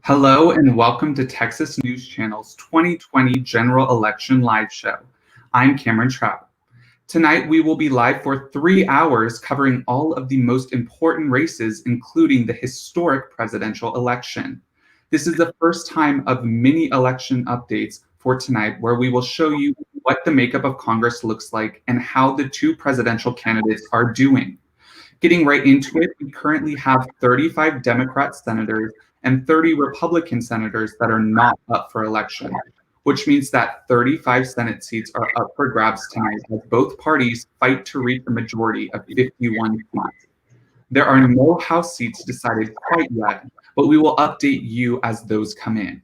Hello and welcome to Texas News Channel's 2020 General Election Live Show. I'm Cameron Trout. Tonight we will be live for 3 hours covering all of the most important races, including the historic presidential election. This is the first time of many election updates for tonight, where we will show you what the makeup of Congress looks like and how the two presidential candidates are doing. Getting right into it, we currently have 35 Democrat senators and 30 Republican senators that are not up for election, which means that 35 Senate seats are up for grabs tonight as both parties fight to reach a majority of 51 seats. There are no House seats decided quite yet, but we will update you as those come in.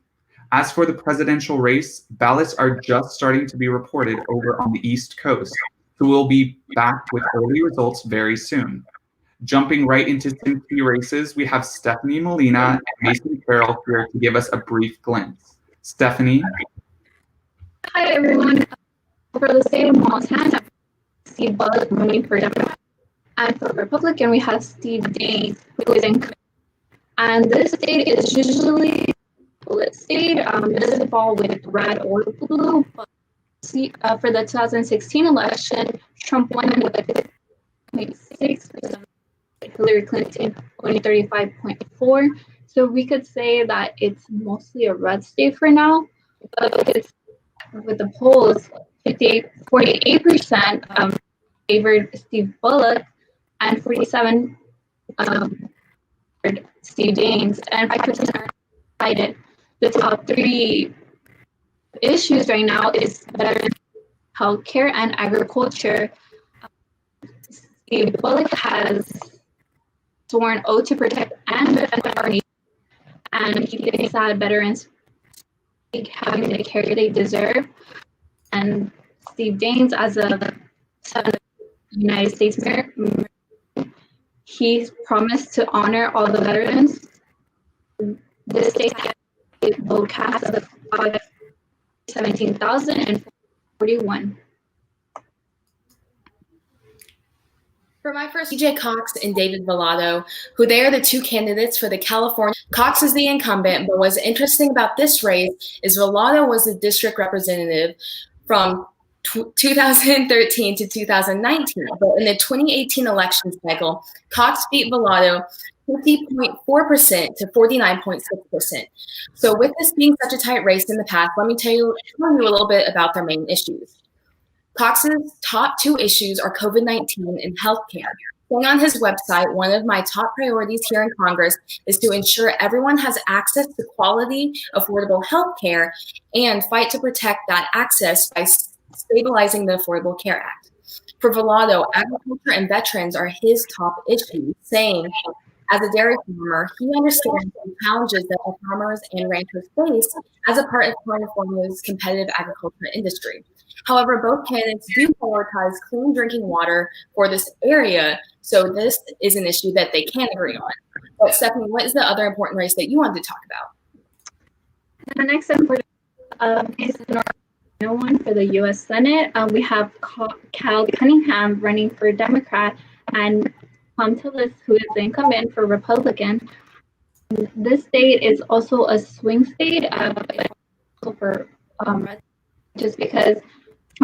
As for the presidential race, ballots are just starting to be reported over on the East Coast, so we'll be back with early results very soon. Jumping right into some key races, we have Stephanie Molina and Mason Farrell here to give us a brief glimpse. Stephanie? Hi, everyone. For the state of Montana, Steve Bullock running for Democrat. And for Republican, we have Steve Daines, who is in. And this state is usually a split state. It doesn't fall with red or blue. But for the 2016 election, Trump won with 50.6%. Hillary Clinton only 35.4%. So we could say that it's mostly a red state for now. But with the polls, 48% favored Steve Bullock and 47% favored Steve Daines, and 5% are divided. The top three issues right now is veterans, healthcare, and agriculture. Steve Bullock has sworn oath to protect and defend our nation, and he thinks that veterans having the care they deserve. And Steve Daines, as a son of the United States mayor, he's promised to honor all the veterans. This state has a vote cast of 17,041. For my first, TJ Cox and David Vallado, who they are the two candidates for the California. Cox is the incumbent, but what's interesting about this race is Vallado was the district representative from 2013 to 2019. But in the 2018 election cycle, Cox beat Vallado 50.4% to 49.6%. So with this being such a tight race in the past, let me tell you a little bit about their main issues. Cox's top two issues are COVID-19 and healthcare. Saying on his website, one of my top priorities here in Congress is to ensure everyone has access to quality, affordable healthcare and fight to protect that access by stabilizing the Affordable Care Act. For Vallado, agriculture and veterans are his top issues, saying, as a dairy farmer, he understands the challenges that farmers and ranchers face as a part of California's competitive agriculture industry. However, both candidates do prioritize clean drinking water for this area, so this is an issue that they can agree on. But Stephanie, what is the other important race that you wanted to talk about? The next important is the one for the U.S. Senate. We have Cal Cunningham running for Democrat and Tom Tillis, who is the incumbent for Republican. This state is also a swing state for just because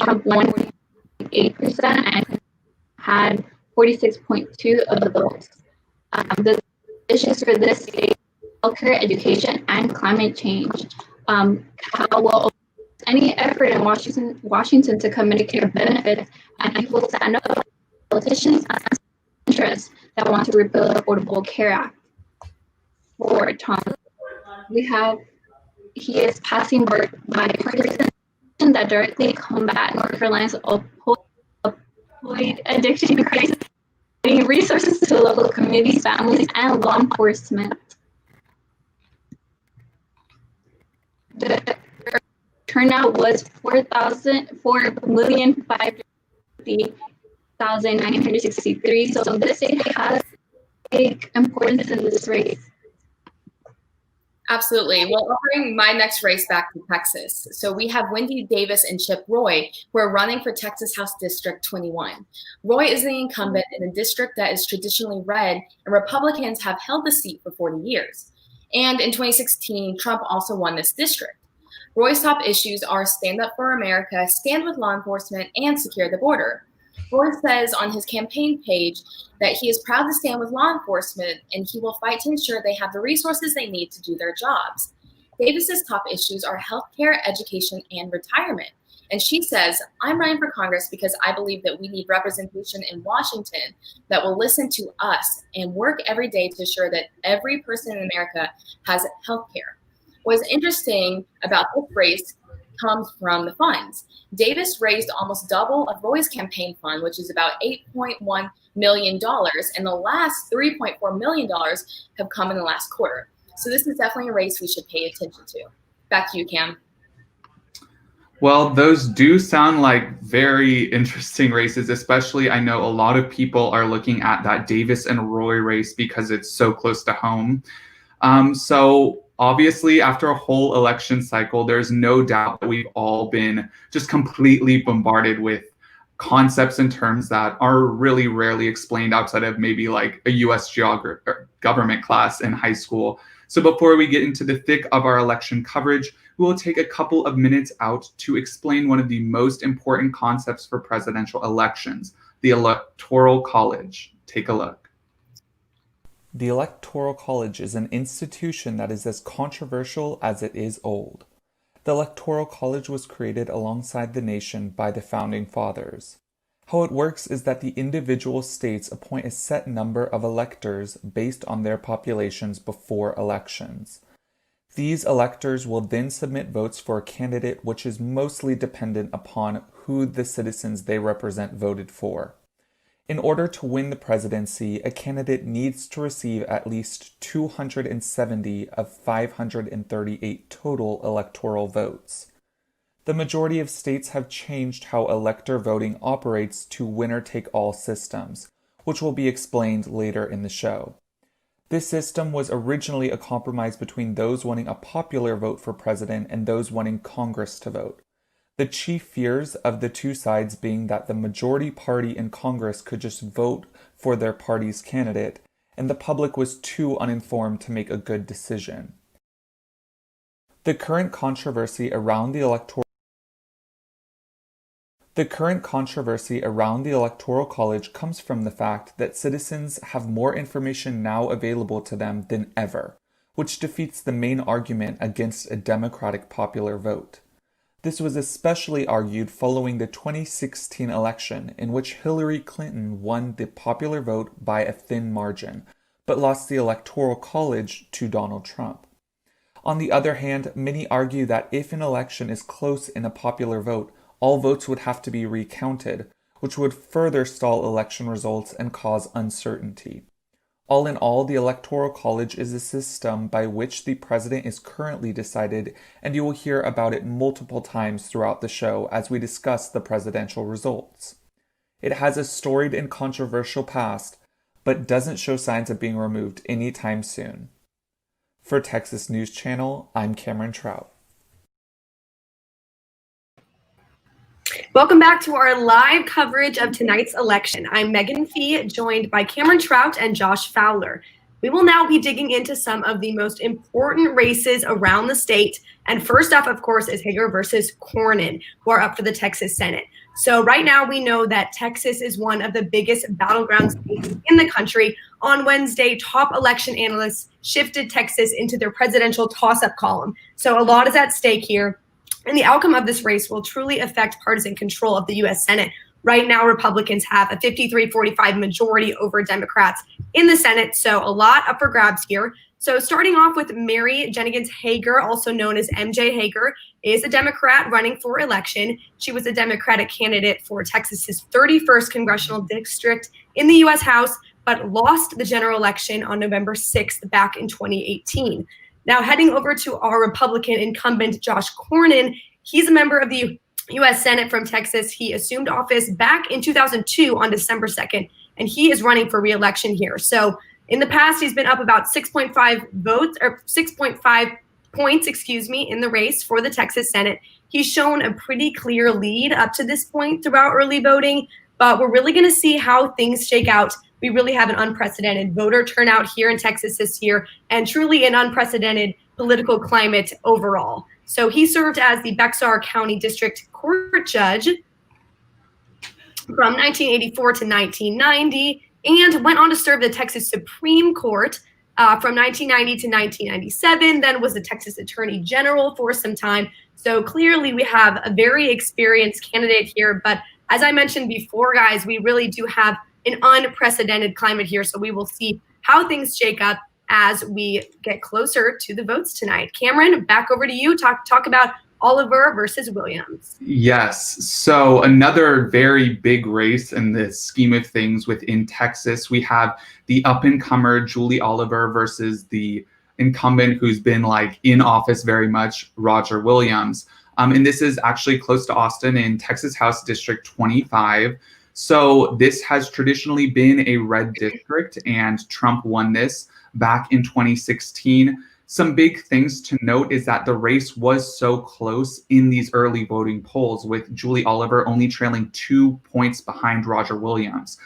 Trump won 48% and had 46.2% of the votes. The issues for this state: healthcare, education, and climate change. How will any effort in Washington to cut Medicare benefits, and he will stand up for politicians and interests that want to repeal the Affordable Care Act. For Tom, he is passing bipartisan that directly combat North Carolina's opioid addiction crisis, giving resources to local communities, families, and law enforcement. The turnout was 4,550,963. So this state has big importance in this race. Absolutely. Well, I'll bring my next race back to Texas. So we have Wendy Davis and Chip Roy, who are running for Texas House District 21. Roy is the incumbent in a district that is traditionally red, and Republicans have held the seat for 40 years. And in 2016, Trump also won this district. Roy's top issues are stand up for America, stand with law enforcement, and secure the border. Roy says on his campaign page that he is proud to stand with law enforcement and he will fight to ensure they have the resources they need to do their jobs. Davis's top issues are healthcare, education, and retirement. And she says, I'm running for Congress because I believe that we need representation in Washington that will listen to us and work every day to ensure that every person in America has healthcare. What's interesting about this race comes from the funds. Davis raised almost double of Roy's campaign fund, which is about $8.1 million, and the last $3.4 million have come in the last quarter. So this is definitely a race we should pay attention to. Back to you, Cam. Well, those do sound like very interesting races, especially I know a lot of people are looking at that Davis and Roy race because it's so close to home. So obviously, after a whole election cycle, there's no doubt that we've all been just completely bombarded with concepts and terms that are really rarely explained outside of maybe like a U.S. government class in high school. So before we get into the thick of our election coverage, we will take a couple of minutes out to explain one of the most important concepts for presidential elections, the Electoral College. Take a look. The Electoral College is an institution that is as controversial as it is old. The Electoral College was created alongside the nation by the Founding Fathers. How it works is that the individual states appoint a set number of electors based on their populations before elections. These electors will then submit votes for a candidate which is mostly dependent upon who the citizens they represent voted for. In order to win the presidency, a candidate needs to receive at least 270 of 538 total electoral votes. The majority of states have changed how elector voting operates to winner-take-all systems, which will be explained later in the show. This system was originally a compromise between those wanting a popular vote for president and those wanting Congress to vote. The chief fears of the two sides being that the majority party in Congress could just vote for their party's candidate, and the public was too uninformed to make a good decision. The current controversy around the Electoral College comes from the fact that citizens have more information now available to them than ever, which defeats the main argument against a democratic popular vote. This was especially argued following the 2016 election, in which Hillary Clinton won the popular vote by a thin margin, but lost the Electoral College to Donald Trump. On the other hand, many argue that if an election is close in a popular vote, all votes would have to be recounted, which would further stall election results and cause uncertainty. All in all, the Electoral College is a system by which the president is currently decided, and you will hear about it multiple times throughout the show as we discuss the presidential results. It has a storied and controversial past, but doesn't show signs of being removed anytime soon. For Texas News Channel, I'm Cameron Trout. Welcome back to our live coverage of tonight's election. I'm Megan Fee, joined by Cameron Trout and Josh Fowler. We will now be digging into some of the most important races around the state. And first up, of course, is Hager versus Cornyn, who are up for the Texas Senate. So right now we know that Texas is one of the biggest battleground states in the country. On Wednesday, top election analysts shifted Texas into their presidential toss-up column. So a lot is at stake here. And the outcome of this race will truly affect partisan control of the U.S. Senate. Right now, Republicans have a 53-45 majority over Democrats in the Senate, so a lot up for grabs here. So starting off with Mary Jennings Hager, also known as MJ Hager, is a Democrat running for election. She was a Democratic candidate for Texas's 31st congressional district in the U.S. House, but lost the general election on November 6th back in 2018. Now, heading over to our Republican incumbent, Josh Cornyn, he's a member of the U.S. Senate from Texas. He assumed office back in 2002 on December 2nd, and he is running for re-election here. So in the past, he's been up about 6.5 points, in the race for the Texas Senate. He's shown a pretty clear lead up to this point throughout early voting, but we're really going to see how things shake out we really have an unprecedented voter turnout here in Texas this year, and truly an unprecedented political climate overall. So he served as the Bexar County District Court Judge from 1984 to 1990, and went on to serve the Texas Supreme Court from 1990 to 1997, then was the Texas Attorney General for some time. So clearly we have a very experienced candidate here. But as I mentioned before, guys, we really do have an unprecedented climate here. So we will see how things shake up as we get closer to the votes tonight. Cameron, back over to you. Talk about Oliver versus Williams. Yes. So another very big race in the scheme of things within Texas. We have the up-and-comer Julie Oliver versus the incumbent who's been like in office very much, Roger Williams. And this is actually close to Austin in Texas House District 25. So this has traditionally been a red district, and Trump won this back in 2016. Some big things to note is that the race was so close in these early voting polls, with Julie Oliver only trailing 2 points behind Roger Williams.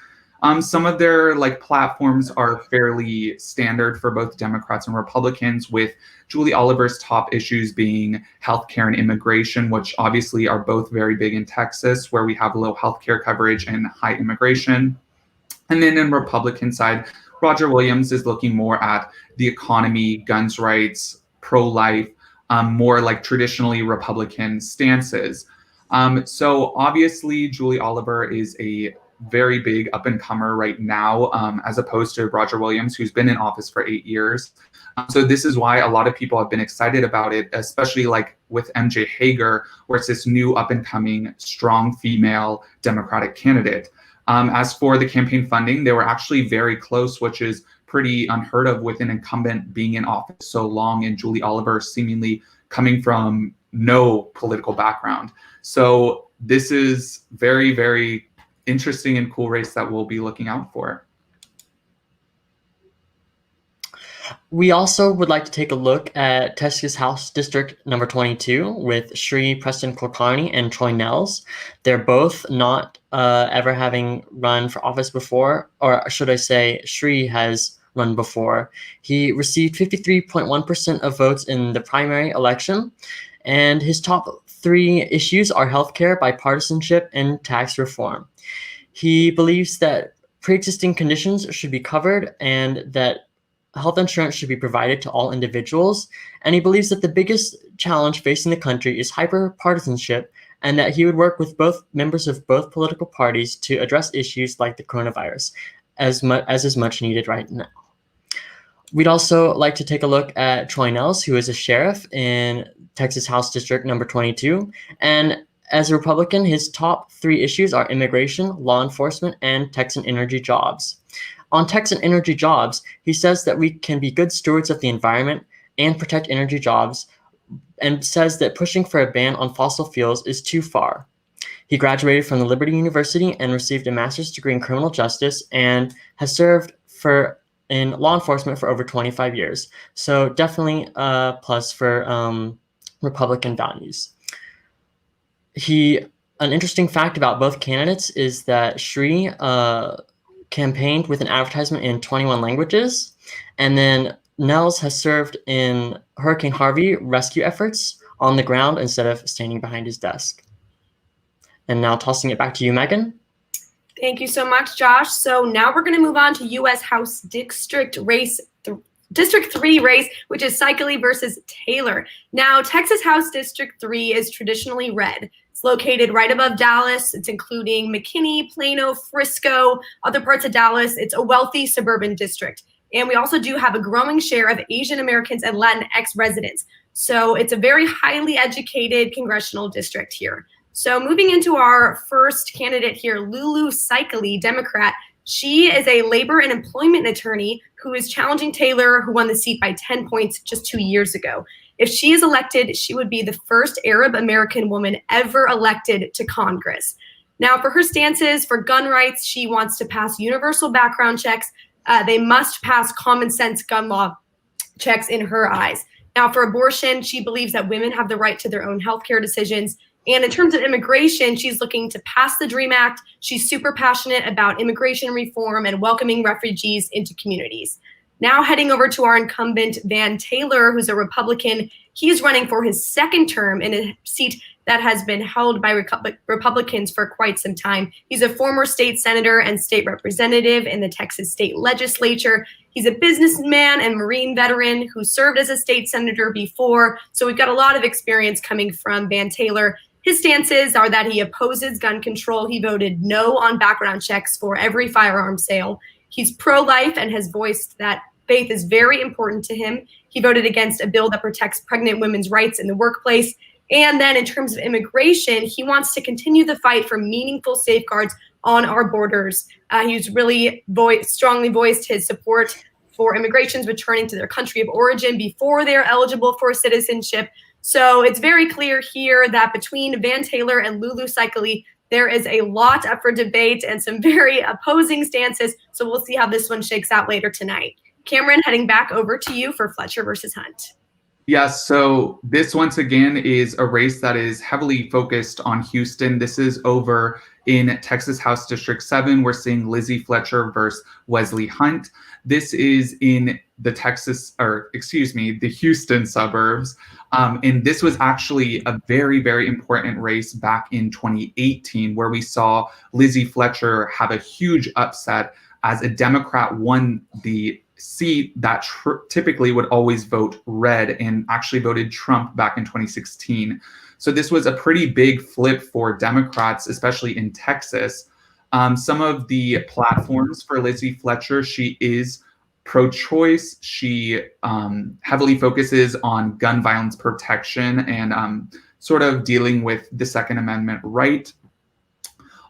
Some of their platforms are fairly standard for both Democrats and Republicans, with Julie Oliver's top issues being healthcare and immigration, which obviously are both very big in Texas, where we have low healthcare coverage and high immigration. And then in Republican side, Roger Williams is looking more at the economy, guns rights, pro-life, more like traditionally Republican stances. So obviously, Julie Oliver is a very big up-and-comer right now, as opposed to Roger Williams, who's been in office for 8 years. So this is why a lot of people have been excited about it, especially like with MJ Hager, where it's this new up-and-coming, strong female Democratic candidate. As for the campaign funding, they were actually very close, which is pretty unheard of with an incumbent being in office so long and Julie Oliver seemingly coming from no political background. So this is very, very interesting and cool race that we'll be looking out for. We also would like to take a look at Texas House District number 22 with Sri Preston Kulkarni and Troy Nehls. They're both not ever having run for office before, or should I say Sri has run before. He received 53.1% of votes in the primary election, and his top 3 issues are healthcare, bipartisanship, and tax reform. He believes that pre-existing conditions should be covered and that health insurance should be provided to all individuals, and he believes that the biggest challenge facing the country is hyper-partisanship, and that he would work with both members of both political parties to address issues like the coronavirus, as is much needed right now. We'd also like to take a look at Troy Nehls, who is a sheriff in Texas House District number 22, and as a Republican, his top 3 issues are immigration, law enforcement, and Texan energy jobs. On Texan energy jobs, he says that we can be good stewards of the environment and protect energy jobs, and says that pushing for a ban on fossil fuels is too far. He graduated from the Liberty University and received a master's degree in criminal justice and has served in law enforcement for over 25 years. So definitely a plus for Republican values. An interesting fact about both candidates is that Sri campaigned with an advertisement in 21 languages, and then Nehls has served in Hurricane Harvey rescue efforts on the ground instead of standing behind his desk. And now tossing it back to you, Megan. Thank you so much, Josh. So now we're going to move on to U.S. House District 3 race, which is Cycli versus Taylor. Now, Texas House District 3 is traditionally red. It's located right above Dallas. It's including McKinney, Plano, Frisco, other parts of Dallas. It's a wealthy suburban district. And we also do have a growing share of Asian Americans and Latinx residents. So it's a very highly educated congressional district here. So moving into our first candidate here, Lulu Cycli, Democrat. She is a labor and employment attorney who is challenging Taylor, who won the seat by 10 points just 2 years ago. If she is elected, she would be the first Arab American woman ever elected to Congress. Now, for her stances for gun rights, she wants to pass universal background checks. They must pass common sense gun law checks in her eyes. Now, for abortion, she believes that women have the right to their own healthcare decisions. And in terms of immigration, she's looking to pass the DREAM Act. She's super passionate about immigration reform and welcoming refugees into communities. Now heading over to our incumbent, Van Taylor, who's a Republican. He's running for his second term in a seat that has been held by Republicans for quite some time. He's a former state senator and state representative in the Texas state legislature. He's a businessman and Marine veteran who served as a state senator before. So we've got a lot of experience coming from Van Taylor. His stances are that he opposes gun control. He voted no on background checks for every firearm sale. He's pro-life and has voiced that faith is very important to him. He voted against a bill that protects pregnant women's rights in the workplace. And then in terms of immigration, he wants to continue the fight for meaningful safeguards on our borders. He's really strongly voiced his support for immigrants returning to their country of origin before they're eligible for citizenship. So it's very clear here that between Van Taylor and Lulu Saikali, there is a lot up for debate and some very opposing stances. So we'll see how this one shakes out later tonight. Cameron, heading back over to you for Fletcher versus Hunt. Yes, so this once again is a race that is heavily focused on Houston. This is over in Texas House District 7. We're seeing Lizzie Fletcher versus Wesley Hunt. This is in the the Houston suburbs. And this was actually a very, very important race back in 2018, where we saw Lizzie Fletcher have a huge upset as a Democrat won the seat that typically would always vote red and actually voted Trump back in 2016. So this was a pretty big flip for Democrats, especially in Texas. Some of the platforms for Lizzie Fletcher, she is pro-choice. She heavily focuses on gun violence protection and sort of dealing with the Second Amendment right.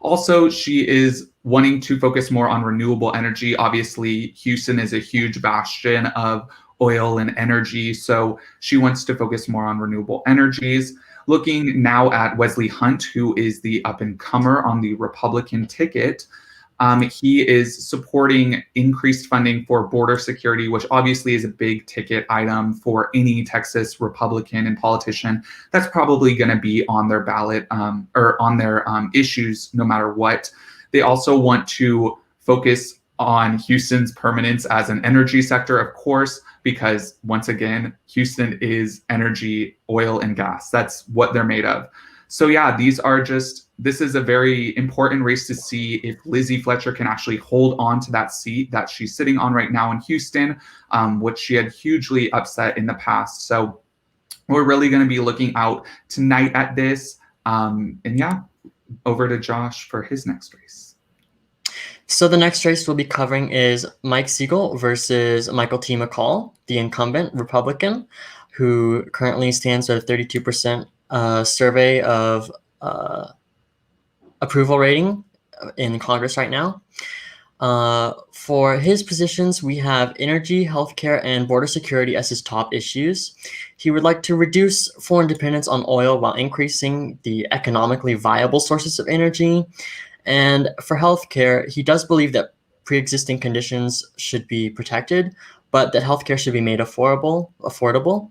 Also, she is wanting to focus more on renewable energy. Obviously, Houston is a huge bastion of oil and energy, so she wants to focus more on renewable energies. Looking now at Wesley Hunt, who is the up-and-comer on the Republican ticket, he is supporting increased funding for border security, which obviously is a big ticket item for any Texas Republican and politician. That's probably going to be on their ballot or on their issues no matter what. They also want to focus on Houston's permanence as an energy sector, of course, because once again, Houston is energy, oil, and gas. That's what they're made of. So yeah, this is a very important race to see if Lizzie Fletcher can actually hold on to that seat that she's sitting on right now in Houston, which she had hugely upset in the past. So we're really going to be looking out tonight at this. And yeah, over to Josh for his next race. So the next race we'll be covering is Mike Siegel versus Michael T. McCall, the incumbent Republican, who currently stands at a 32% survey of approval rating in Congress right now. For his positions, we have energy, healthcare, and border security as his top issues. He would like to reduce foreign dependence on oil while increasing the economically viable sources of energy. And for healthcare, he does believe that pre-existing conditions should be protected, but that healthcare should be made affordable.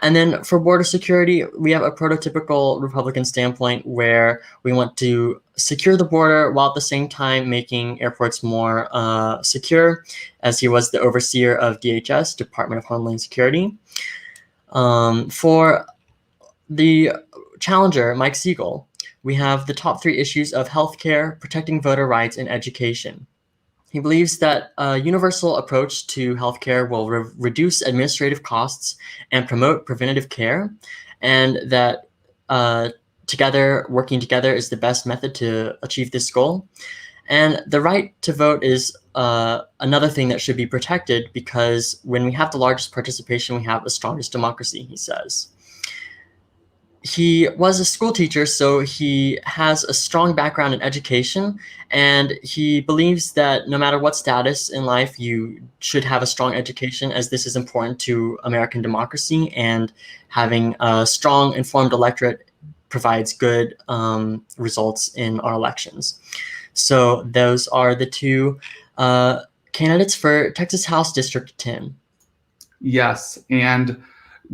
And then for border security, we have a prototypical Republican standpoint where we want to secure the border while at the same time making airports more secure, as he was the overseer of DHS, Department of Homeland Security. For the challenger, Mike Siegel, we have the top three issues of healthcare, protecting voter rights, and education. He believes that a universal approach to healthcare will reduce administrative costs and promote preventative care, and that working together is the best method to achieve this goal. And the right to vote is another thing that should be protected, because when we have the largest participation, we have the strongest democracy, he says. He was a school teacher, so he has a strong background in education, and he believes that no matter what status in life, you should have a strong education, as this is important to American democracy, and having a strong, informed electorate provides good results in our elections. So those are the two candidates for Texas House District 10. Yes, and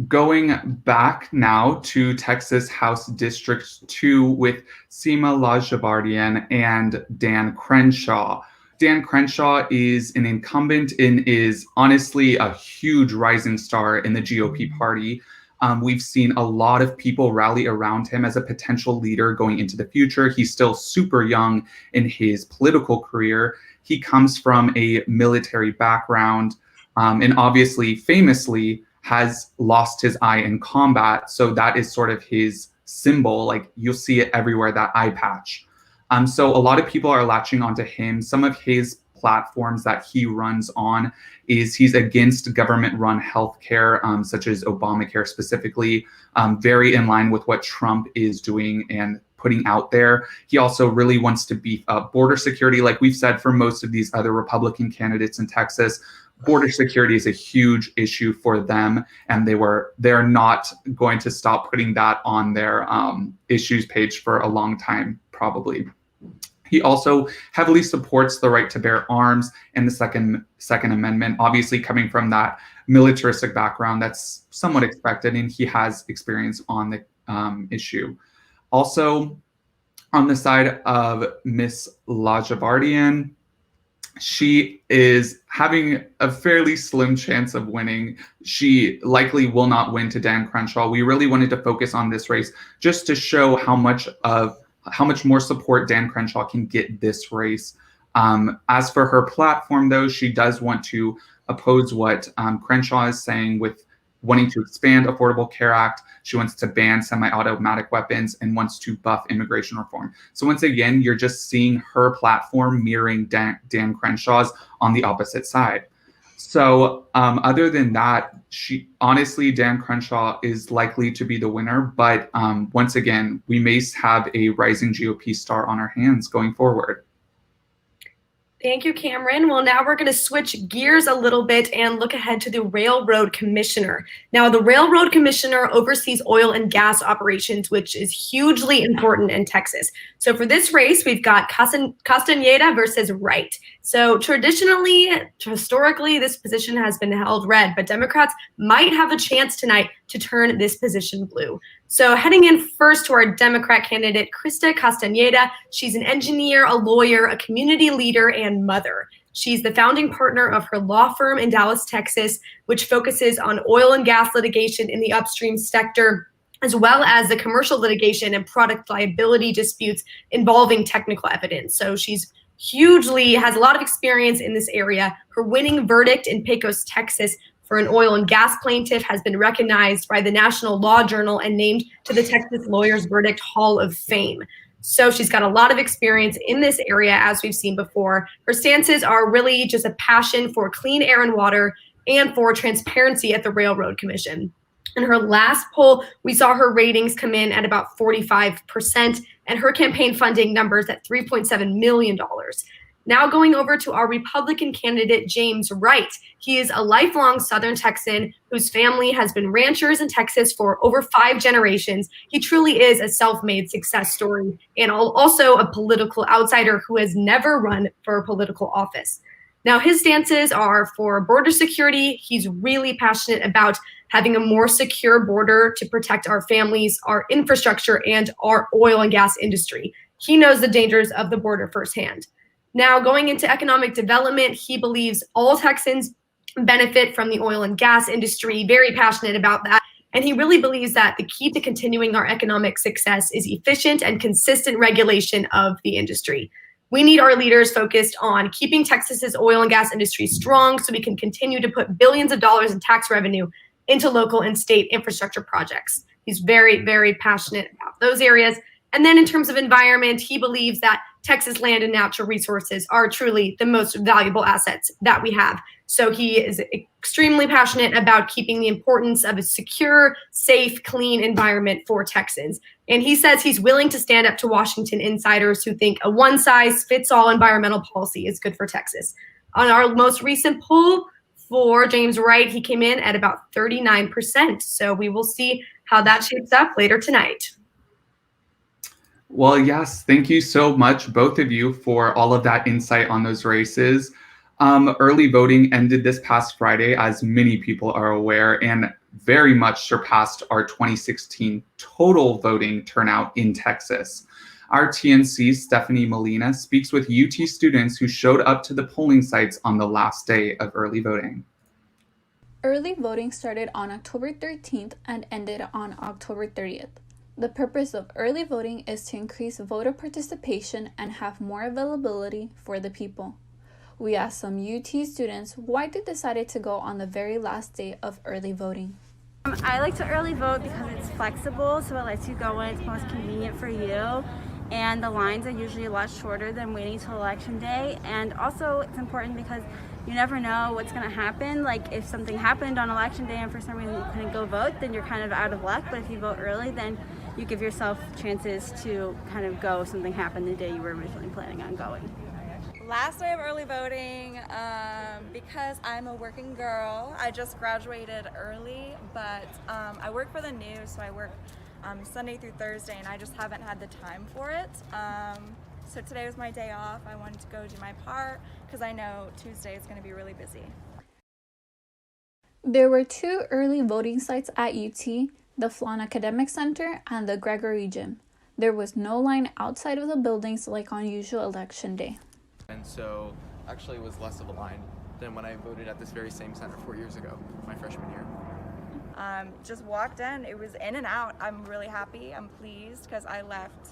Going back now to Texas House District 2 with Seema Lajabardian and Dan Crenshaw. Dan Crenshaw is an incumbent and is honestly a huge rising star in the GOP party. We've seen a lot of people rally around him as a potential leader going into the future. He's still super young in his political career. He comes from a military background and obviously, famously, has lost his eye in combat. So that is sort of his symbol. Like you'll see it everywhere, that eye patch. So a lot of people are latching onto him. Some of his platforms that he runs on is he's against government-run healthcare, such as Obamacare specifically, very in line with what Trump is doing and putting out there. He also really wants to beef up border security. Like we've said for most of these other Republican candidates in Texas, border security is a huge issue for them, and they're not going to stop putting that on their issues page for a long time, probably. He also heavily supports the right to bear arms and the Second Amendment, obviously coming from that militaristic background that's somewhat expected, and he has experience on the issue. Also, on the side of Miss Lajabardian, she is having a fairly slim chance of winning. She likely will not win to Dan Crenshaw. We really wanted to focus on this race just to show how much more support Dan Crenshaw can get this race. As for her platform, though, she does want to oppose what Crenshaw is saying with wanting to expand Affordable Care Act. She wants to ban semi-automatic weapons and wants to buff immigration reform. So once again, you're just seeing her platform mirroring Dan Crenshaw's on the opposite side. So other than that, Dan Crenshaw is likely to be the winner. But once again, we may have a rising GOP star on our hands going forward. Thank you, Cameron. Well, now we're going to switch gears a little bit and look ahead to the Railroad Commissioner. Now, the Railroad Commissioner oversees oil and gas operations, which is hugely important in Texas. So for this race, we've got Castañeda versus Wright. So historically, this position has been held red, but Democrats might have a chance tonight to turn this position blue. So heading in first to our Democrat candidate, Krista Castañeda. She's an engineer, a lawyer, a community leader, and mother. She's the founding partner of her law firm in Dallas, Texas, which focuses on oil and gas litigation in the upstream sector, as well as the commercial litigation and product liability disputes involving technical evidence. So she's has a lot of experience in this area. Her winning verdict in Pecos, Texas, for an oil and gas plaintiff has been recognized by the National Law Journal and named to the Texas Lawyers Verdict Hall of Fame. So she's got a lot of experience in this area, as we've seen before. Her stances are really just a passion for clean air and water and for transparency at the Railroad Commission. In her last poll, we saw her ratings come in at about 45% and her campaign funding numbers at $3.7 million. Now going over to our Republican candidate, James Wright. He is a lifelong Southern Texan whose family has been ranchers in Texas for over 5 generations. He truly is a self-made success story and also a political outsider who has never run for a political office. Now, his stances are for border security. He's really passionate about having a more secure border to protect our families, our infrastructure, and our oil and gas industry. He knows the dangers of the border firsthand. Now, going into economic development, he believes all Texans benefit from the oil and gas industry, very passionate about that. And he really believes that the key to continuing our economic success is efficient and consistent regulation of the industry. We need our leaders focused on keeping Texas's oil and gas industry strong so we can continue to put billions of dollars in tax revenue into local and state infrastructure projects. He's very, very passionate about those areas. And then in terms of environment, he believes that Texas land and natural resources are truly the most valuable assets that we have. So he is extremely passionate about keeping the importance of a secure, safe, clean environment for Texans. And he says he's willing to stand up to Washington insiders who think a one-size-fits-all environmental policy is good for Texas. On our most recent poll for James Wright, he came in at about 39%. So we will see how that shapes up later tonight. Well, yes, thank you so much, both of you, for all of that insight on those races. Early voting ended this past Friday, as many people are aware, and very much surpassed our 2016 total voting turnout in Texas. Our TNC, Stephanie Molina, speaks with UT students who showed up to the polling sites on the last day of early voting. Early voting started on October 13th and ended on October 30th. The purpose of early voting is to increase voter participation and have more availability for the people. We asked some UT students why they decided to go on the very last day of early voting. I like to early vote because it's flexible, so it lets you go when it's most convenient for you. And the lines are usually a lot shorter than waiting till election day. And also it's important because you never know what's going to happen. Like if something happened on election day and for some reason you couldn't go vote, then you're kind of out of luck. But if you vote early, then you give yourself chances to kind of go if something happened the day you were originally planning on going. Last day of early voting, because I'm a working girl. I just graduated early, but I work for the news, so I work Sunday through Thursday, and I just haven't had the time for it. So today was my day off. I wanted to go do my part because I know Tuesday is going to be really busy. There were 2 early voting sites at UT, the Flan Academic Center and the Gregory Gym. There was no line outside of the buildings like on usual election day. And so actually it was less of a line than when I voted at this very same center 4 years ago, my freshman year. Just walked in, it was in and out. I'm really happy, I'm pleased because I left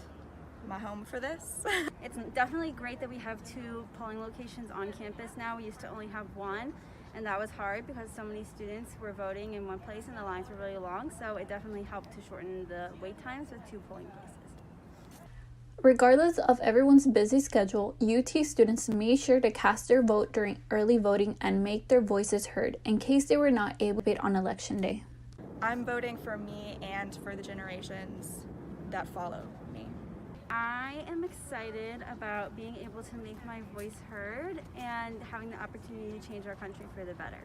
my home for this. It's definitely great that we have 2 polling locations on campus now. We used to only have 1, and that was hard because so many students were voting in one place and the lines were really long, so it definitely helped to shorten the wait times with 2 polling places. Regardless of everyone's busy schedule, UT students made sure to cast their vote during early voting and make their voices heard in case they were not able to vote on election day. I'm voting for me and for the generations that follow me. I am excited about being able to make my voice heard and having the opportunity to change our country for the better.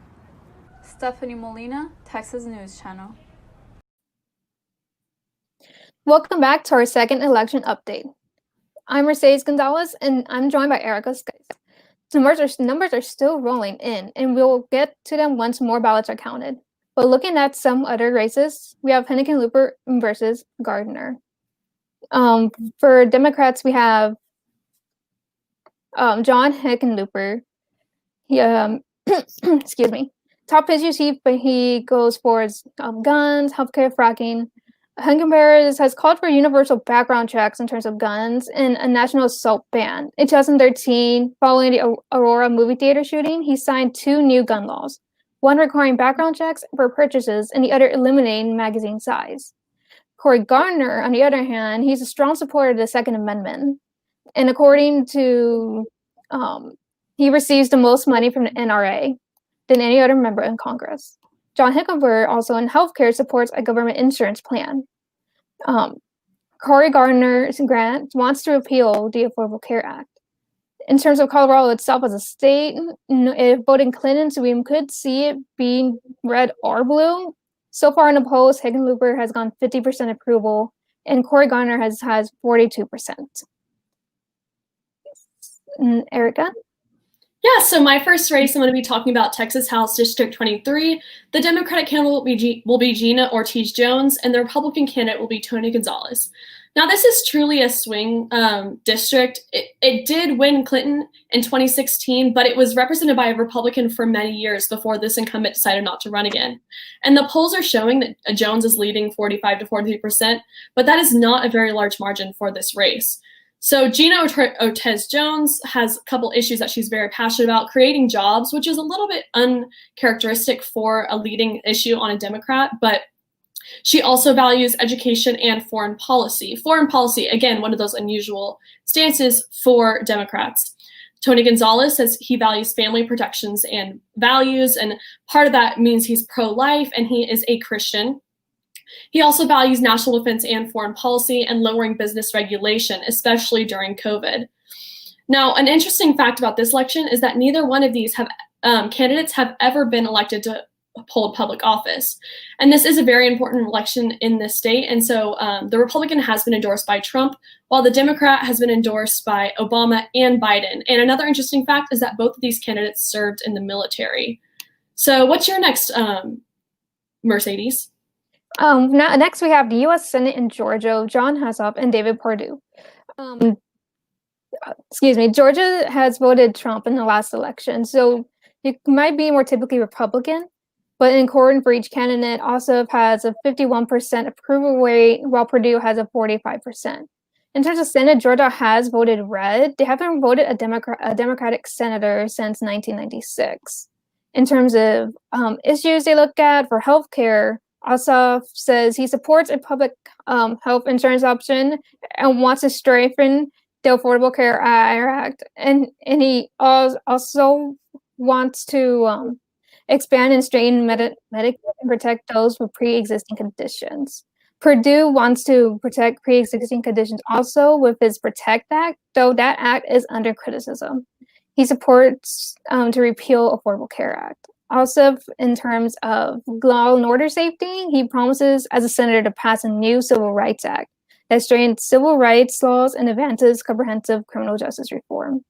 Stephanie Molina, Texas News Channel. Welcome back to our second election update. I'm Mercedes Gonzalez, and I'm joined by Erica Skies. Numbers are still rolling in, and we'll get to them once more ballots are counted. But looking at some other races, we have Hickenlooper versus Gardner. For Democrats, we have John Hickenlooper. He, excuse me. Top issues he goes for is guns, healthcare, fracking. Hickenlooper has called for universal background checks in terms of guns and a national assault ban. In 2013, following the Aurora movie theater shooting, he signed 2 new gun laws, one requiring background checks for purchases and the other eliminating magazine size. Cory Gardner, on the other hand, he's a strong supporter of the Second Amendment. And according to, he receives the most money from the NRA than any other member in Congress. John Hickenlooper, also in healthcare, supports a government insurance plan. Cory Gardner's grant wants to repeal the Affordable Care Act. In terms of Colorado itself as a state, if voting Clinton, so we could see it being red or blue. So far in the polls, Hickenlooper has gone 50% approval, and Cory Gardner has 42%. Erica? Yeah, so my first race, I'm going to be talking about Texas House District 23. The Democratic candidate will be Gina Ortiz-Jones, and the Republican candidate will be Tony Gonzalez. Now, this is truly a swing district. It did win Clinton in 2016, but it was represented by a Republican for many years before this incumbent decided not to run again. And the polls are showing that Jones is leading 45 to 43%, but that is not a very large margin for this race. So Gina Ortiz-Jones has a couple issues that she's very passionate about, creating jobs, which is a little bit uncharacteristic for a leading issue on a Democrat, but she also values education and foreign policy. Foreign policy, again, one of those unusual stances for Democrats. Tony Gonzalez says he values family protections and values, and part of that means he's pro-life and he is a Christian. He also values national defense and foreign policy and lowering business regulation, especially during COVID. Now, an interesting fact about this election is that neither one of these candidates have ever been elected to hold public office. And this is a very important election in this state. And so the Republican has been endorsed by Trump, while the Democrat has been endorsed by Obama and Biden. And another interesting fact is that both of these candidates served in the military. So what's your next Mercedes. Next, we have the U.S. Senate in Georgia, John Hasselhoff and David Perdue. Georgia has voted Trump in the last election, so it might be more typically Republican, but important for each candidate. Ossoff has a 51% approval rate, while Perdue has a 45%. In terms of Senate, Georgia has voted red. They haven't voted a Democratic senator since 1996. In terms of issues they look at for healthcare, Ossoff says he supports a public health insurance option and wants to strengthen the Affordable Care Act, and he also wants to expand and strengthen Medicaid and protect those with pre-existing conditions. Perdue wants to protect pre-existing conditions also with his PROTECT Act, though that act is under criticism. He supports to repeal Affordable Care Act. Also, in terms of law and order safety, he promises as a senator to pass a new Civil Rights Act that strengthens civil rights laws and advances comprehensive criminal justice reform.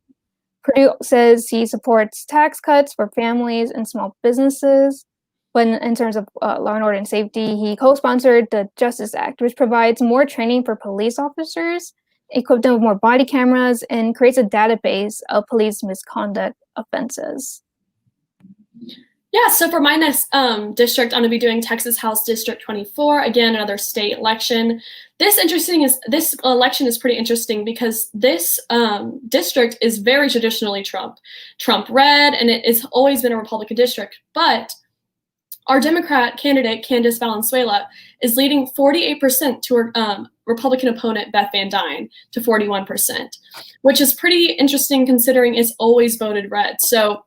Perdue says he supports tax cuts for families and small businesses. When in terms of law and order and safety, he co-sponsored the Justice Act, which provides more training for police officers, equipped them with more body cameras, and creates a database of police misconduct offenses. Yeah, so for my next district, I'm going to be doing Texas House District 24, again, another state election. This election is pretty interesting because this district is very traditionally Trump red, and it has always been a Republican district. But our Democrat candidate, Candace Valenzuela, is leading 48% to her Republican opponent, Beth Van Dyne, to 41%, which is pretty interesting considering it's always voted red. So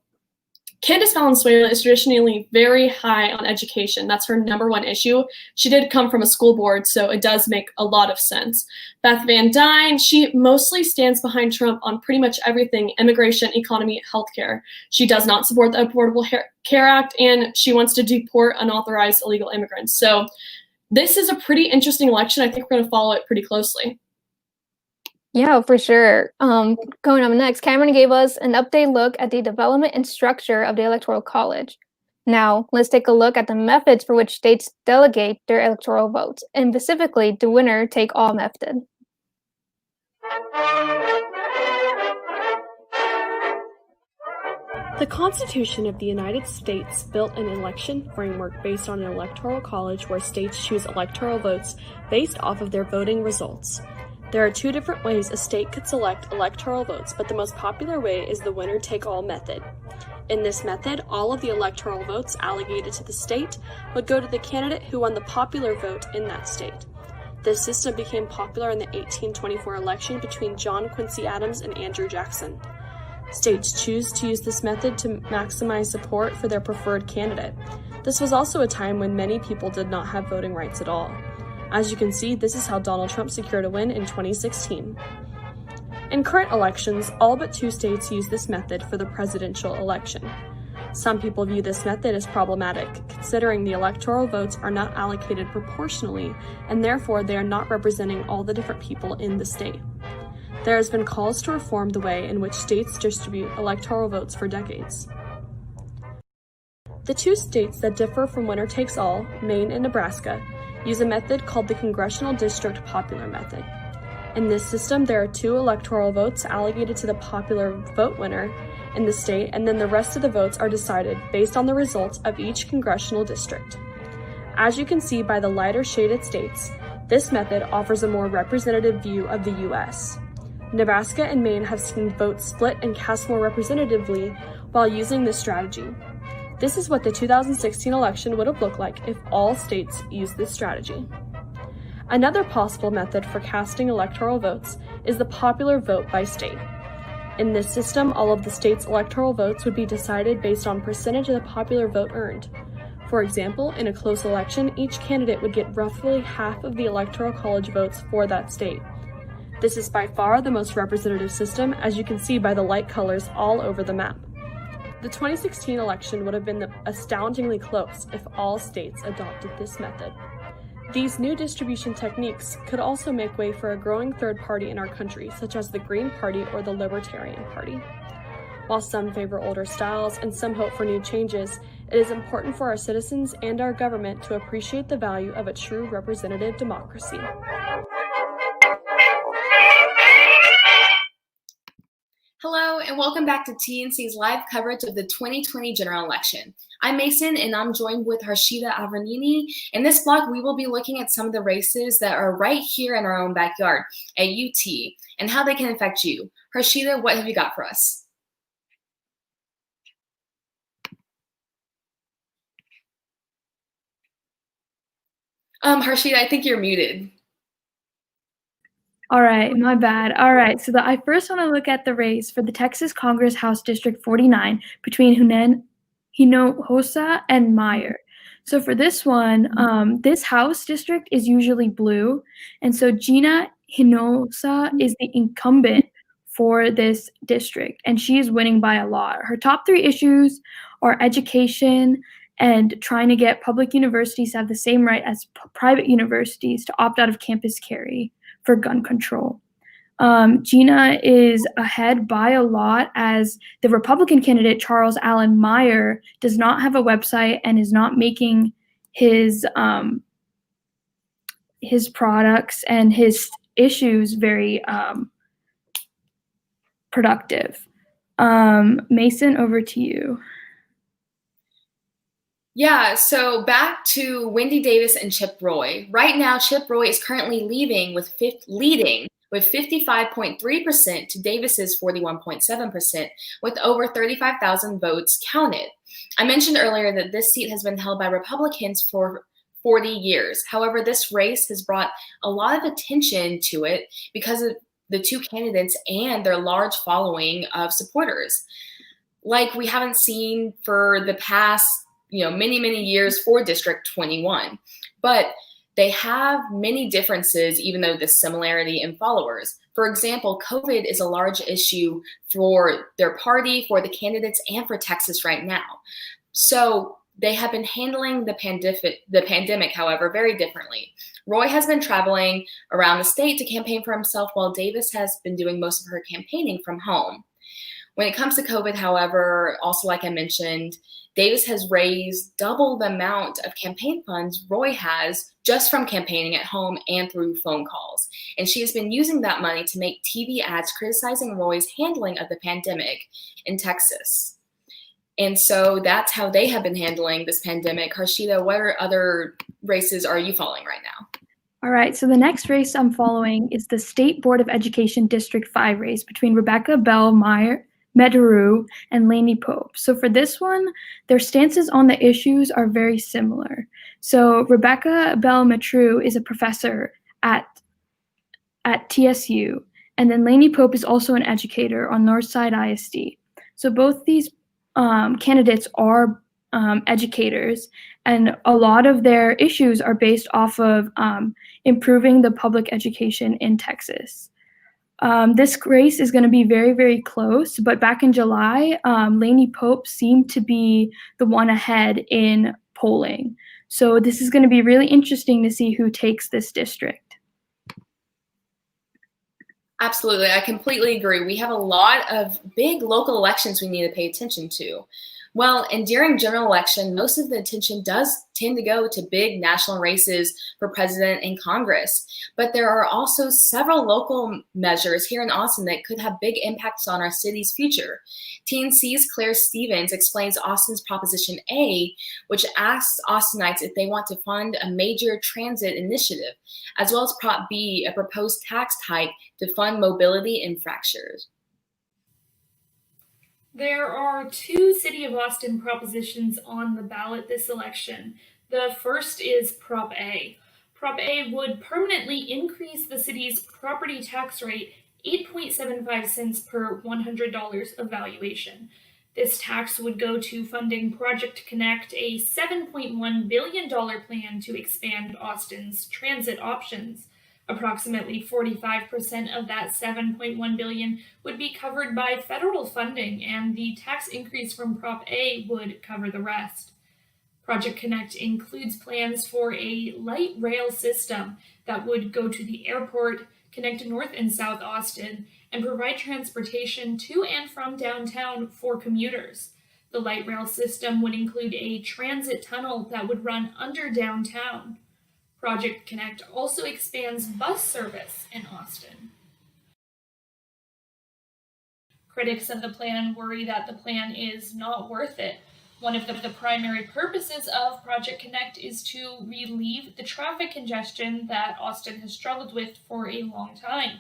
Candace Valenzuela is traditionally very high on education. That's her number one issue. She did come from a school board, so it does make a lot of sense. Beth Van Dyne, she mostly stands behind Trump on pretty much everything: immigration, economy, healthcare. She does not support the Affordable Care Act, and she wants to deport unauthorized illegal immigrants. So this is a pretty interesting election. I think we're going to follow it pretty closely. Yeah, for sure. Going on next, Cameron gave us an updated look at the development and structure of the Electoral College. Now, let's take a look at the methods for which states delegate their electoral votes, and specifically the winner-take-all method. The Constitution of the United States built an election framework based on an electoral college where states choose electoral votes based off of their voting results. There are two different ways a state could select electoral votes, but the most popular way is the winner-take-all method. In this method, all of the electoral votes allocated to the state would go to the candidate who won the popular vote in that state. This system became popular in the 1824 election between John Quincy Adams and Andrew Jackson. States choose to use this method to maximize support for their preferred candidate. This was also a time when many people did not have voting rights at all. As you can see, this is how Donald Trump secured a win in 2016. In current elections, all but 2 states use this method for the presidential election. Some people view this method as problematic, considering the electoral votes are not allocated proportionally, and therefore they are not representing all the different people in the state. There has been calls to reform the way in which states distribute electoral votes for decades. The 2 states that differ from winner-takes-all, Maine and Nebraska, use a method called the Congressional District Popular Method. In this system, there are 2 electoral votes allocated to the popular vote winner in the state, and then the rest of the votes are decided based on the results of each congressional district. As you can see by the lighter shaded states, this method offers a more representative view of the U.S. Nebraska and Maine have seen votes split and cast more representatively while using this strategy. This is what the 2016 election would have looked like if all states used this strategy. Another possible method for casting electoral votes is the popular vote by state. In this system, all of the state's electoral votes would be decided based on percentage of the popular vote earned. For example, in a close election, each candidate would get roughly half of the Electoral College votes for that state. This is by far the most representative system, as you can see by the light colors all over the map. The 2016 election would have been astoundingly close if all states adopted this method. These new distribution techniques could also make way for a growing third party in our country, such as the Green Party or the Libertarian Party. While some favor older styles and some hope for new changes, it is important for our citizens and our government to appreciate the value of a true representative democracy. Hello, and welcome back to TNC's live coverage of the 2020 general election. I'm Mason, and I'm joined with Harshita Avranini. In this blog, we will be looking at some of the races that are right here in our own backyard at UT and how they can affect you. Harshita, what have you got for us? Harshita, I think you're muted. All right, my bad. All right, so I first want to look at the race for the Texas Congress House District 49 between Hinojosa and Meyer. So for this one, this House district is usually blue, and so Gina Hinojosa is the incumbent for this district, and she is winning by a lot. Her top three issues are education and trying to get public universities to have the same right as private universities to opt out of campus carry for gun control. Gina is ahead by a lot as the Republican candidate, Charles Allen Meyer, does not have a website and is not making his products and his issues very productive. Mason, over to you. Yeah, so back to Wendy Davis and Chip Roy. Right now, Chip Roy is currently leading with 55.3% to Davis's 41.7%, with over 35,000 votes counted. I mentioned earlier that this seat has been held by Republicans for 40 years. However, this race has brought a lot of attention to it because of the two candidates and their large following of supporters, like we haven't seen for the past many years for District 21. But they have many differences, even though the similarity in followers. For example, COVID is a large issue for their party, for the candidates, and for Texas right now. So they have been handling the pandemic, however, very differently. Roy has been traveling around the state to campaign for himself, while Davis has been doing most of her campaigning from home. When it comes to COVID, however, also like I mentioned, Davis has raised double the amount of campaign funds Roy has just from campaigning at home and through phone calls. And she has been using that money to make TV ads criticizing Roy's handling of the pandemic in Texas. And so that's how they have been handling this pandemic. Harshita, what other races are you following right now? All right, so the next race I'm following is the State Board of Education District 5 race between Rebecca Bell Mederu and Lainey Pope. So for this one, their stances on the issues are very similar. So Rebecca Bell Mederu is a professor at TSU, and then Lainey Pope is also an educator on Northside ISD. So both these candidates are educators, and a lot of their issues are based off of improving the public education in Texas. This race is going to be very, very close, but back in July, Lainey Pope seemed to be the one ahead in polling. So this is going to be really interesting to see who takes this district. Absolutely, I completely agree. We have a lot of big local elections we need to pay attention to. Well, and during general election, most of the attention does tend to go to big national races for president and Congress. But there are also several local measures here in Austin that could have big impacts on our city's future. TNC's Claire Stevens explains Austin's Proposition A, which asks Austinites if they want to fund a major transit initiative, as well as Prop B, a proposed tax hike to fund mobility infrastructures. There are two City of Austin propositions on the ballot this election. The first is Prop A. Prop A would permanently increase the city's property tax rate 8.75 cents per $100 of valuation. This tax would go to funding Project Connect, a $7.1 billion plan to expand Austin's transit options. Approximately 45% of that $7.1 billion would be covered by federal funding, and the tax increase from Prop A would cover the rest. Project Connect includes plans for a light rail system that would go to the airport, connect North and South Austin, and provide transportation to and from downtown for commuters. The light rail system would include a transit tunnel that would run under downtown. Project Connect also expands bus service in Austin. Critics of the plan worry that the plan is not worth it. One of the primary purposes of Project Connect is to relieve the traffic congestion that Austin has struggled with for a long time.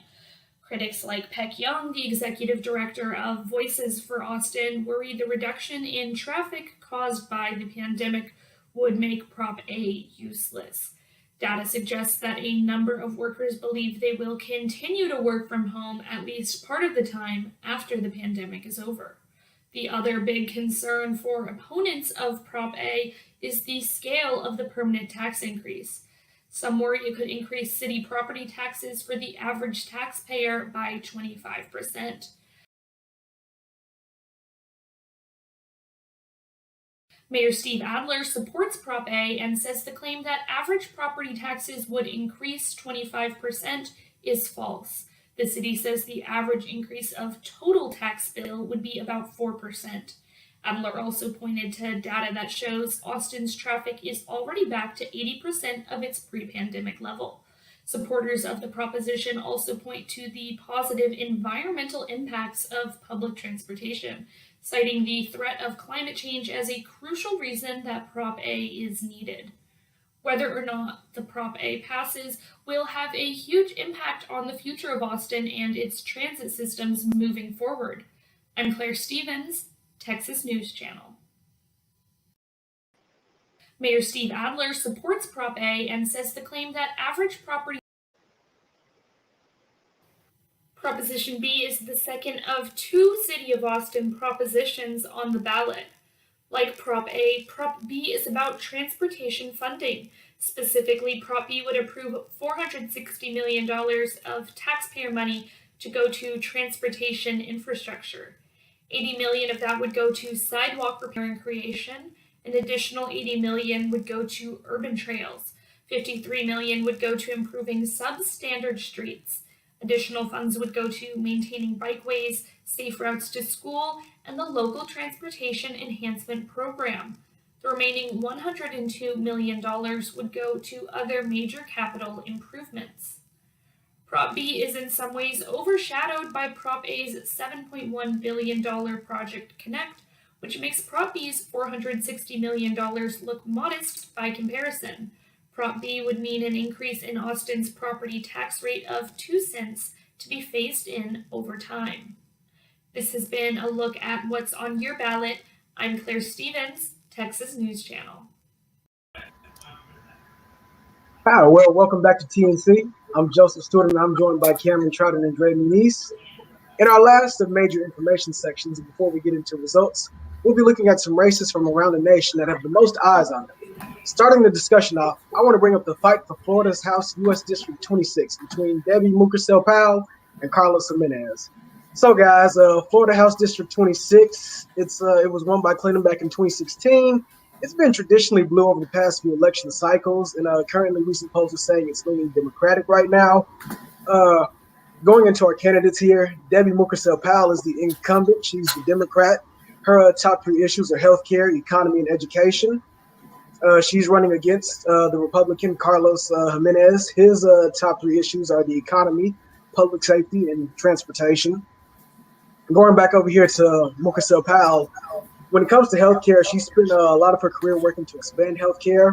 Critics like Peck Young, the executive director of Voices for Austin, worry the reduction in traffic caused by the pandemic would make Prop A useless. Data suggests that a number of workers believe they will continue to work from home at least part of the time after the pandemic is over. The other big concern for opponents of Prop A is the scale of the permanent tax increase. Some worry it could increase city property taxes for the average taxpayer by 25%. Mayor Steve Adler supports Prop A and says the claim that average property taxes would increase 25% is false. The city says the average increase of total tax bill would be about 4%. Adler also pointed to data that shows Austin's traffic is already back to 80% of its pre-pandemic level. Supporters of the proposition also point to the positive environmental impacts of public transportation, citing the threat of climate change as a crucial reason that Prop A is needed. Whether or not the Prop A passes will have a huge impact on the future of Austin and its transit systems moving forward. I'm Claire Stevens, Texas News Channel. Mayor Steve Adler supports Prop A and says the claim that average property Proposition B is the second of two City of Austin propositions on the ballot. Like Prop A, Prop B is about transportation funding. Specifically, Prop B would approve $460 million of taxpayer money to go to transportation infrastructure. $80 million of that would go to sidewalk repair and creation. An additional $80 million would go to urban trails. $53 million would go to improving substandard streets. Additional funds would go to maintaining bikeways, safe routes to school, and the local transportation enhancement program. The remaining $102 million would go to other major capital improvements. Prop B is in some ways overshadowed by Prop A's $7.1 billion Project Connect, which makes Prop B's $460 million look modest by comparison. Prop B would mean an increase in Austin's property tax rate of 2 cents to be phased in over time. This has been a look at what's on your ballot. I'm Claire Stevens, Texas News Channel. Hi, well, welcome back to TNC. I'm Joseph Stewart, and I'm joined by Cameron Troughton and Dre Muniz. In our last of major information sections, before we get into results, we'll be looking at some races from around the nation that have the most eyes on them. Starting the discussion off, I want to bring up the fight for Florida's House U.S. District 26 between Debbie Mucarsel-Powell and Carlos Jimenez. So, guys, Florida House District 26, it was won by Clinton back in 2016. It's been traditionally blue over the past few election cycles, and currently recent polls are saying it's leaning Democratic right now. Going into our candidates here, Debbie Mucarsel-Powell is the incumbent. She's the Democrat. Her top three issues are healthcare, economy, and education. She's running against the Republican Carlos Jimenez. His top three issues are the economy, public safety, and transportation. Going back over here to Mucarsel-Powell, when it comes to healthcare, she spent a lot of her career working to expand healthcare.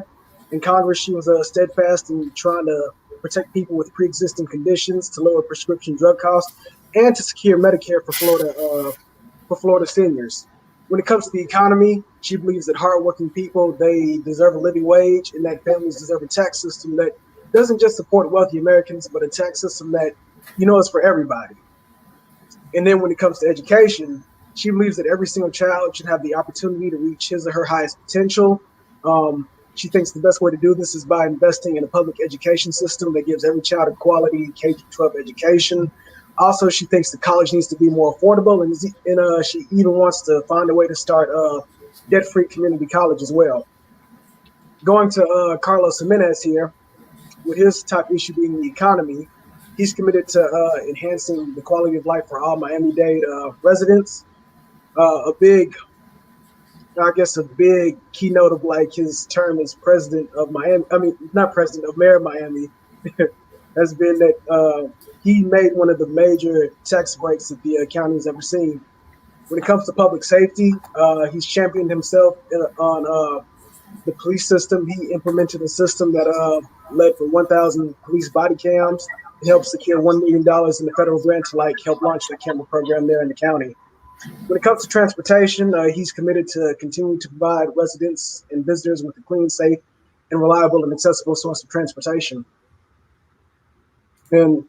In Congress, she was steadfast in trying to protect people with pre-existing conditions, to lower prescription drug costs, and to secure Medicare for Florida seniors. When it comes to the economy, she believes that hardworking people, they deserve a living wage, and that families deserve a tax system that doesn't just support wealthy Americans, but a tax system that, is for everybody. And then when it comes to education, she believes that every single child should have the opportunity to reach his or her highest potential. She thinks the best way to do this is by investing in a public education system that gives every child a quality K-12 education. Also, she thinks the college needs to be more affordable, and she even wants to find a way to start debt-free community college as well. Going to Carlos Jimenez here, with his top issue being the economy, He's committed to enhancing the quality of life for all Miami-Dade residents. A big keynote of like his term as president of Miami. I mean, not president, of mayor of Miami, has been that he made one of the major tax breaks that the county has ever seen. When it comes to public safety, he's championed himself on the police system. He implemented a system that led for 1,000 police body cams and helped secure $1 million in the federal grant to like help launch the camera program there in the county. When it comes to transportation, he's committed to continue to provide residents and visitors with a clean, safe, and reliable and accessible source of transportation. And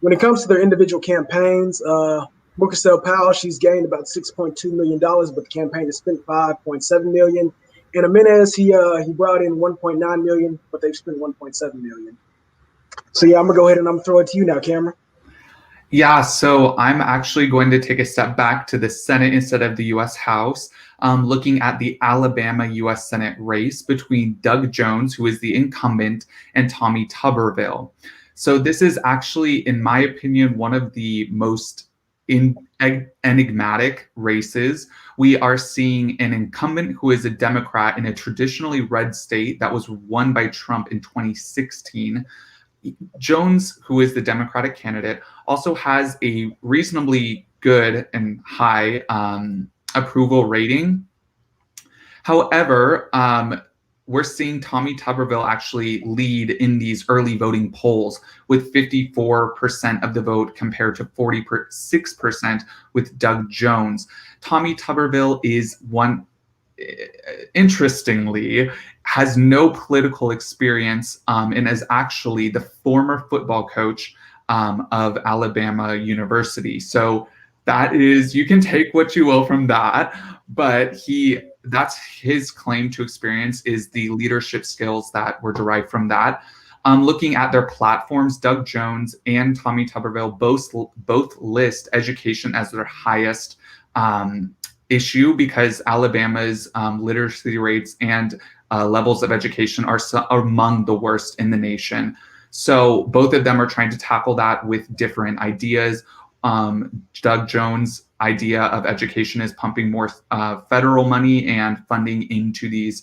when it comes to their individual campaigns, Mukasel Powell, she's gained about $6.2 million, but the campaign has spent $5.7 million. And Jimenez, he brought in $1.9 million, but they've spent $1.7 million. So yeah, I'm gonna go ahead and I'm gonna throw it to you now, Cameron. Yeah, so I'm actually going to take a step back to the Senate instead of the U.S. House, looking at the Alabama U.S. Senate race between Doug Jones, who is the incumbent, and Tommy Tuberville. So this is actually, in my opinion, one of the most enigmatic races. We are seeing an incumbent who is a Democrat in a traditionally red state that was won by Trump in 2016. Jones, who is the Democratic candidate, also has a reasonably good and high approval rating. However, we're seeing Tommy Tuberville actually lead in these early voting polls with 54% of the vote compared to 46% with Doug Jones. Tommy Tuberville is one, interestingly, has no political experience and is actually the former football coach of Alabama University. So that is, you can take what you will from that, but that's his claim to experience, is the leadership skills that were derived from that. Looking at their platforms, Doug Jones and Tommy Tuberville both list education as their highest issue, because Alabama's literacy rates and levels of education are among the worst in the nation. So both of them are trying to tackle that with different ideas. Doug Jones' idea of education is pumping more federal money and funding into these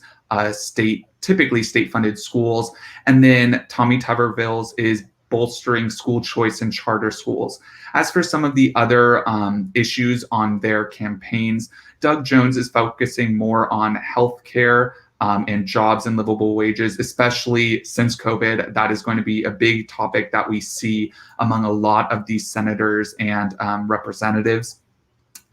typically state-funded schools. And then Tommy Tuberville's is bolstering school choice and charter schools. As for some of the other issues on their campaigns, Doug Jones is focusing more on healthcare and jobs and livable wages, especially since COVID. That is going to be a big topic that we see among a lot of these senators and representatives.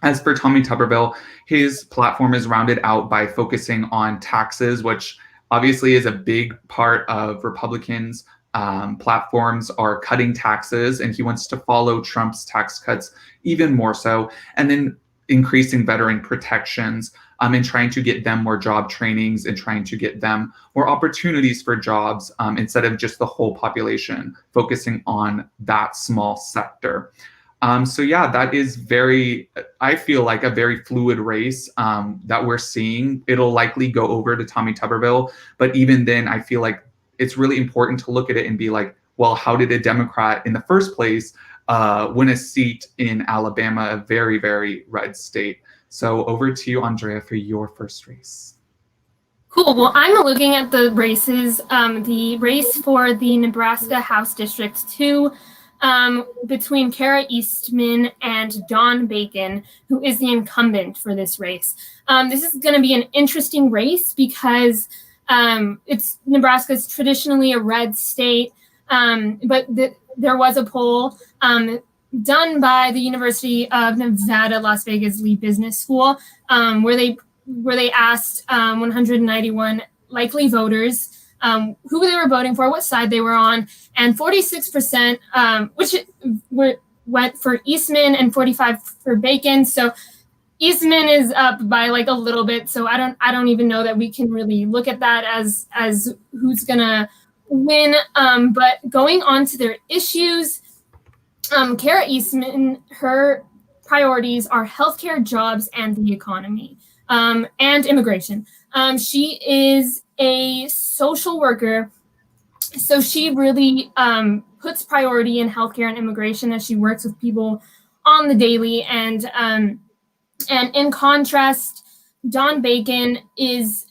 As for Tommy Tuberville, his platform is rounded out by focusing on taxes, which obviously is a big part of Republicans' platforms, are cutting taxes, and he wants to follow Trump's tax cuts even more so, and then increasing veteran protections and trying to get them more job trainings and trying to get them more opportunities for jobs instead of just the whole population, focusing on that small sector. So yeah, that is I feel like a very fluid race that we're seeing. It'll likely go over to Tommy Tuberville, but even then I feel like it's really important to look at it and be like, well, how did a Democrat in the first place win a seat in Alabama, a very, very red state? So over to you, Andrea, for your first race. Cool. Well, I'm looking at the races, the race for the Nebraska House District 2 between Kara Eastman and Don Bacon, who is the incumbent for this race. This is going to be an interesting race because Nebraska's traditionally a red state, but there was a poll done by the University of Nevada, Las Vegas Lee Business School, where they asked 191 likely voters who they were voting for, what side they were on, and 46%, went for Eastman and 45 for Bacon. So Eastman is up by like a little bit. So I don't even know that we can really look at that as who's gonna win. But going on to their issues, Kara Eastman, her priorities are healthcare, jobs, and the economy, and immigration. She is a social worker, so she really puts priority in healthcare and immigration as she works with people on the daily. And in contrast, Don Bacon his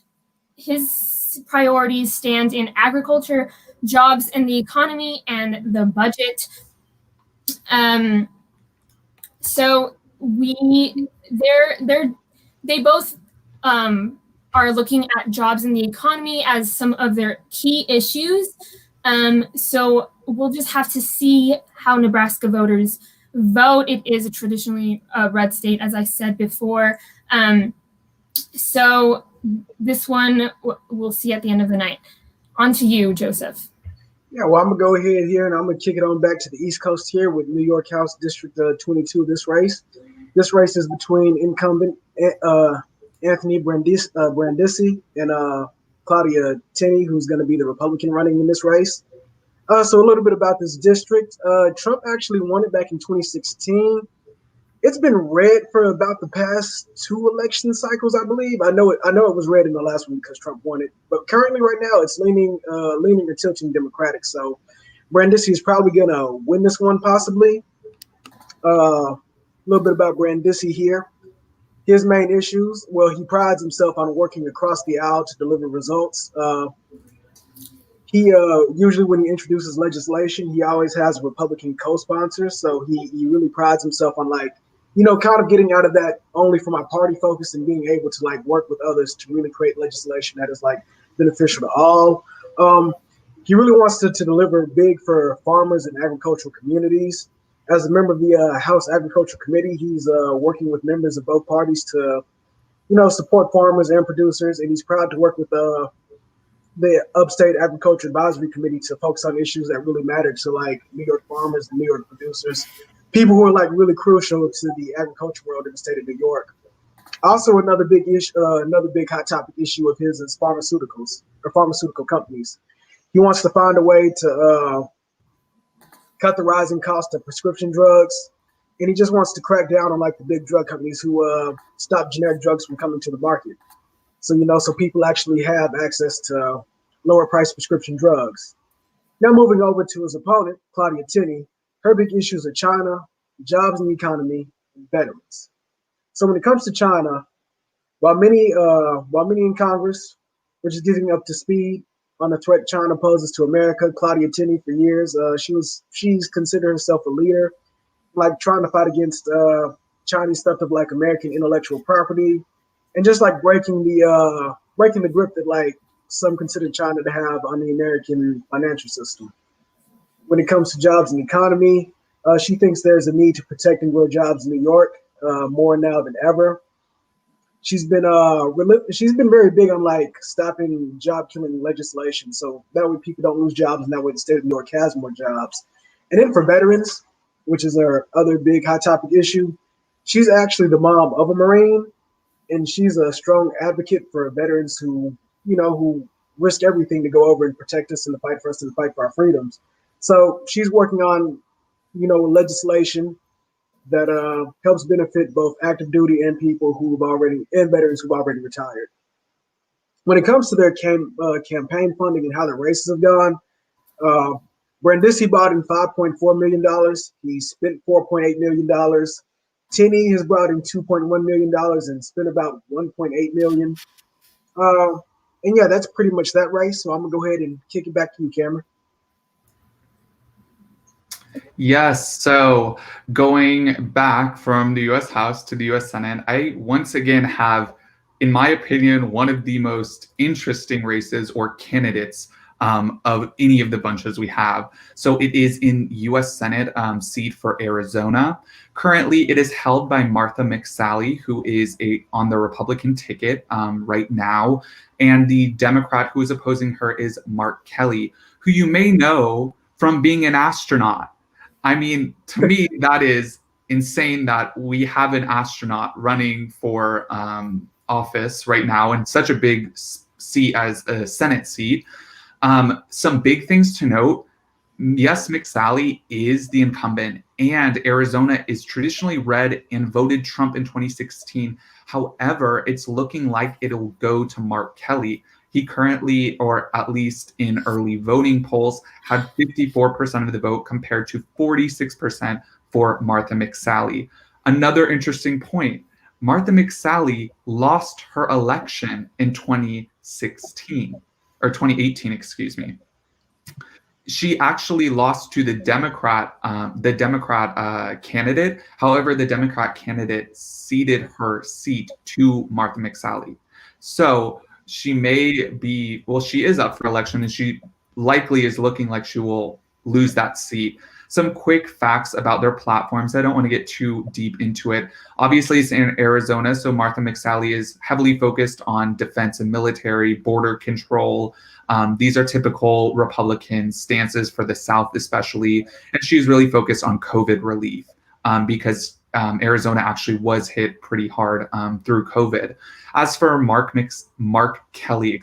priorities stand in agriculture, jobs in the economy, and the budget. So they both are looking at jobs in the economy as some of their key issues. So we'll just have to see how Nebraska voters vote. It is a traditionally red state, as I said before. So this one we'll see at the end of the night. On to you, Joseph. Yeah, well, I'm going to go ahead here and I'm going to kick it on back to the East Coast here with New York House District 22, this race. This race is between incumbent Anthony Brandisi and Claudia Tenney, who's going to be the Republican running in this race. So a little bit about this district. Trump actually won it back in 2016. It's been red for about the past 2 election cycles, I believe. I know it was red in the last one because Trump won it. But currently, right now, it's leaning or tilting Democratic. So Brandisi is probably going to win this one, possibly. A little bit about Brandisi here. His main issues, well, he prides himself on working across the aisle to deliver results. He usually, when he introduces legislation, he always has Republican co-sponsors. So he really prides himself on kind of getting out of that only for my party focus and being able to work with others to really create legislation that is beneficial to all. He really wants to deliver big for farmers and agricultural communities. As a member of the House Agriculture Committee, he's working with members of both parties to, support farmers and producers. And he's proud to work with the Upstate Agriculture Advisory Committee to focus on issues that really matter to New York farmers and New York producers. People who are really crucial to the agriculture world in the state of New York. Also, another big issue, another big hot topic issue of his is pharmaceuticals or pharmaceutical companies. He wants to find a way to cut the rising cost of prescription drugs, and he just wants to crack down on the big drug companies who stop generic drugs from coming to the market. So so people actually have access to lower price prescription drugs. Now moving over to his opponent, Claudia Tenney. Her big issues are China, jobs in the economy, and veterans. So when it comes to China, while many in Congress were just getting up to speed on the threat China poses to America, Claudia Tenney for years, she's considered herself a leader, trying to fight against Chinese theft of American intellectual property, and just breaking the grip that some consider China to have on the American financial system. When it comes to jobs and economy, she thinks there's a need to protect and grow jobs in New York more now than ever. She's been very big on stopping job killing legislation, so that way people don't lose jobs, and that way the state of New York has more jobs. And then for veterans, which is our other big hot topic issue, she's actually the mom of a Marine, and she's a strong advocate for veterans who risk everything to go over and protect us in the fight for us and the fight for our freedoms. So she's working on, legislation that helps benefit both active duty and people and veterans who've already retired. When it comes to their campaign funding and how the races have gone, Brandisi brought in $5.4 million. He spent $4.8 million. Tenney has brought in $2.1 million and spent about $1.8 million. And yeah, that's pretty much that race. So I'm gonna go ahead and kick it back to you, Cameron. Yes, so going back from the U.S. House to the U.S. Senate, I once again have, in my opinion, one of the most interesting races or candidates of any of the bunches we have. So it is in U.S. Senate seat for Arizona. Currently, it is held by Martha McSally, who is on the Republican ticket right now. And the Democrat who is opposing her is Mark Kelly, who you may know from being an astronaut. I mean, to me, that is insane that we have an astronaut running for office right now in such a big seat as a Senate seat. Some big things to note. Yes, McSally is the incumbent, and Arizona is traditionally red and voted Trump in 2016. However, it's looking like it'll go to Mark Kelly. He currently, or at least in early voting polls, had 54% of the vote compared to 46% for Martha McSally. Another interesting point, Martha McSally lost her election in 2016, or 2018, excuse me. She actually lost to the Democrat candidate. However, the Democrat candidate ceded her seat to Martha McSally. So she may be, well, she is up for election, and she likely is looking like she will lose that seat. Some quick facts about their platforms. I don't want to get too deep into it. Obviously, it's in Arizona, so Martha McSally is heavily focused on defense and military, border control. These are typical Republican stances for the South, especially. And she's really focused on COVID relief because Arizona actually was hit pretty hard through COVID. As for Mark Kelly,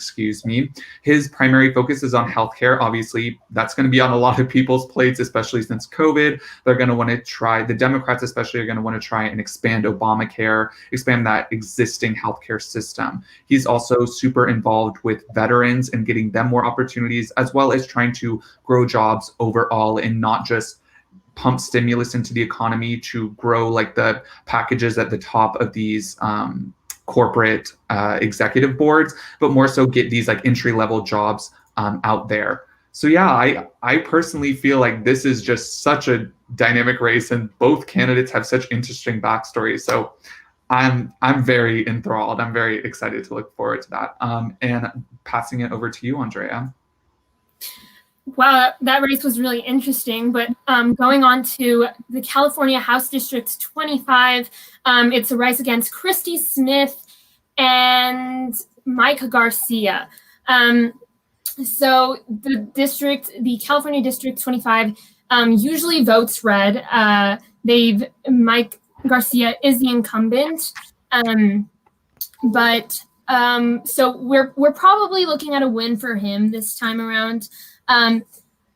his primary focus is on healthcare. Obviously, that's going to be on a lot of people's plates, especially since COVID. They're going to want to try, the Democrats especially are going to want to try and expand Obamacare, expand that existing healthcare system. He's also super involved with veterans and getting them more opportunities, as well as trying to grow jobs overall and not just pump stimulus into the economy to grow like the packages at the top of these corporate executive boards, but more so get these like entry-level jobs out there. So yeah, I personally feel like this is just such a dynamic race, and both candidates have such interesting backstories. So I'm very enthralled. I'm very excited to look forward to that. And passing it over to you, Andrea. Wow, that race was really interesting. But going on to the California House District 25, it's a race against Christy Smith and Mike Garcia. So the California District 25 usually votes red. Mike Garcia is the incumbent, but so we're probably looking at a win for him this time around.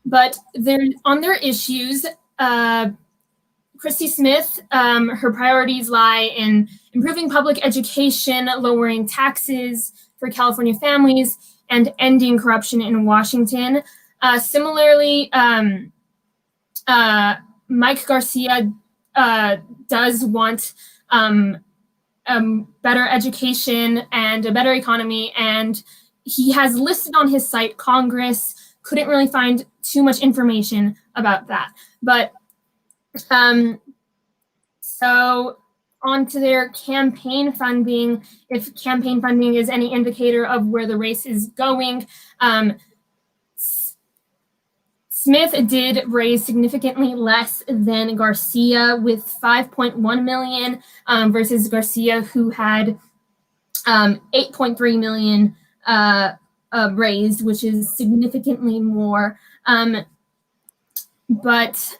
But on their issues, Christy Smith, her priorities lie in improving public education, lowering taxes for California families, and ending corruption in Washington. Similarly, Mike Garcia does want better education and a better economy, and he has listed on his site Congress. Couldn't really find too much information about that. But so on to their campaign funding. If campaign funding is any indicator of where the race is going, Smith did raise significantly less than Garcia with $5.1 million versus Garcia, who had $8.3 million raised, which is significantly more. But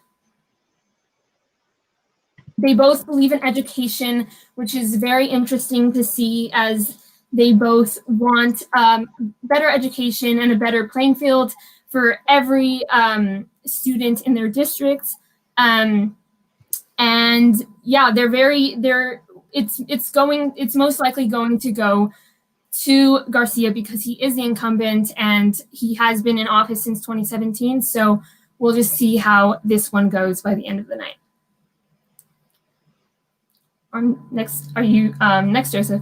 they both believe in education, which is very interesting to see, as they both want better education and a better playing field for every student in their districts. And yeah, it's most likely going to go to Garcia because he is the incumbent and he has been in office since 2017. So we'll just see how this one goes by the end of the night. Next, Joseph?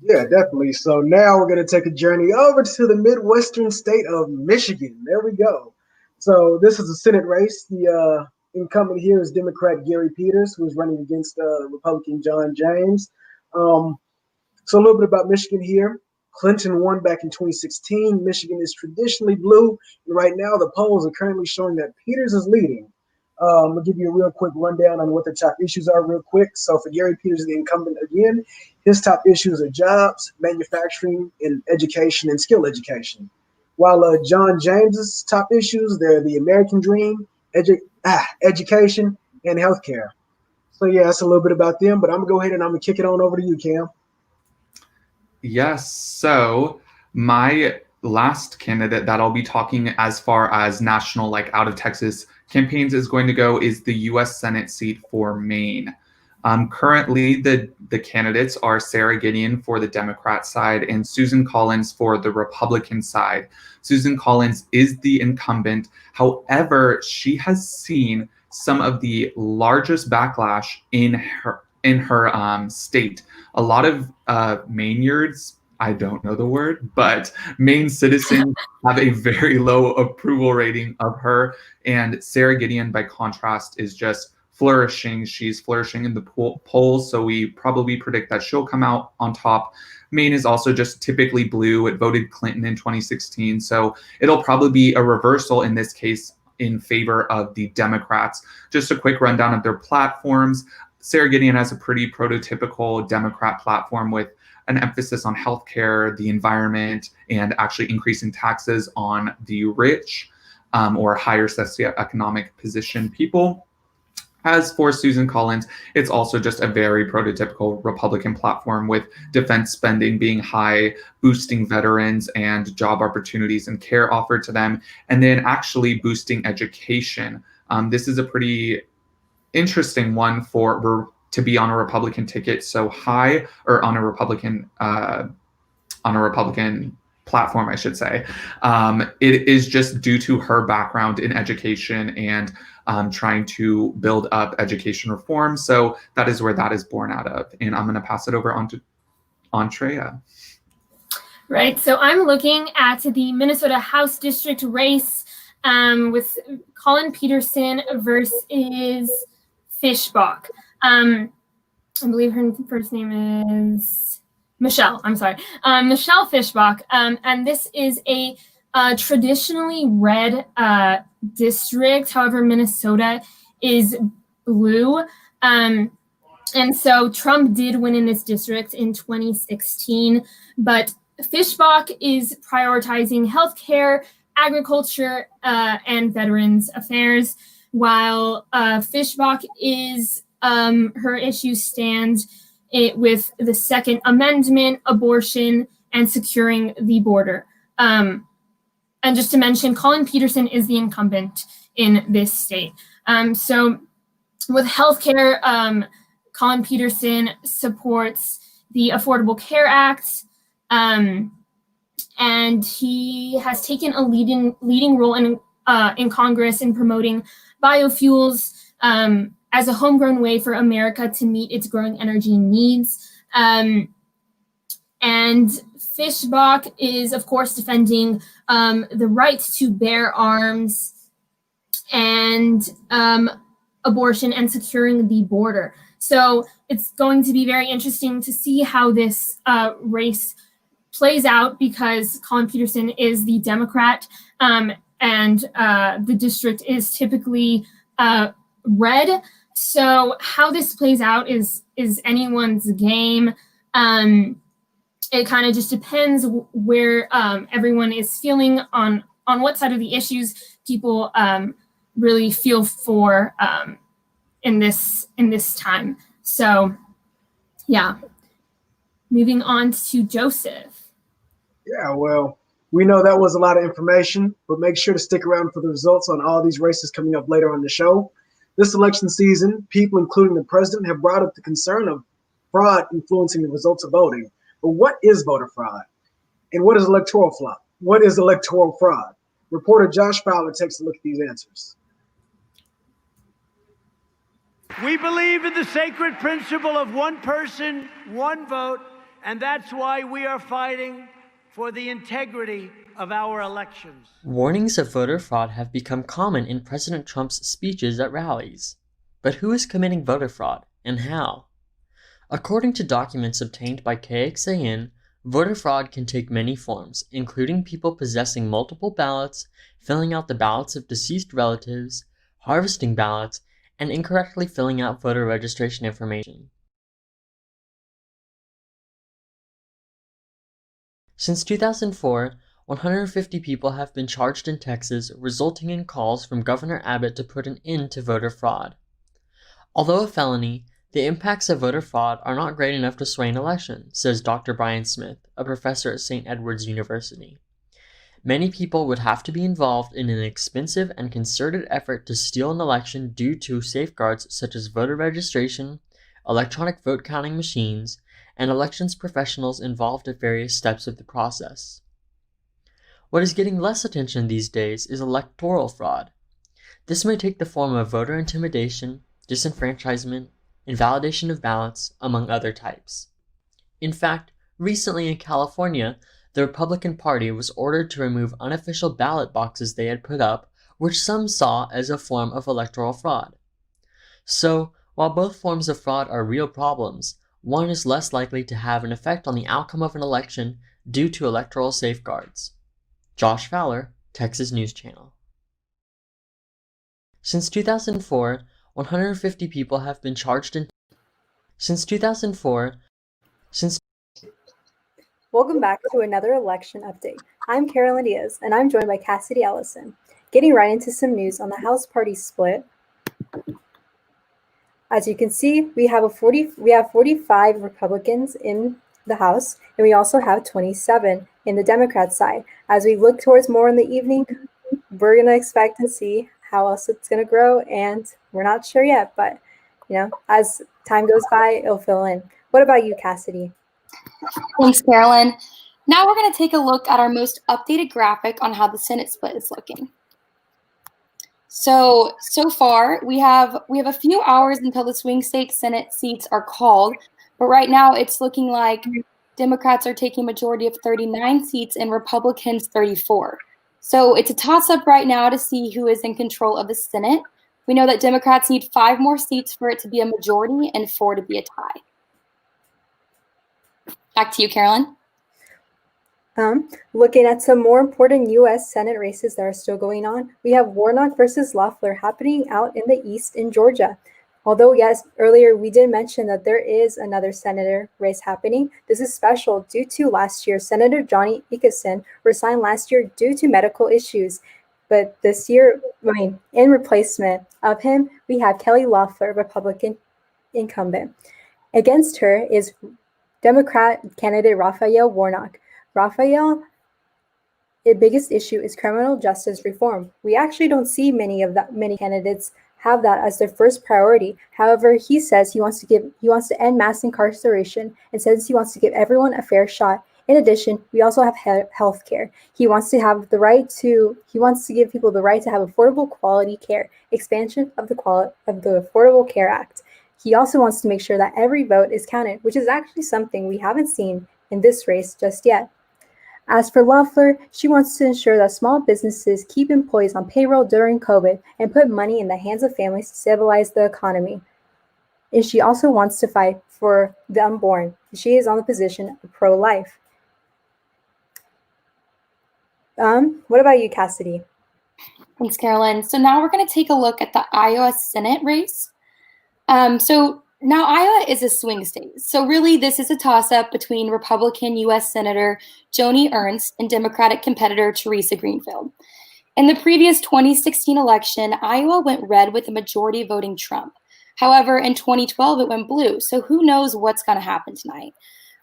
Yeah, definitely. So now we're going to take a journey over to the Midwestern state of Michigan. There we go. So this is a Senate race. The incumbent here is Democrat Gary Peters, who is running against Republican John James. So a little bit about Michigan here. Clinton won back in 2016. Michigan is traditionally blue. And right now, the polls are currently showing that Peters is leading. I'll give you a real quick rundown on what the top issues are real quick. So for Gary Peters, the incumbent again, his top issues are jobs, manufacturing, and education and skill education. While John James's top issues, they're the American dream, education, and healthcare. So yeah, that's a little bit about them, but I'm gonna go ahead and I'm gonna kick it on over to you, Cam. Yes, so my last candidate that I'll be talking as far as national, like out of Texas campaigns is going to go is the U.S. Senate seat for Maine. Currently, the candidates are Sarah Gideon for the Democrat side and Susan Collins for the Republican side. Susan Collins is the incumbent. However, she has seen some of the largest backlash in her state. A lot of Maineards, I don't know the word, but Maine citizens have a very low approval rating of her. And Sarah Gideon, by contrast, is just flourishing. She's flourishing in the polls, so we probably predict that she'll come out on top. Maine is also just typically blue. It voted Clinton in 2016, so it'll probably be a reversal in this case in favor of the Democrats. Just a quick rundown of their platforms. Sarah Gideon has a pretty prototypical Democrat platform with an emphasis on healthcare, the environment, and actually increasing taxes on the rich or higher socioeconomic position people. As for Susan Collins, it's also just a very prototypical Republican platform with defense spending being high, boosting veterans and job opportunities and care offered to them, and then actually boosting education. This is a pretty interesting one to be on a Republican ticket so high, or on a Republican platform, I should say. It is just due to her background in education and trying to build up education reform. So that is where that is born out of. And I'm going to pass it over on to Andrea. Right. So I'm looking at the Minnesota House District race with Colin Peterson versus Fishbach. I believe her first name is Michelle. I'm sorry. Michelle Fishbach. And this is a traditionally red district. However, Minnesota is blue. And so Trump did win in this district in 2016, but Fishbach is prioritizing healthcare, agriculture, and veterans affairs, while Fishbach is her issues stand with the Second Amendment, abortion, and securing the border. And just to mention, Colin Peterson is the incumbent in this state. So with healthcare, Colin Peterson supports the Affordable Care Act, and he has taken a leading role in Congress in promoting biofuels as a homegrown way for America to meet its growing energy needs. And Fishbach is, of course, defending the right to bear arms and abortion and securing the border. So it's going to be very interesting to see how this race plays out, because Colin Peterson is the Democrat, and the district is typically red. So how this plays out is anyone's game. It kind of just depends where everyone is feeling on what side of the issues people really feel for in this time. So yeah, moving on to Joseph. Yeah, well, we know that was a lot of information, but make sure to stick around for the results on all these races coming up later on the show. This election season, people, including the president, have brought up the concern of fraud influencing the results of voting. But what is voter fraud? And what is electoral fraud? What is electoral fraud? Reporter Josh Fowler takes a look at these answers. We believe in the sacred principle of one person, one vote, and that's why we are fighting for the integrity of our elections. Warnings of voter fraud have become common in President Trump's speeches at rallies. But who is committing voter fraud, and how? According to documents obtained by KXAN, voter fraud can take many forms, including people possessing multiple ballots, filling out the ballots of deceased relatives, harvesting ballots, and incorrectly filling out voter registration information. Since 2004, 150 people have been charged in Texas, resulting in calls from Governor Abbott to put an end to voter fraud. Although a felony, the impacts of voter fraud are not great enough to sway an election, says Dr. Brian Smith, a professor at St. Edward's University. Many people would have to be involved in an expensive and concerted effort to steal an election due to safeguards such as voter registration, electronic vote counting machines, and elections professionals involved at various steps of the process. What is getting less attention these days is electoral fraud. This may take the form of voter intimidation, disenfranchisement, invalidation of ballots, among other types. In fact, recently in California, the Republican Party was ordered to remove unofficial ballot boxes they had put up, which some saw as a form of electoral fraud. So, while both forms of fraud are real problems, one is less likely to have an effect on the outcome of an election due to electoral safeguards. Josh Fowler, Texas News Channel. Since 2004, 150 people have been charged in. Welcome back to another election update. I'm Carolyn Diaz, and I'm joined by Cassidy Ellison. Getting right into some news on the House party split. As you can see, we have 45 Republicans in the House, and we also have 27 in the Democrat side. As we look towards more in the evening, we're going to expect and see how else it's going to grow, and we're not sure yet, but as time goes by, it'll fill in. What about you, Cassidy? Thanks, Carolyn. Now we're going to take a look at our most updated graphic on how the Senate split is looking. So far, we have a few hours until the swing state Senate seats are called, but right now it's looking like Democrats are taking a majority of 39 seats and Republicans 34. So it's a toss-up right now to see who is in control of the Senate. We know that Democrats need 5 more seats for it to be a majority and 4 to be a tie. Back to you, Carolyn. Looking at some more important U.S. Senate races that are still going on, we have Warnock versus Loeffler happening out in the east in Georgia. Although, yes, earlier we did mention that there is another senator race happening. This is special due to last year, Senator Johnny Ickeson resigned last year due to medical issues. But this year, in replacement of him, we have Kelly Loeffler, Republican incumbent. Against her is Democrat candidate Raphael Warnock. Raphael, the biggest issue is criminal justice reform. We actually don't see many candidates have that as their first priority. However, he says he wants to end mass incarceration and says he wants to give everyone a fair shot. In addition, we also have health care. He wants to give people the right to have affordable quality care, expansion of the Affordable Care Act. He also wants to make sure that every vote is counted, which is actually something we haven't seen in this race just yet. As for Loeffler, she wants to ensure that small businesses keep employees on payroll during COVID and put money in the hands of families to stabilize the economy. And she also wants to fight for the unborn. She is on the position of pro-life. What about you, Cassidy? Thanks, Carolyn. So now we're going to take a look at the Iowa Senate race. So now Iowa is a swing state. So really this is a toss-up between Republican U.S. Senator Joni Ernst and Democratic competitor Teresa Greenfield. In the previous 2016 election, Iowa went red with a majority voting Trump. However, in 2012, it went blue. So who knows what's going to happen tonight?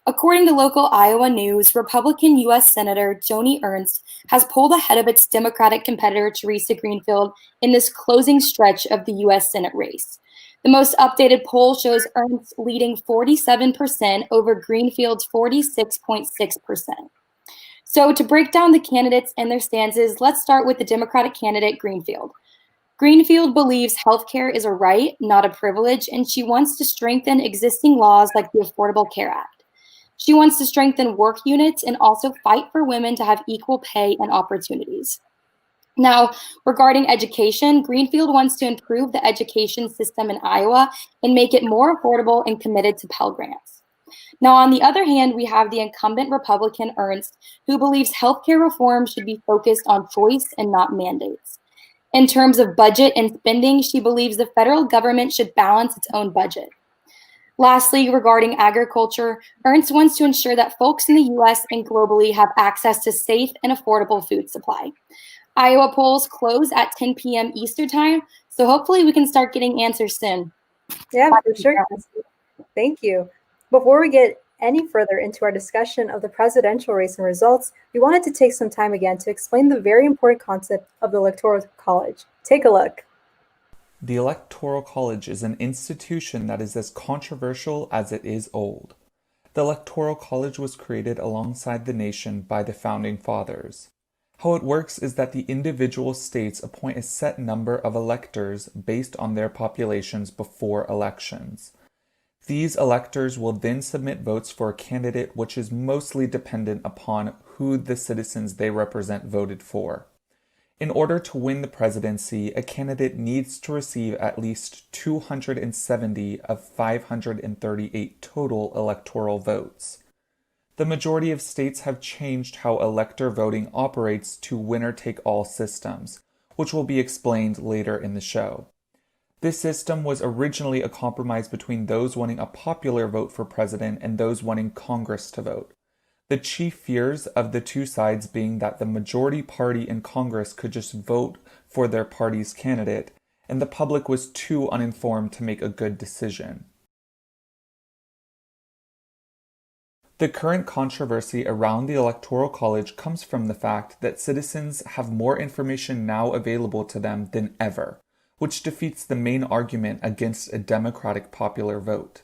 According to local Iowa news, Republican U.S. Senator Joni Ernst has pulled ahead of its Democratic competitor Teresa Greenfield in this closing stretch of the U.S. Senate race. The most updated poll shows Ernst leading 47% over Greenfield's 46.6%. So to break down the candidates and their stances, let's start with the Democratic candidate Greenfield. Greenfield believes healthcare is a right, not a privilege, and she wants to strengthen existing laws like the Affordable Care Act. She wants to strengthen work units and also fight for women to have equal pay and opportunities. Now, regarding education, Greenfield wants to improve the education system in Iowa and make it more affordable and committed to Pell Grants. Now, on the other hand, we have the incumbent Republican Ernst, who believes healthcare reform should be focused on choice and not mandates. In terms of budget and spending, she believes the federal government should balance its own budget. Lastly, regarding agriculture, Ernst wants to ensure that folks in the U.S. and globally have access to safe and affordable food supply. Iowa polls close at 10 p.m. Eastern time, so hopefully we can start getting answers soon. Yeah, for sure. Thank you. Before we get any further into our discussion of the presidential race and results, we wanted to take some time again to explain the very important concept of the Electoral College. Take a look. The Electoral College is an institution that is as controversial as it is old. The Electoral College was created alongside the nation by the Founding Fathers. How it works is that the individual states appoint a set number of electors based on their populations before elections. These electors will then submit votes for a candidate which is mostly dependent upon who the citizens they represent voted for. In order to win the presidency, a candidate needs to receive at least 270 of 538 total electoral votes. The majority of states have changed how elector voting operates to winner-take-all systems, which will be explained later in the show. This system was originally a compromise between those wanting a popular vote for president and those wanting Congress to vote. The chief fears of the two sides being that the majority party in Congress could just vote for their party's candidate, and the public was too uninformed to make a good decision. The current controversy around the Electoral College comes from the fact that citizens have more information now available to them than ever, which defeats the main argument against a democratic popular vote.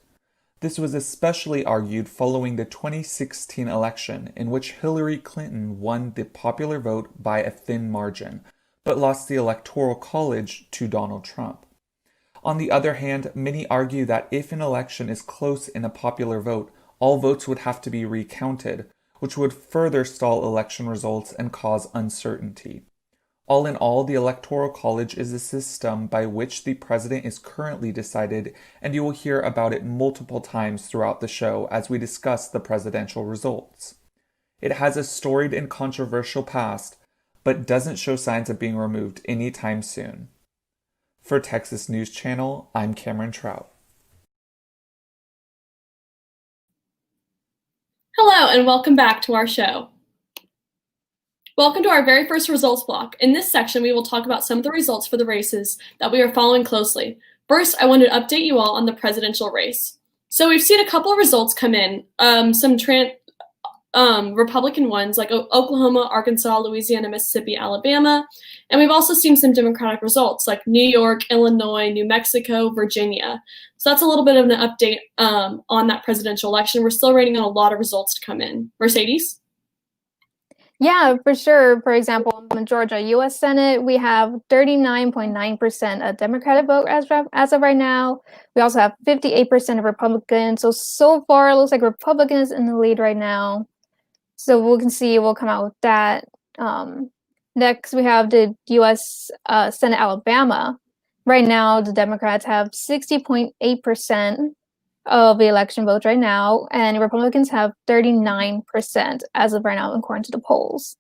This was especially argued following the 2016 election, in which Hillary Clinton won the popular vote by a thin margin, but lost the Electoral College to Donald Trump. On the other hand, many argue that if an election is close in a popular vote, all votes would have to be recounted, which would further stall election results and cause uncertainty. All in all, the Electoral College is a system by which the president is currently decided, and you will hear about it multiple times throughout the show as we discuss the presidential results. It has a storied and controversial past, but doesn't show signs of being removed anytime soon. For Texas News Channel, I'm Cameron Trout. Hello, and welcome back to our show. Welcome to our very first results block. In this section, we will talk about some of the results for the races that we are following closely. First, I wanted to update you all on the presidential race. So we've seen a couple of results come in, some Republican ones like Oklahoma, Arkansas, Louisiana, Mississippi, Alabama, and we've also seen some Democratic results like New York, Illinois, New Mexico, Virginia. So that's a little bit of an update on that presidential election. We're still waiting on a lot of results to come in. Mercedes? Yeah, for sure. For example, in Georgia, U.S. Senate, we have 39.9% a Democratic vote as of right now. We also have 58% of Republicans. So far, it looks like Republicans in the lead right now. So we can see we'll come out with that. Next, we have the U.S. Senate Alabama. Right now, the Democrats have 60.8% of the election votes right now, and Republicans have 39% as of right now, according to the polls.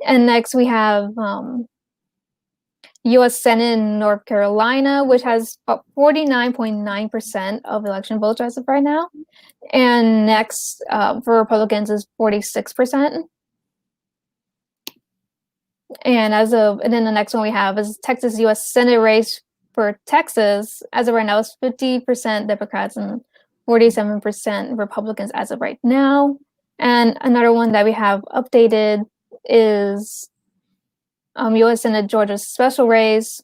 And next, we have U.S. Senate in North Carolina, which has about 49.9% of election votes as of right now. And next, for Republicans, is 46%. And then the next one we have is Texas U.S. Senate race for Texas. As of right now, it's 50% Democrats and 47% Republicans as of right now. And another one that we have updated is U.S. Senate Georgia's special race,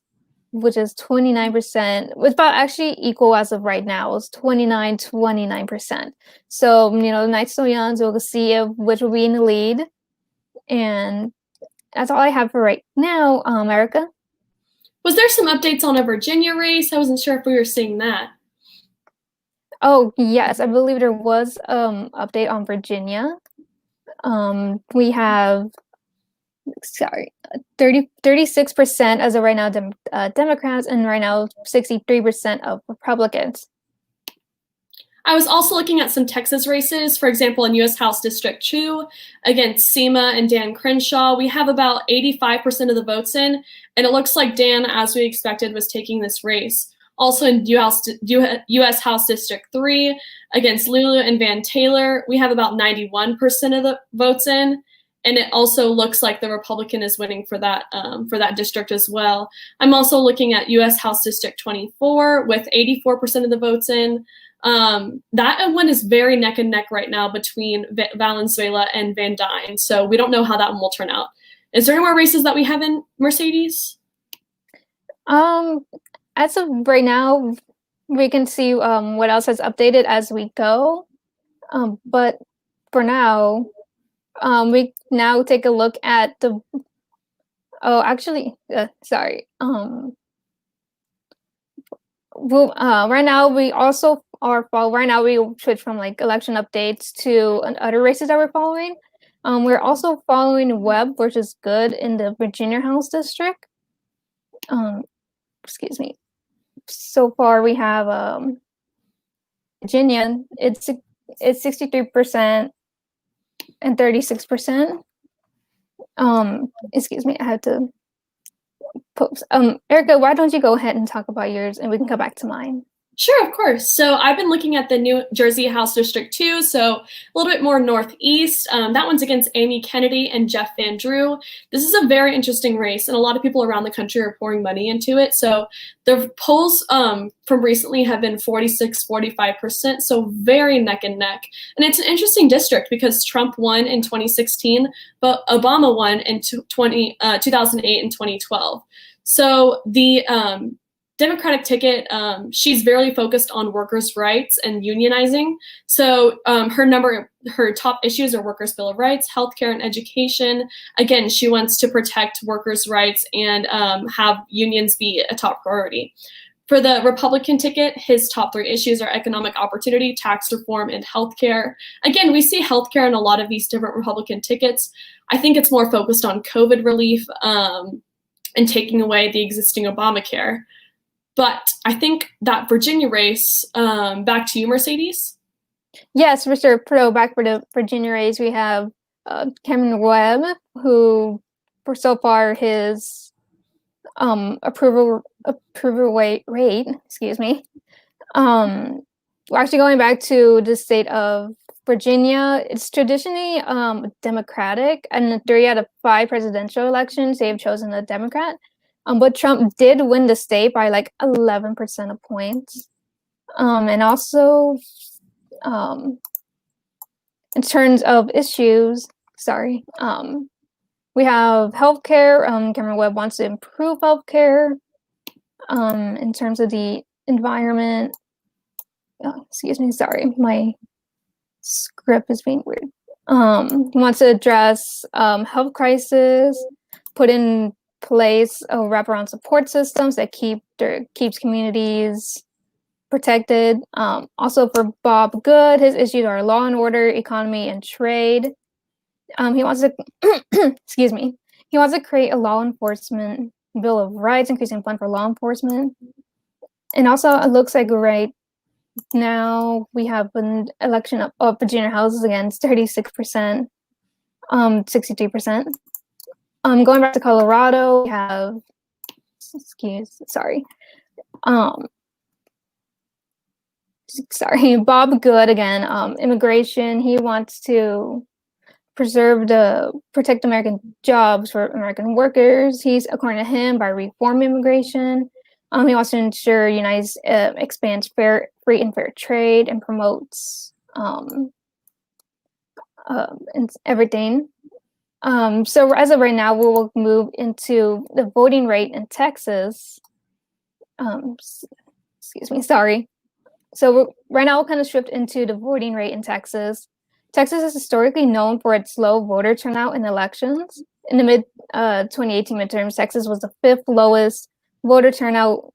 which is 29%. It's about actually equal as of right now. It's 29%. So, the night's still young, so we'll see which will be in the lead. And that's all I have for right now. Erica? Was there some updates on a Virginia race? I wasn't sure if we were seeing that. Oh, yes, I believe there was update on Virginia. We have 36% as of right now Democrats, and right now 63% of Republicans. I was also looking at some Texas races, for example, in U.S. House District 2 against Seema and Dan Crenshaw. We have about 85% of the votes in, and it looks like Dan, as we expected, was taking this race. Also in U.S. House District 3 against Lulu and Van Taylor, we have about 91% of the votes in, and it also looks like the Republican is winning for that district as well. I'm also looking at U.S. House District 24 with 84% of the votes in. That one is very neck and neck right now between Valenzuela and Van Dyne, so we don't know how that one will turn out. Is there any more races that we have in, Mercedes? as of right now, we can see what else has updated as we go. But for now, we now take a look at the. Oh, actually, sorry. Right now we also are right now we switch from like election updates to other races that we're following. We're also following Webb, which is good in the Virginia House district. Excuse me. So far we have Virginia. It's 63% and 36%. Excuse me. I had to post. Erica, why don't you go ahead and talk about yours, and we can come back to mine. Sure, of course. So I've been looking at the New Jersey House District 2, so a little bit more northeast. That one's against Amy Kennedy and Jeff Van Drew. This is a very interesting race, and a lot of people around the country are pouring money into it. So the polls from recently have been 46-45%, so very neck and neck. And it's an interesting district because Trump won in 2016, but Obama won in 2008 and 2012. So the Democratic ticket, she's very focused on workers' rights and unionizing. So her top issues are workers' bill of rights, healthcare, and education. Again, she wants to protect workers' rights and have unions be a top priority. For the Republican ticket, his top 3 issues are economic opportunity, tax reform, and healthcare. Again, we see healthcare in a lot of these different Republican tickets. I think it's more focused on COVID relief and taking away the existing Obamacare. But I think that Virginia race, back to you, Mercedes. Yes, Mr. Pro, back for the Virginia race, we have Cameron Webb, who, for so far, his approval rate, excuse me. We're actually going back to the state of Virginia. It's traditionally Democratic, and 3 out of 5 presidential elections, they've chosen a Democrat. But Trump did win the state by like 11% of points. And also, in terms of issues, we have healthcare. Cameron Webb wants to improve healthcare. In terms of the environment, excuse me, sorry, my script is being weird. He wants to address health crisis, put in place wraparound support systems that keeps communities protected. Also for Bob Good, his issues are law and order, economy, and trade. He wants to excuse me. He wants to create a law enforcement bill of rights, increasing fund for law enforcement. And also, it looks like right now we have an election of Virginia houses against 36%, 63%. Going back to Colorado, we have, Bob Good again, immigration. He wants to protect American jobs for American workers. He's, according to him, by reform immigration. He wants to ensure United expands free and fair trade and promotes everything. So as of right now, we will move into the voting rate in Texas. Excuse me, sorry. So right now we'll kind of shift into the voting rate in Texas. Texas is historically known for its low voter turnout in elections. In the mid-2018 midterms, Texas was the 5th lowest voter turnout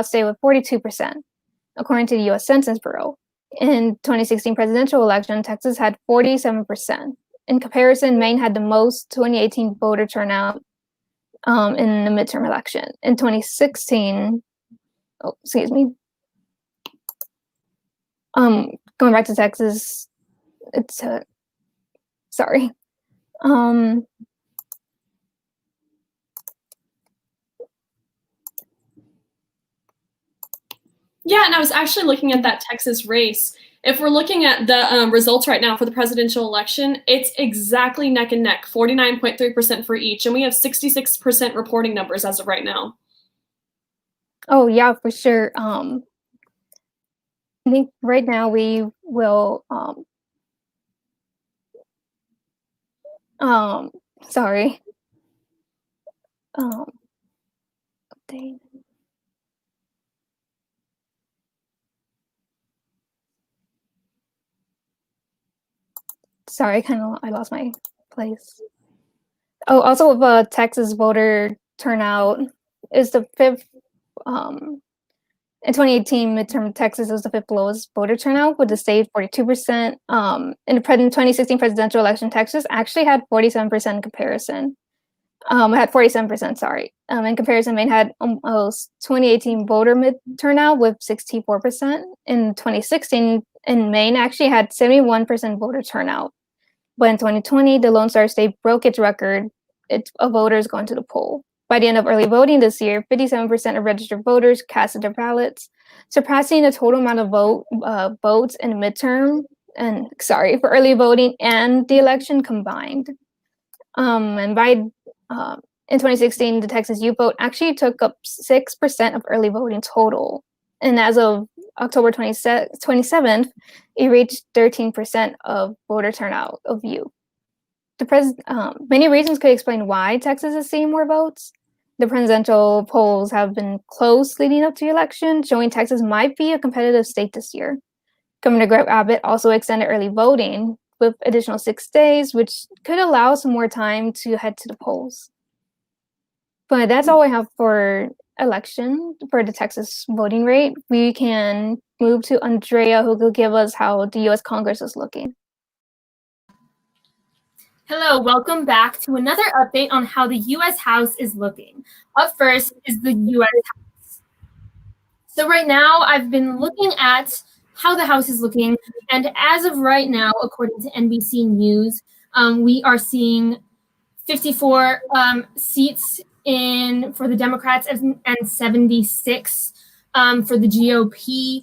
state with 42%, according to the U.S Census Bureau. In 2016 presidential election, Texas had 47%. In comparison, Maine had the most 2018 voter turnout in the midterm election. In 2016, going back to Texas, it's sorry. Yeah, and I was actually looking at that Texas race. If we're looking at the results right now for the presidential election, it's exactly neck and neck, 49.3% for each, and we have 66% reporting numbers as of right now. Oh yeah, for sure. I think right now we will sorry. Update. sorry, I lost my place. Oh, also, Texas voter turnout is the fifth. In 2018 midterm, Texas was the fifth lowest voter turnout, with the state 42%. In the 2016 presidential election, Texas actually had 47% in comparison. It had 47%, sorry. In comparison, Maine had almost 2018 voter turnout with 64%. In 2016, in Maine actually had 71% voter turnout. But in 2020, the Lone Star State broke its record of voters going to the poll. By the end of early voting this year, 57% of registered voters casted their ballots, surpassing the total amount of votes in the midterm, for early voting and the election combined. In 2016, the Texas youth vote actually took up 6% of early voting total. And as of October 27th, it reached 13% of voter turnout of youth. Many reasons could explain why Texas is seeing more votes. The presidential polls have been close leading up to the election, showing Texas might be a competitive state this year. Governor Greg Abbott also extended early voting with additional 6 days, which could allow some more time to head to the polls. But that's all I have for election, for the Texas voting rate. We can move to Andrea, who will give us how the U.S. Congress is looking. Hello, welcome back to another update on how the U.S. House is looking. Up first is the U.S. House. So right now, I've been looking at how the House is looking, and as of right now, according to NBC News, we are seeing 54 seats for the Democrats and 76 for the GOP.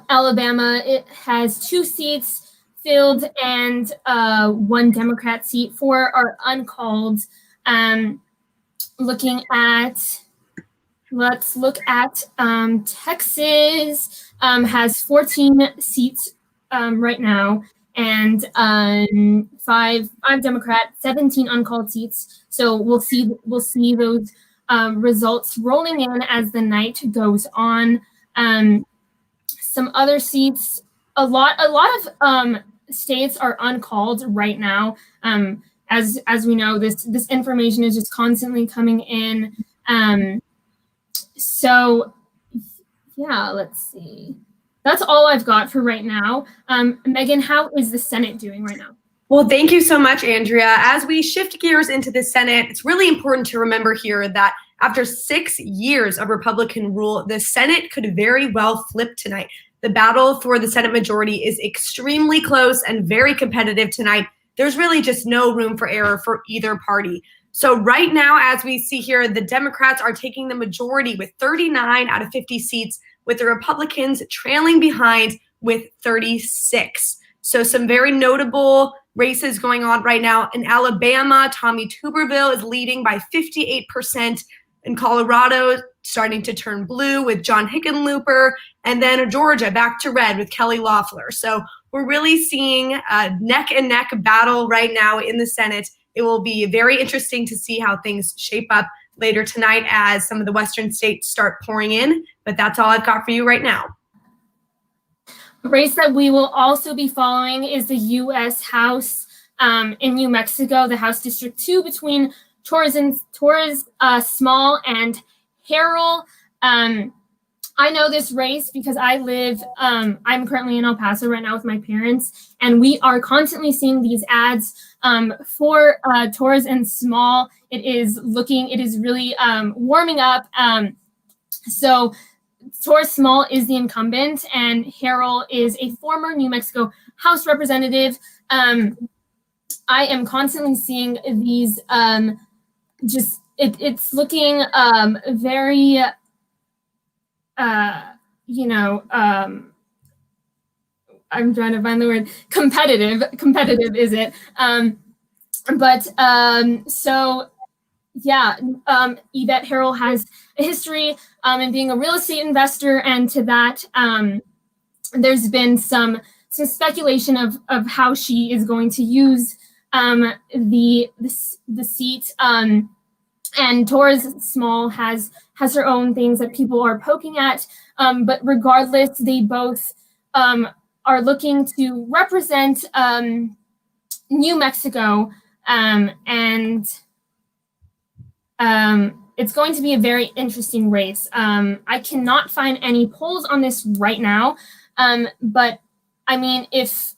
Alabama, it has 2 seats filled and 1 Democrat seat. 4 are uncalled. Let's look at Texas. Has 14 seats right now, and 5 Democrat, 17 uncalled seats. So we'll see those results rolling in as the night goes on. Some other seats, a lot of states are uncalled right now. As we know, this information is just constantly coming in. So yeah, let's see. That's all I've got for right now. Megan, how is the Senate doing right now? Well, thank you so much, Andrea. As we shift gears into the Senate, it's really important to remember here that after 6 years of Republican rule, the Senate could very well flip tonight. The battle for the Senate majority is extremely close and very competitive tonight. There's really just no room for error for either party. So right now, as we see here, the Democrats are taking the majority with 39 out of 50 seats, with the Republicans trailing behind with 36. So some very notable races going on right now. In Alabama, Tommy Tuberville is leading by 58%. In Colorado, starting to turn blue with John Hickenlooper. And then Georgia, back to red with Kelly Loeffler. So we're really seeing a neck-and-neck battle right now in the Senate. It will be very interesting to see how things shape up later tonight as some of the Western states start pouring in. But that's all I've got for you right now. A race that we will also be following is the U.S. House in New Mexico, the House District 2 between Torres Small and Harrell. I know this race because I'm currently in El Paso right now with my parents, and we are constantly seeing these ads for Torres and Small. It is really warming up. So Torres Small is the incumbent, and Harrell is a former New Mexico House representative. I am constantly seeing these it's looking very I'm trying to find the word competitive is it so yeah, Yvette Harrell has a history in being a real estate investor, and to that there's been some speculation of how she is going to use the seat, and Torres Small has her own things that people are poking at, but regardless, they both are looking to represent New Mexico, and it's going to be a very interesting race. I cannot find any polls on this right now, but I mean, if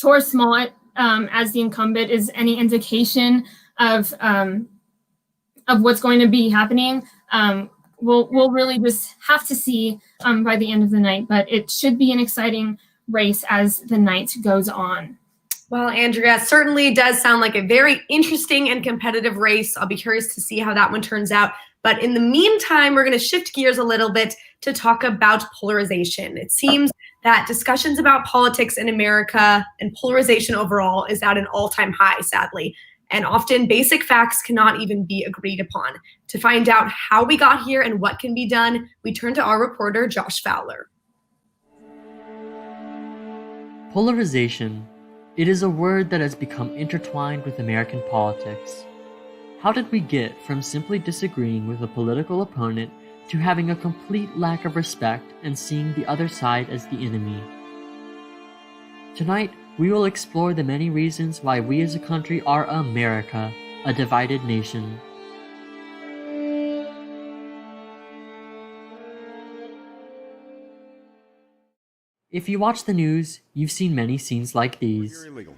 Tor Smollett, as the incumbent, is any indication of what's going to be happening, we'll really just have to see by the end of the night. But it should be an exciting race as the night goes on. Well, Andrea, certainly does sound like a very interesting and competitive race. I'll be curious to see how that one turns out. But in the meantime, we're going to shift gears a little bit to talk about polarization. It seems that discussions about politics in America and polarization overall is at an all-time high, sadly. And often basic facts cannot even be agreed upon. To find out how we got here and what can be done, we turn to our reporter, Josh Fowler. Polarization. It is a word that has become intertwined with American politics. How did we get from simply disagreeing with a political opponent to having a complete lack of respect and seeing the other side as the enemy? Tonight, we will explore the many reasons why we as a country are America, a divided nation. If you watch the news, you've seen many scenes like these. What you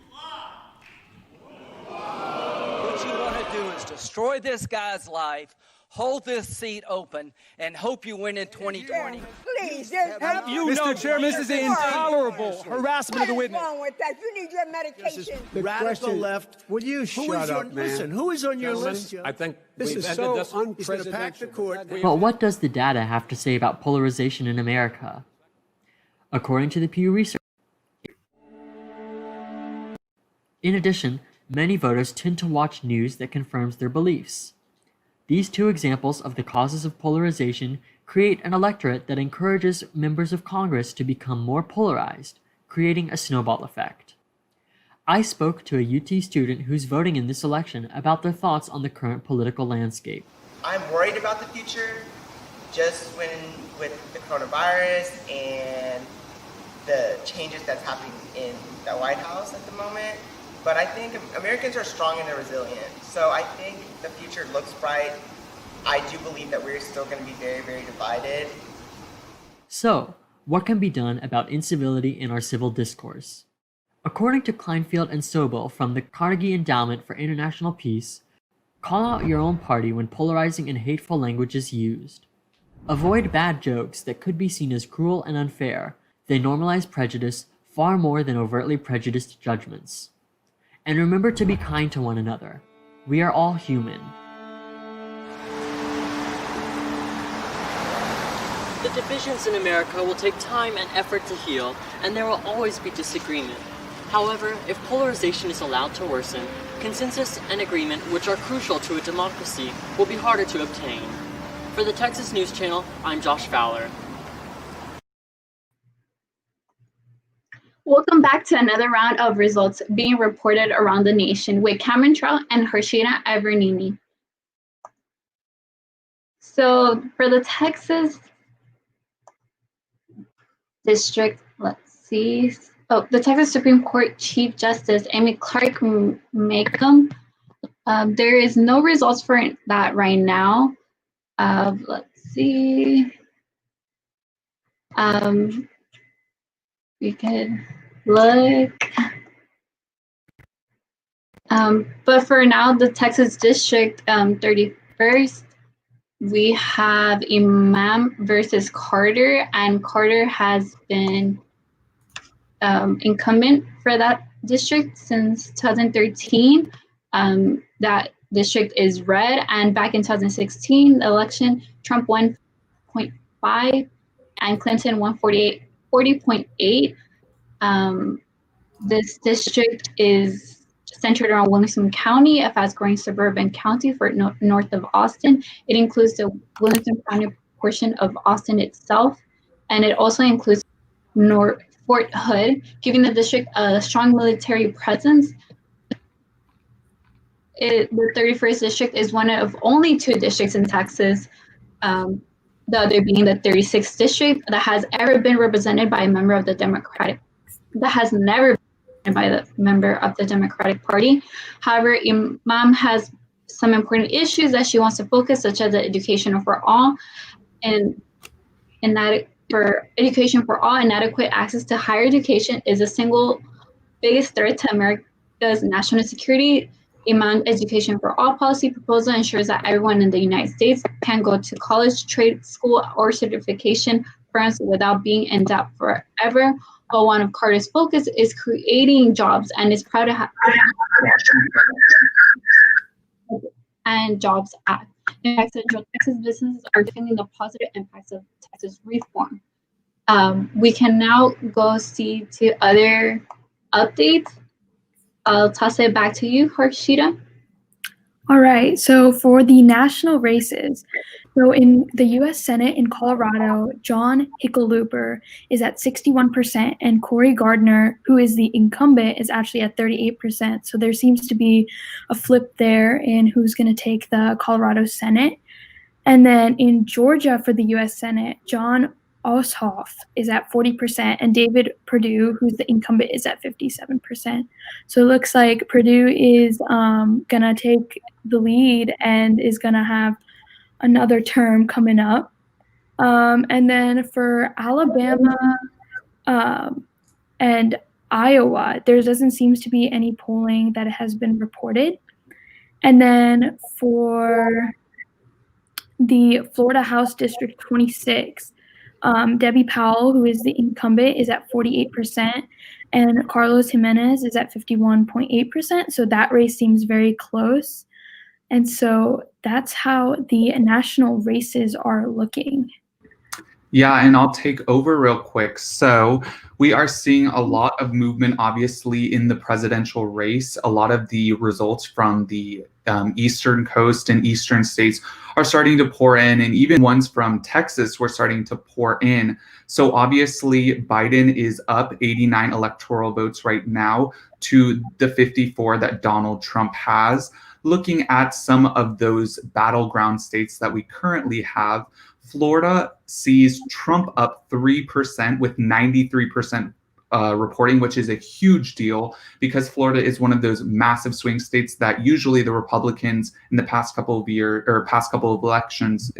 want to do is destroy this guy's life, hold this seat open, and hope you win in 2020. Please, Mr. Chairman, this is intolerable harassment of the witness. What's wrong with that? You need your medication. The radical left. Will you shut up, man? Listen, who is on your list? I think this is so unprecedented. But what does the data have to say about polarization in America? According to the Pew Research, in addition, many voters tend to watch news that confirms their beliefs. These two examples of the causes of polarization create an electorate that encourages members of Congress to become more polarized, creating a snowball effect. I spoke to a UT student who's voting in this election about their thoughts on the current political landscape. I'm worried about the future, just with the coronavirus and the changes that's happening in the White House at the moment. But I think Americans are strong and they're resilient. So I think the future looks bright. I do believe that we're still going to be very, very divided. So, what can be done about incivility in our civil discourse? According to Kleinfeld and Sobel from the Carnegie Endowment for International Peace, call out your own party when polarizing and hateful language is used. Avoid bad jokes that could be seen as cruel and unfair. They normalize prejudice far more than overtly prejudiced judgments. And remember to be kind to one another. We are all human. The divisions in America will take time and effort to heal, and there will always be disagreement. However, if polarization is allowed to worsen, consensus and agreement, which are crucial to a democracy, will be harder to obtain. For the Texas News Channel, I'm Josh Fowler. Welcome back to another round of results being reported around the nation with Cameron Trout and Harshina Avernini. So for the Texas District, let's see. Oh, the Texas Supreme Court Chief Justice Amy Clark Macomb. There is no results for that right now. Let's see. We could look. But for now, the Texas District 31st, we have Imam versus Carter, and Carter has been incumbent for that district since 2013. That district is red, and back in 2016, the election, Trump won 0.5 and Clinton won 40.8. This district is centered around Williamson County, a fast-growing suburban county for north of Austin. It includes the Williamson County portion of Austin itself, and it also includes Fort Hood, giving the district a strong military presence. The 31st district is one of only two districts in Texas the other being the 36th district, that has ever been represented by a member of the that has never been by the member of the Democratic Party. However, Imam has some important issues that she wants to focus, such as the education for all, and that for education for all, inadequate access to higher education is the single biggest threat to America's national security. Imam Education for All policy proposal ensures that everyone in the United States can go to college, trade school, or certification firms without being in debt forever. But one of Carter's focus is creating jobs, and is proud to have and Jobs Act. In fact, Central Texas businesses are defending the positive impacts of Texas reform. We can now go see to other updates. I'll toss it back to you, Harshita. All right, so for the national races, so in the U.S. Senate in Colorado, John Hickenlooper is at 61%, and Cory Gardner, who is the incumbent, is actually at 38%. So there seems to be a flip there in who's going to take the Colorado Senate. And then in Georgia for the U.S. Senate, John Ossoff is at 40%, and David Perdue, who's the incumbent, is at 57%. So it looks like Perdue is going to take the lead and is going to have another term coming up. And then for Alabama and Iowa, there doesn't seem to be any polling that has been reported. And then for the Florida House District 26, Debbie Powell, who is the incumbent, is at 48%, and Carlos Jimenez is at 51.8%. So that race seems very close. And so that's how the national races are looking. Yeah, and I'll take over real quick. So we are seeing a lot of movement, obviously, in the presidential race. A lot of the results from the eastern coast and eastern states are starting to pour in, and even ones from Texas were starting to pour in. So obviously, Biden is up 89 electoral votes right now to the 54 that Donald Trump has. Looking at some of those battleground states that we currently have, Florida sees Trump up 3% with 93% reporting, which is a huge deal because Florida is one of those massive swing states that usually the Republicans in the past couple of elections,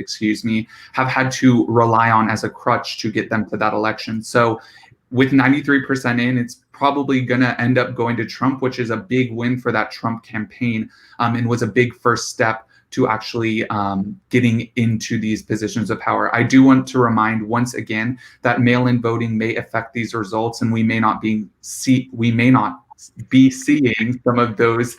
have had to rely on as a crutch to get them to that election. So with 93% in, it's probably going to end up going to Trump, which is a big win for that Trump campaign, and was a big first step to actually getting into these positions of power. I do want to remind once again that mail-in voting may affect these results, and we may not be seeing some of those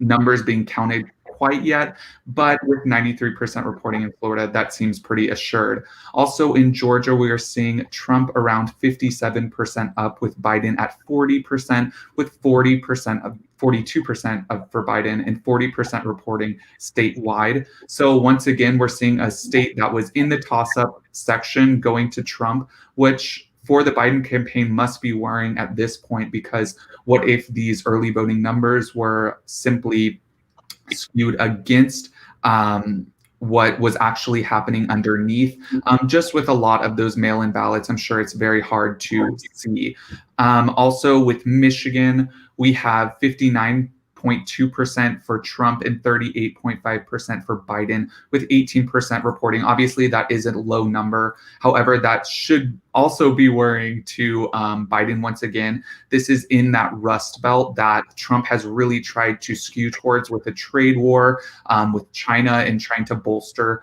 numbers being counted quite yet, but with 93% reporting in Florida, that seems pretty assured. Also in Georgia, we are seeing Trump around 57% up, with Biden at 40%, with 42% for Biden and 40% reporting statewide. So once again, we're seeing a state that was in the toss-up section going to Trump, which for the Biden campaign must be worrying at this point, because what if these early voting numbers were simply skewed against what was actually happening underneath? Just with a lot of those mail-in ballots, I'm sure it's very hard to see. Also with Michigan, we have 59.2% for Trump and 38.5% for Biden, with 18% reporting. Obviously, that is a low number. However, that should also be worrying to Biden once again. This is in that Rust Belt that Trump has really tried to skew towards with the trade war with China and trying to bolster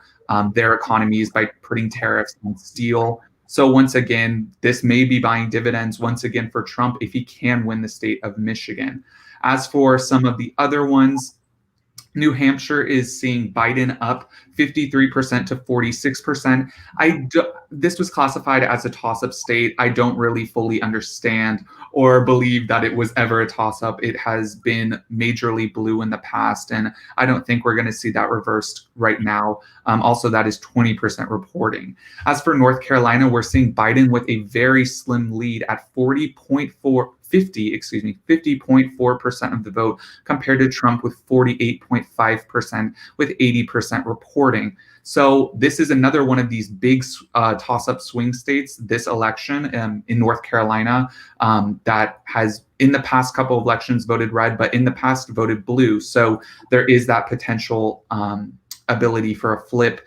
their economies by putting tariffs on steel. So once again, this may be buying dividends once again for Trump if he can win the state of Michigan. As for some of the other ones, New Hampshire is seeing Biden up 53% to 46%. This was classified as a toss-up state. I don't really fully understand or believe that it was ever a toss-up. It has been majorly blue in the past, and I don't think we're going to see that reversed right now. Also, that is 20% reporting. As for North Carolina, we're seeing Biden with a very slim lead at 50.4% of the vote, compared to Trump with 48.5% with 80% reporting. So this is another one of these big toss-up swing states, this election in North Carolina, that has in the past couple of elections voted red, but in the past voted blue. So there is that potential ability for a flip.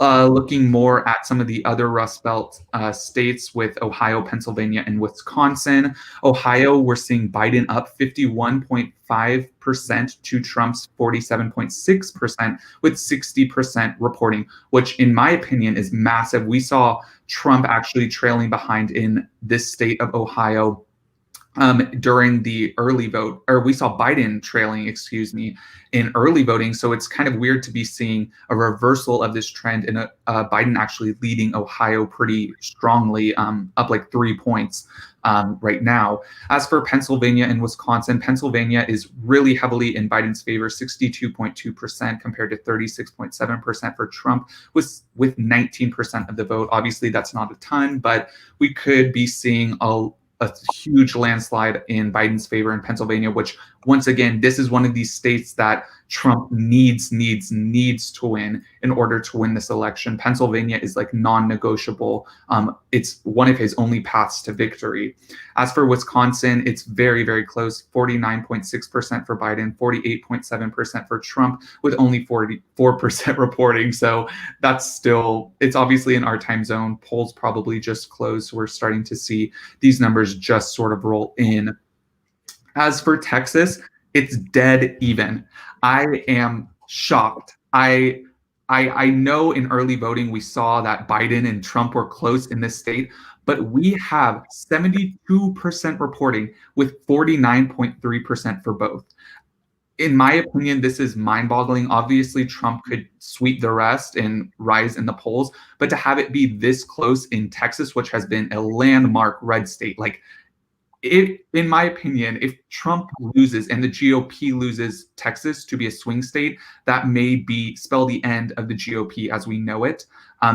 Looking more at some of the other Rust Belt states with Ohio, Pennsylvania, and Wisconsin. Ohio, we're seeing Biden up 51.5% to Trump's 47.6%, with 60% reporting, which in my opinion is massive. We saw Trump actually trailing behind in this state of Ohio during the early vote, or we saw Biden trailing, in early voting. So it's kind of weird to be seeing a reversal of this trend and Biden actually leading Ohio pretty strongly, up like 3 points right now. As for Pennsylvania and Wisconsin, Pennsylvania is really heavily in Biden's favor, 62.2% compared to 36.7% for Trump, with 19% of the vote. Obviously, that's not a ton, but we could be seeing a huge landslide in Biden's favor in Pennsylvania, which once again, this is one of these states that Trump needs to win in order to win this election. Pennsylvania is like non-negotiable. It's one of his only paths to victory. As for Wisconsin, it's very, very close, 49.6% for Biden, 48.7% for Trump, with only 44% reporting. So that's still, it's obviously in our time zone. Polls probably just closed. So we're starting to see these numbers just sort of roll in. As for Texas, it's dead even. I am shocked. I know in early voting we saw that Biden and Trump were close in this state, but we have 72% reporting with 49.3% for both. In my opinion, this is mind-boggling. Obviously, Trump could sweep the rest and rise in the polls, but to have it be this close in Texas, which has been a landmark red state, like, in my opinion, if Trump loses and the GOP loses Texas to be a swing state, that may spell the end of the GOP as we know it,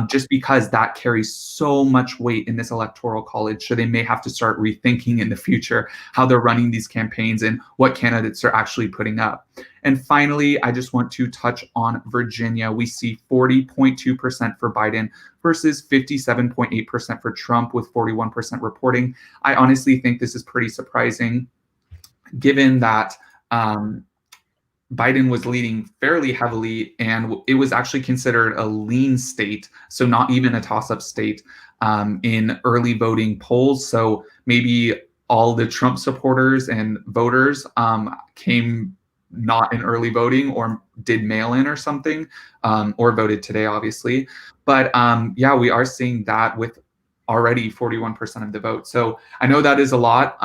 just because that carries so much weight in this electoral college. So they may have to start rethinking in the future how they're running these campaigns and what candidates they're actually putting up. And finally, I just want to touch on Virginia. We see 40.2% for Biden versus 57.8% for Trump, with 41% reporting. I honestly think this is pretty surprising, given that Biden was leading fairly heavily, and it was actually considered a lean state, so not even a toss-up state in early voting polls. So maybe all the Trump supporters and voters came not in early voting or did mail-in or something, or voted today, obviously. But yeah, we are seeing that with already 41% of the vote. So I know that is a lot.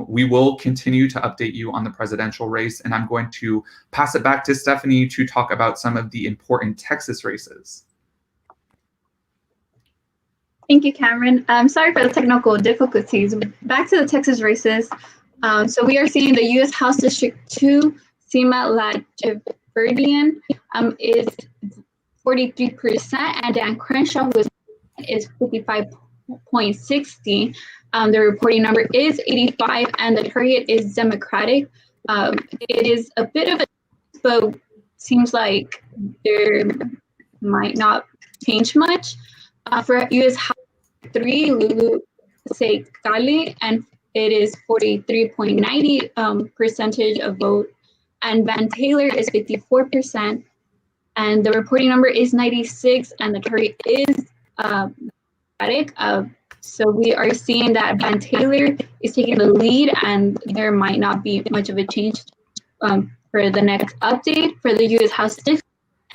We will continue to update you on the presidential race, and I'm going to pass it back to Stephanie to talk about some of the important Texas races. Thank you, Cameron. Sorry for the technical difficulties. Back to the Texas races. So we are seeing the U.S. House District 2, Sima Latcheverdian, is 43%, and Dan Crenshaw is 55.60. The reporting number is 85, and the target is Democratic. It is a bit of a, but seems like there might not change much. For U.S. House 3, Lulu Sekali, and it is 43.90 percentage of vote. And Van Taylor is 54%, and the reporting number is 96, and the target is Democratic. So we are seeing that Van Taylor is taking the lead, and there might not be much of a change for the next update. For the U.S. House District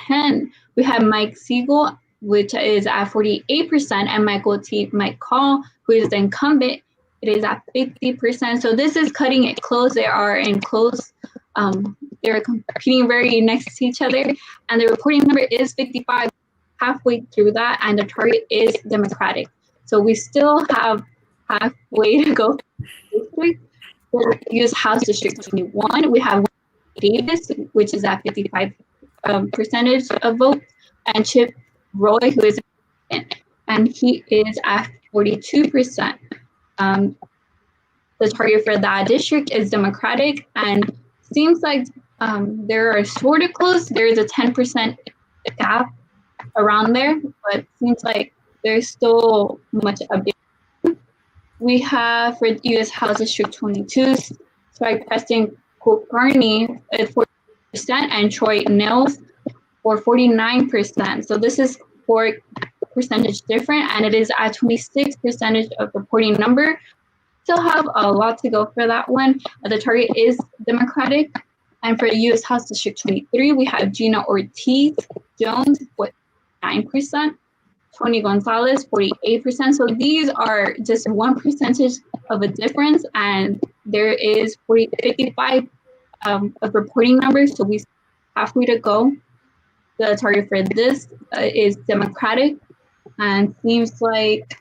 10, we have Mike Siegel, which is at 48%, and Michael T. McCall, who is the incumbent, it is at 50%. So this is cutting it close. They are in close. They're competing very next to each other, and the reporting number is 55, halfway through that, and the target is Democratic. So we still have halfway to go. For U.S. House District 21, we have Davis, which is at 55 percentage of votes, and Chip Roy, who is, and he is at 42%. The target for that district is Democratic, and seems like there are sort of close. There is a 10% gap around there, but it seems like there's still much a big. We have for U.S. House District 22, Strike Preston Kulkarni at 40%, and Troy Nels for 49%. So this is 4 percentage different, and it is at 26% of reporting number. Still have a lot to go for that one. The target is Democratic. And for U.S. House District 23, we have Gina Ortiz Jones with 9%, Tony Gonzalez 48%. So these are just 1% of a difference, and there is 55 of reporting numbers. So we halfway to go. The target for this is Democratic, and seems like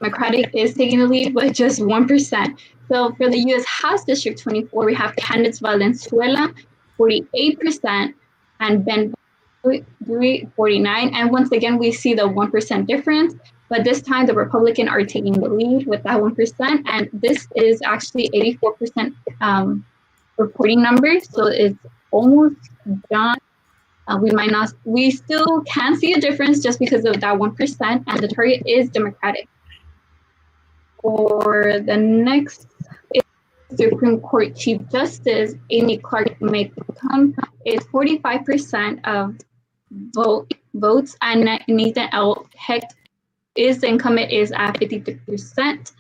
Democratic is taking the lead with just 1%. So for the U.S. House District 24, we have Candice Valenzuela, 48%, and Ben Dewey, 49%. And once again, we see the 1% difference, but this time the Republican are taking the lead with that 1%, and this is actually 84% reporting numbers, so it's almost done. We still can see a difference just because of that 1%, and the target is Democratic. For the next Supreme Court Chief Justice, Amy Clark McComb is 45% of votes, and Nathan L. Hecht is incumbent is at 53%.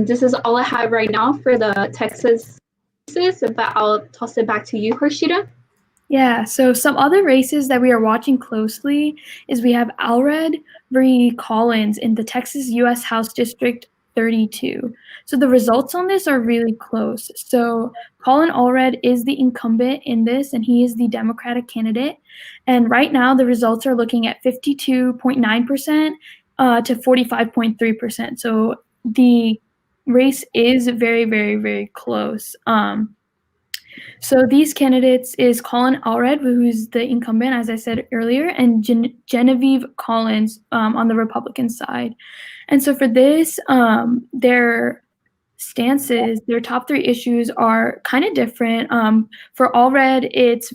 This is all I have right now for the Texas races, but I'll toss it back to you, Harshita. Yeah, so some other races that we are watching closely is we have Allred v. Collins in the Texas U.S. House District 32. So the results on this are really close. So Colin Allred is the incumbent in this, and he is the Democratic candidate. And right now the results are looking at 52.9% to 45.3%. So the race is very, very, very close. So these candidates is Colin Allred, who's the incumbent, as I said earlier, and Genevieve Collins on the Republican side. And so for this, their stances, their top 3 issues are kind of different. For Allred, it's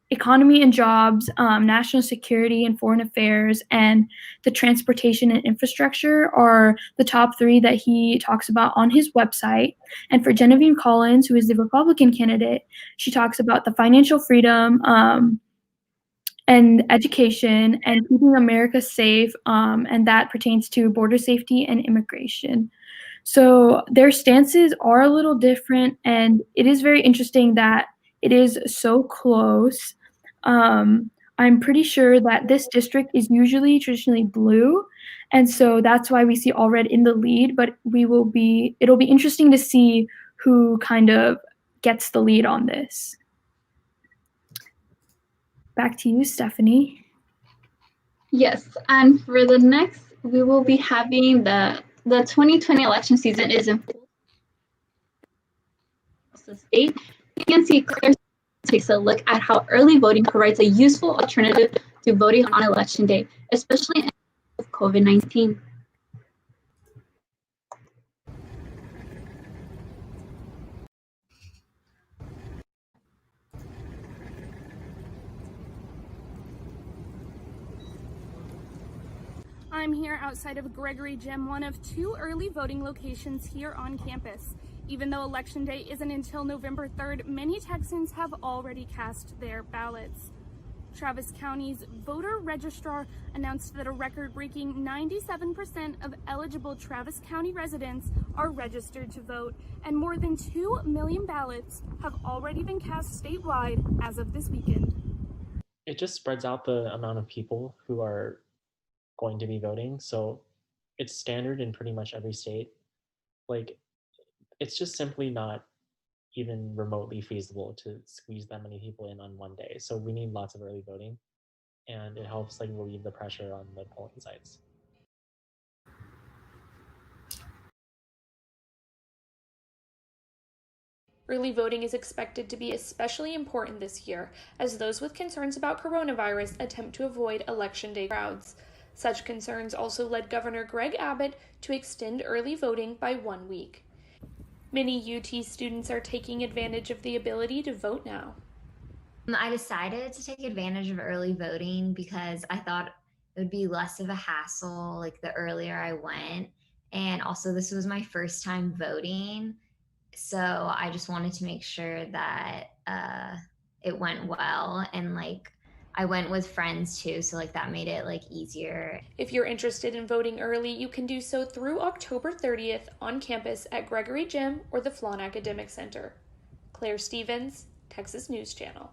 economy and jobs, national security and foreign affairs, and the transportation and infrastructure are the top 3 that he talks about on his website. And for Genevieve Collins, who is the Republican candidate, she talks about the financial freedom and education and keeping America safe, and that pertains to border safety and immigration. So their stances are a little different, and it is very interesting that it is so close. I'm pretty sure that this district is usually traditionally blue, and so that's why we see Allred in the lead, but it'll be interesting to see who kind of gets the lead on this. Back to you, Stephanie. Yes, and for the next, we will be having the 2020 election season is in the state. You can see Claire takes a look at how early voting provides a useful alternative to voting on election day, especially in COVID-19. I'm here outside of Gregory Gym, one of 2 early voting locations here on campus. Even though Election Day isn't until November 3rd, many Texans have already cast their ballots. Travis County's voter registrar announced that a record-breaking 97% of eligible Travis County residents are registered to vote, and more than 2 million ballots have already been cast statewide as of this weekend. It just spreads out the amount of people who are going to be voting. So it's standard in pretty much every state. Like, it's just simply not even remotely feasible to squeeze that many people in on one day. So we need lots of early voting, and it helps like relieve the pressure on the polling sites. Early voting is expected to be especially important this year, as those with concerns about coronavirus attempt to avoid election day crowds. Such concerns also led Governor Greg Abbott to extend early voting by 1 week. Many UT students are taking advantage of the ability to vote now. I decided to take advantage of early voting because I thought it would be less of a hassle, like the earlier I went. And also, this was my first time voting. So I just wanted to make sure that it went well. And like, I went with friends too. So like, that made it like easier. If you're interested in voting early, you can do so through October 30th on campus at Gregory Gym or the Flan Academic Center. Claire Stevens, Texas News Channel.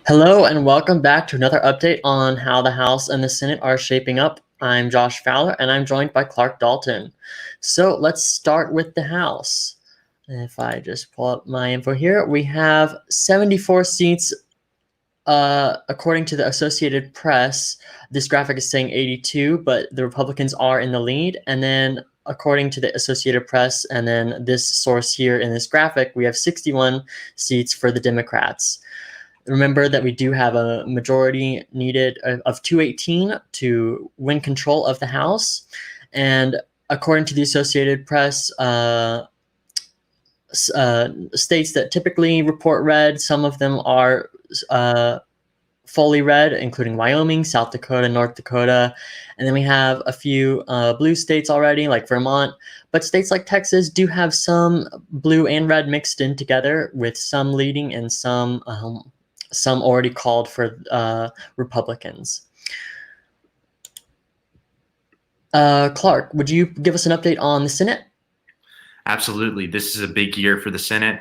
Hello and welcome back to another update on how the House and the Senate are shaping up. I'm Josh Fowler and I'm joined by Clark Dalton. So let's start with the House. If I just pull up my info here, we have 74 seats according to the Associated Press. This graphic is saying 82, but the Republicans are in the lead. And then according to the Associated Press, and then this source here in this graphic, we have 61 seats for the Democrats. Remember that we do have a majority needed of 218 to win control of the House. And according to the Associated Press, states that typically report red, some of them are fully red, including Wyoming, South Dakota, North Dakota. And then we have a few blue states already, like Vermont. But states like Texas do have some blue and red mixed in together, with some leading and some already called for Republicans. Clark, would you give us an update on the Senate? Absolutely. This is a big year for the Senate.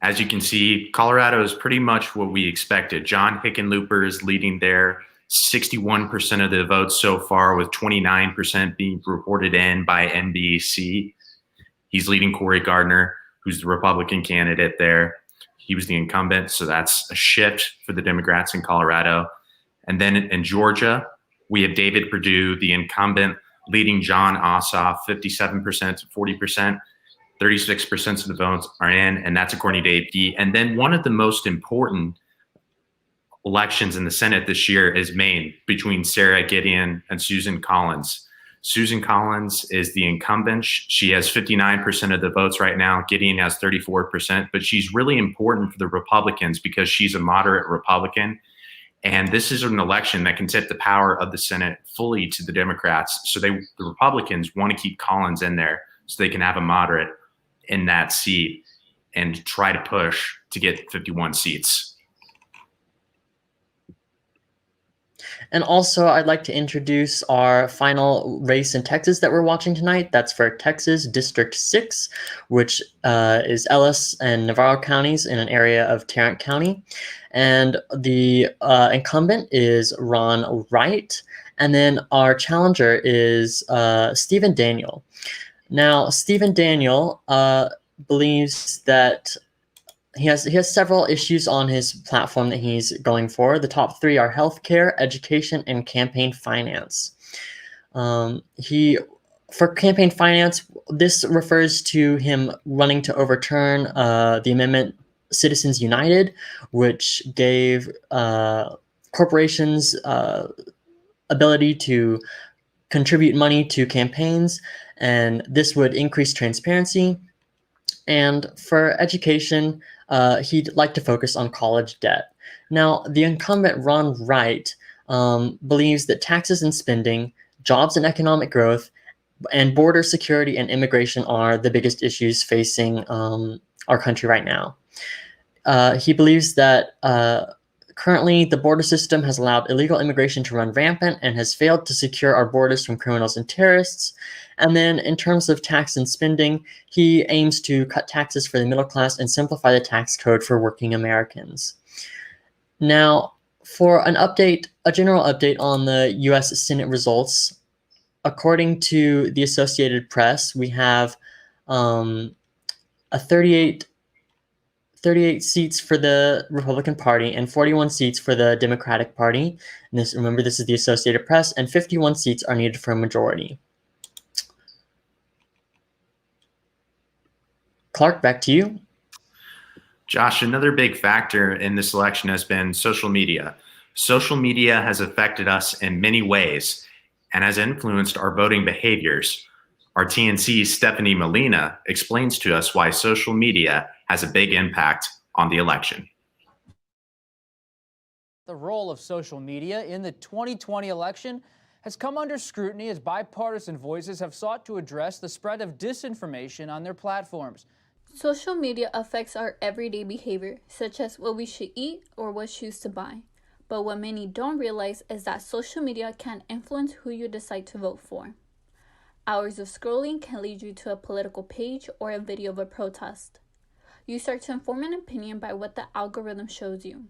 As you can see, Colorado is pretty much what we expected. John Hickenlooper is leading there, 61% of the votes so far, with 29% being reported in by NBC. He's leading Cory Gardner, who's the Republican candidate there. He was the incumbent, so that's a shift for the Democrats in Colorado. And then in Georgia, we have David Perdue, the incumbent, leading Jon Ossoff, 57% to 40%. 36% of the votes are in, and that's according to AP. And then one of the most important elections in the Senate this year is Maine, between Sarah Gideon and Susan Collins. Susan Collins is the incumbent. She has 59% of the votes right now. Gideon has 34%, but she's really important for the Republicans because she's a moderate Republican. And this is an election that can tip the power of the Senate fully to the Democrats. So the Republicans want to keep Collins in there so they can have a moderate in that seat and try to push to get 51 seats. And also, I'd like to introduce our final race in Texas that we're watching tonight. That's for Texas District 6, which is Ellis and Navarro counties in an area of Tarrant County. And the incumbent is Ron Wright. And then our challenger is Stephen Daniel. Now, Stephen Daniel believes that he has several issues on his platform that he's going for. The top three are healthcare, education, and campaign finance. For campaign finance, this refers to him running to overturn the amendment Citizens United, which gave corporations ability to contribute money to campaigns, and this would increase transparency. And for education, he'd like to focus on college debt. Now, the incumbent Ron Wright believes that taxes and spending, jobs and economic growth, and border security and immigration are the biggest issues facing our country right now. He believes that currently the border system has allowed illegal immigration to run rampant and has failed to secure our borders from criminals and terrorists. And then in terms of tax and spending, he aims to cut taxes for the middle class and simplify the tax code for working Americans. Now, for an update, a general update on the U.S. Senate results, according to the Associated Press, we have a 38 seats for the Republican Party and 41 seats for the Democratic Party. And remember, this is the Associated Press, and 51 seats are needed for a majority. Clark, back to you. Josh, another big factor in this election has been social media. Social media has affected us in many ways and has influenced our voting behaviors. Our TNC's Stephanie Molina explains to us why social media has a big impact on the election. The role of social media in the 2020 election has come under scrutiny as bipartisan voices have sought to address the spread of disinformation on their platforms. Social media affects our everyday behavior, such as what we should eat or what shoes to buy. But what many don't realize is that social media can influence who you decide to vote for. Hours of scrolling can lead you to a political page or a video of a protest. You start to form an opinion by what the algorithm shows you.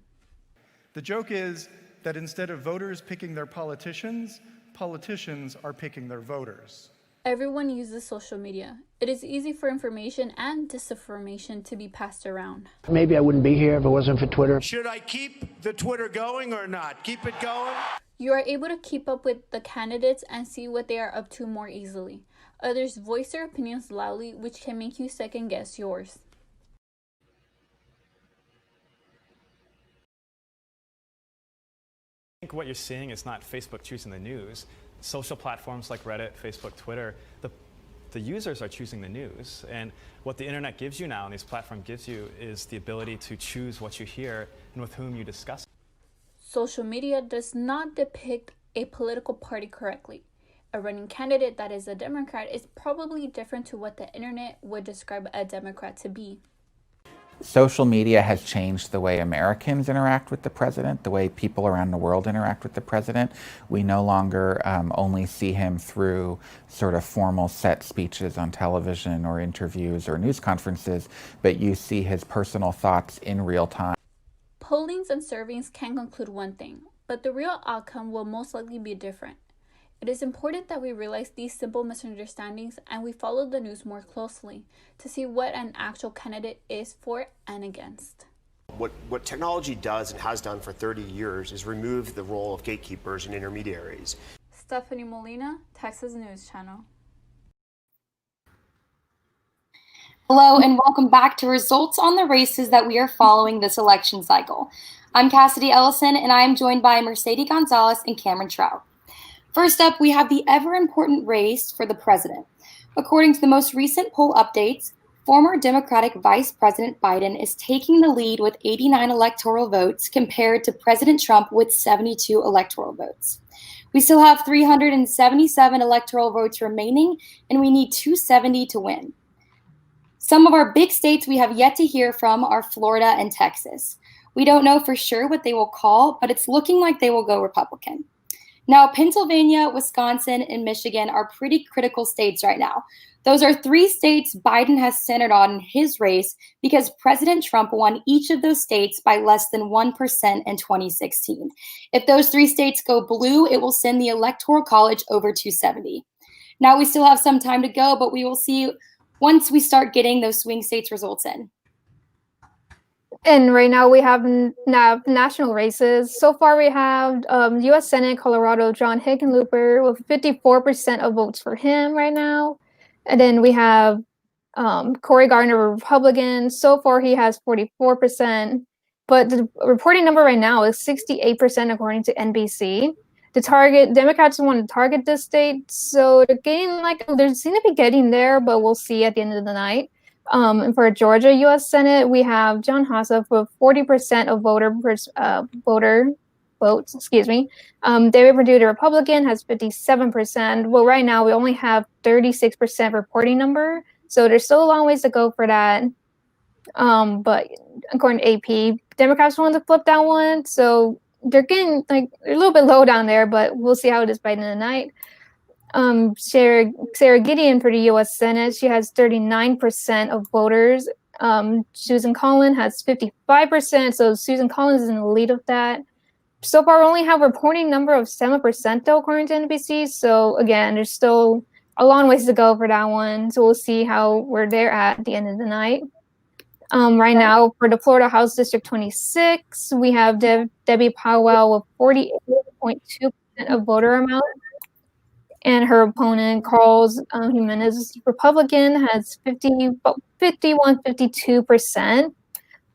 The joke is that instead of voters picking their politicians, politicians are picking their voters. Everyone uses social media. It is easy for information and disinformation to be passed around. Maybe I wouldn't be here if it wasn't for Twitter. Should I keep the Twitter going or not? Keep it going? You are able to keep up with the candidates and see what they are up to more easily. Others voice their opinions loudly, which can make you second guess yours. I think what you're seeing is not Facebook choosing the news. Social platforms like Reddit, Facebook, Twitter, the users are choosing the news. And what the internet gives you now and this platform gives you is the ability to choose what you hear and with whom you discuss. Social media does not depict a political party correctly. A running candidate that is a Democrat is probably different to what the internet would describe a Democrat to be. Social media has changed the way Americans interact with the president, the way people around the world interact with the president. We no longer only see him through sort of formal set speeches on television or interviews or news conferences, but you see his personal thoughts in real time. Pollings and surveys can conclude one thing, but the real outcome will most likely be different. It is important that we realize these simple misunderstandings and we follow the news more closely to see what an actual candidate is for and against. What technology does and has done for 30 years is remove the role of gatekeepers and intermediaries. Stephanie Molina, Texas News Channel. Hello and welcome back to results on the races that we are following this election cycle. I'm Cassidy Ellison and I am joined by Mercedes Gonzalez and Cameron Trout. First up, we have the ever-important race for the president. According to the most recent poll updates, former Democratic Vice President Biden is taking the lead with 89 electoral votes compared to President Trump with 72 electoral votes. We still have 377 electoral votes remaining, and we need 270 to win. Some of our big states we have yet to hear from are Florida and Texas. We don't know for sure what they will call, but it's looking like they will go Republican. Now, Pennsylvania, Wisconsin, and Michigan are pretty critical states right now. Those are 3 states Biden has centered on in his race because President Trump won each of those states by less than 1% in 2016. If those 3 states go blue, it will send the Electoral College over 270. Now, we still have some time to go, but we will see once we start getting those swing states results in. And right now we have national races. So far we have U.S Senate Colorado John Hickenlooper with 54% of votes for him right now. And then we have Cory Gardner, a Republican. So far he has 44%. But the reporting number right now is 68% according to NBC. Democrats want to target this state. So they're getting they seem to be getting there, but we'll see at the end of the night. And for Georgia U.S. Senate, we have John Ossoff with 40% of voter votes. David Perdue, the Republican, has 57%. Well, right now we only have 36% reporting number, so there's still a long ways to go for that. But according to AP, Democrats want to flip that one, so they're getting they're a little bit low down there, but we'll see how it is by the end of the night. Sarah Gideon for the U.S. Senate, she has 39% of voters. Susan Collins has 55%, so Susan Collins is in the lead of that. So far, we only have a reporting number of 7%, though, according to NBC. So again, there's still a long ways to go for that one. So we'll see how we're there at the end of the night. Right now, for the Florida House District 26, we have Debbie Powell with 48.2% of voter amount. And her opponent, Carlos Jimenez, Republican, has 52%.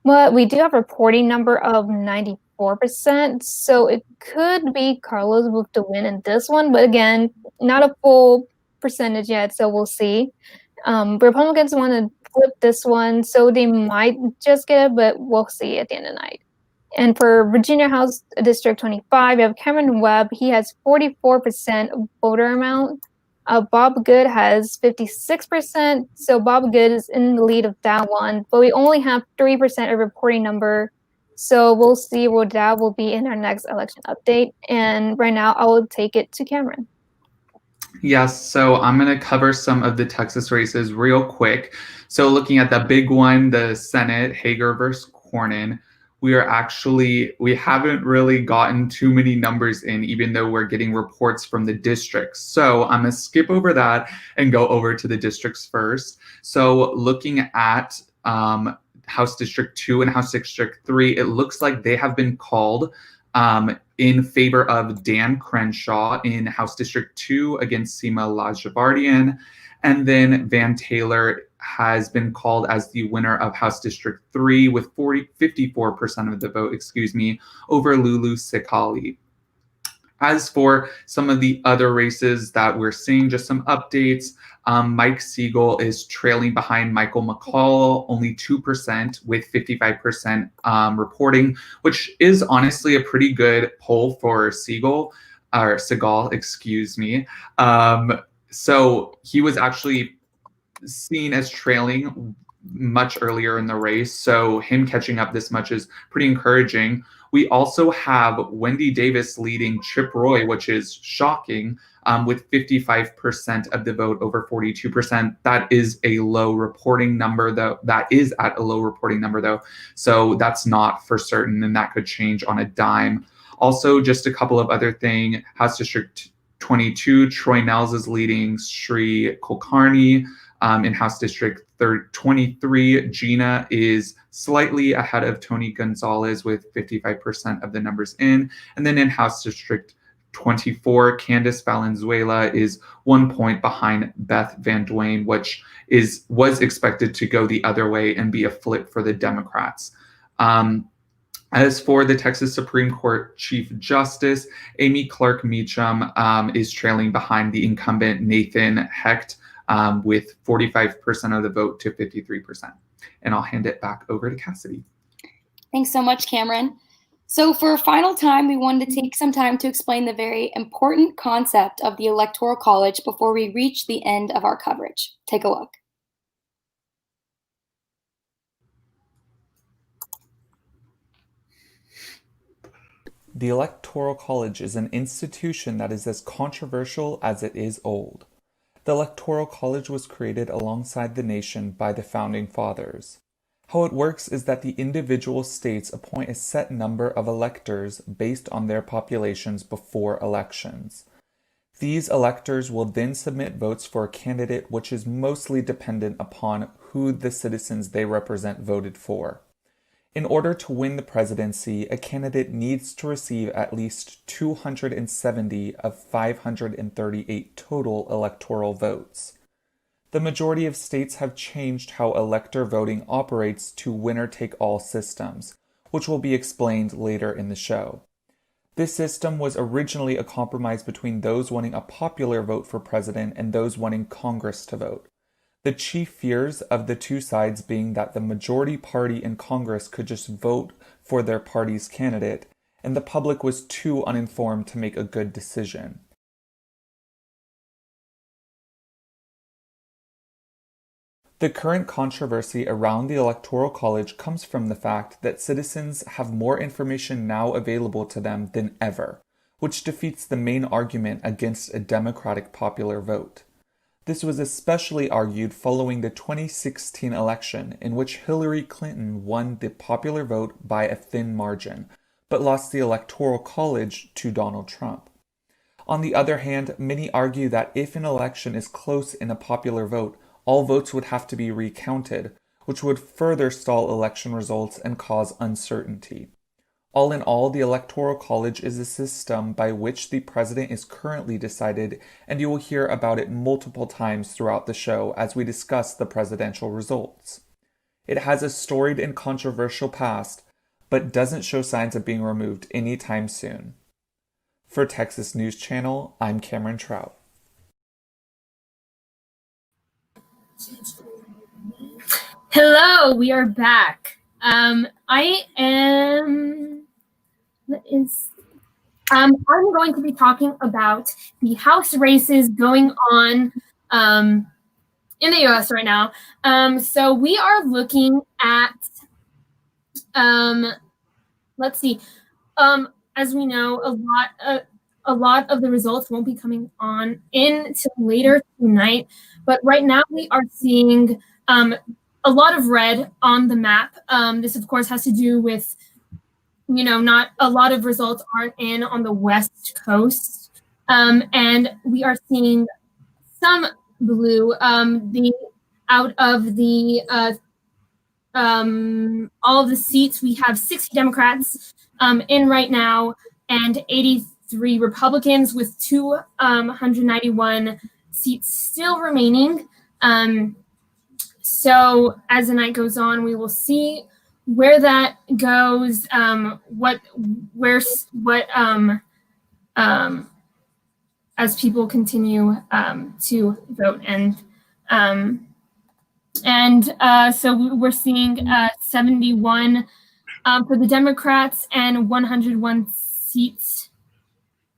But we do have a reporting number of 94%. So it could be Carlos with the win in this one. But again, not a full percentage yet, so we'll see. Republicans want to flip this one, so they might just get it, but we'll see at the end of the night. And for Virginia House District 25, you have Cameron Webb. He has 44% voter amount. Bob Good has 56%, so Bob Good is in the lead of that one, but we only have 3% of reporting number, so we'll see what that will be in our next election update. And right now, I will take it to Cameron. Yes, so I'm going to cover some of the Texas races real quick. So looking at the big one, the Senate, Hager versus Cornyn, we haven't really gotten too many numbers in, even though we're getting reports from the districts. So I'm going to skip over that and go over to the districts first. So looking at House District 2 and House District 3, it looks like they have been called in favor of Dan Crenshaw in House District 2 against Seema Lajavardian. And then Van Taylor has been called as the winner of House District 3 with 54% of the vote, over Lulu Sikali. As for some of the other races that we're seeing, just some updates. Mike Siegel is trailing behind Michael McCall, only 2% with 55% reporting, which is honestly a pretty good poll for Segal. So he was actually seen as trailing much earlier in the race, so him catching up this much is pretty encouraging. We also have Wendy Davis leading Chip Roy, which is shocking, with 55% of the vote over 42%. That is a low reporting number, though. That is at a low reporting number, though. So that's not for certain, and that could change on a dime. Also, just a couple of other things. House District 22, Troy Nels is leading Sri Kulkarni. In House District 23, Gina is slightly ahead of Tony Gonzalez with 55% of the numbers in. And then in House District 24, Candace Valenzuela is 1 point behind Beth Van Duyne, which was expected to go the other way and be a flip for the Democrats. As for the Texas Supreme Court Chief Justice, Amy Clark Meacham is trailing behind the incumbent Nathan Hecht, with 45% of the vote to 53%. And I'll hand it back over to Cassidy. Thanks so much, Cameron. So for a final time, we wanted to take some time to explain the very important concept of the Electoral College before we reach the end of our coverage. Take a look. The Electoral College is an institution that is as controversial as it is old. The Electoral College was created alongside the nation by the Founding Fathers. How it works is that the individual states appoint a set number of electors based on their populations before elections. These electors will then submit votes for a candidate which is mostly dependent upon who the citizens they represent voted for. In order to win the presidency, a candidate needs to receive at least 270 of 538 total electoral votes. The majority of states have changed how elector voting operates to winner-take-all systems, which will be explained later in the show. This system was originally a compromise between those wanting a popular vote for president and those wanting Congress to vote. The chief fears of the two sides being that the majority party in Congress could just vote for their party's candidate, and the public was too uninformed to make a good decision. The current controversy around the Electoral College comes from the fact that citizens have more information now available to them than ever, which defeats the main argument against a democratic popular vote. This was especially argued following the 2016 election, in which Hillary Clinton won the popular vote by a thin margin, but lost the Electoral College to Donald Trump. On the other hand, many argue that if an election is close in a popular vote, all votes would have to be recounted, which would further stall election results and cause uncertainty. All in all, the Electoral College is a system by which the president is currently decided, and you will hear about it multiple times throughout the show as we discuss the presidential results. It has a storied and controversial past, but doesn't show signs of being removed anytime soon. For Texas News Channel, I'm Cameron Trout. Hello, we are back. I'm going to be talking about the House races going on in the U.S. right now. So we are looking at, let's see, as we know, a lot of the results won't be coming on in till later tonight. But right now we are seeing a lot of red on the map. This, of course, has to do with, not a lot of results aren't in on the West Coast. And we are seeing some blue. Out of the all of the seats, we have 60 Democrats in right now and 83 Republicans with 291 seats still remaining. So as the night goes on, we will see where that goes, as people continue to vote. So we're seeing 71 for the Democrats and 101 seats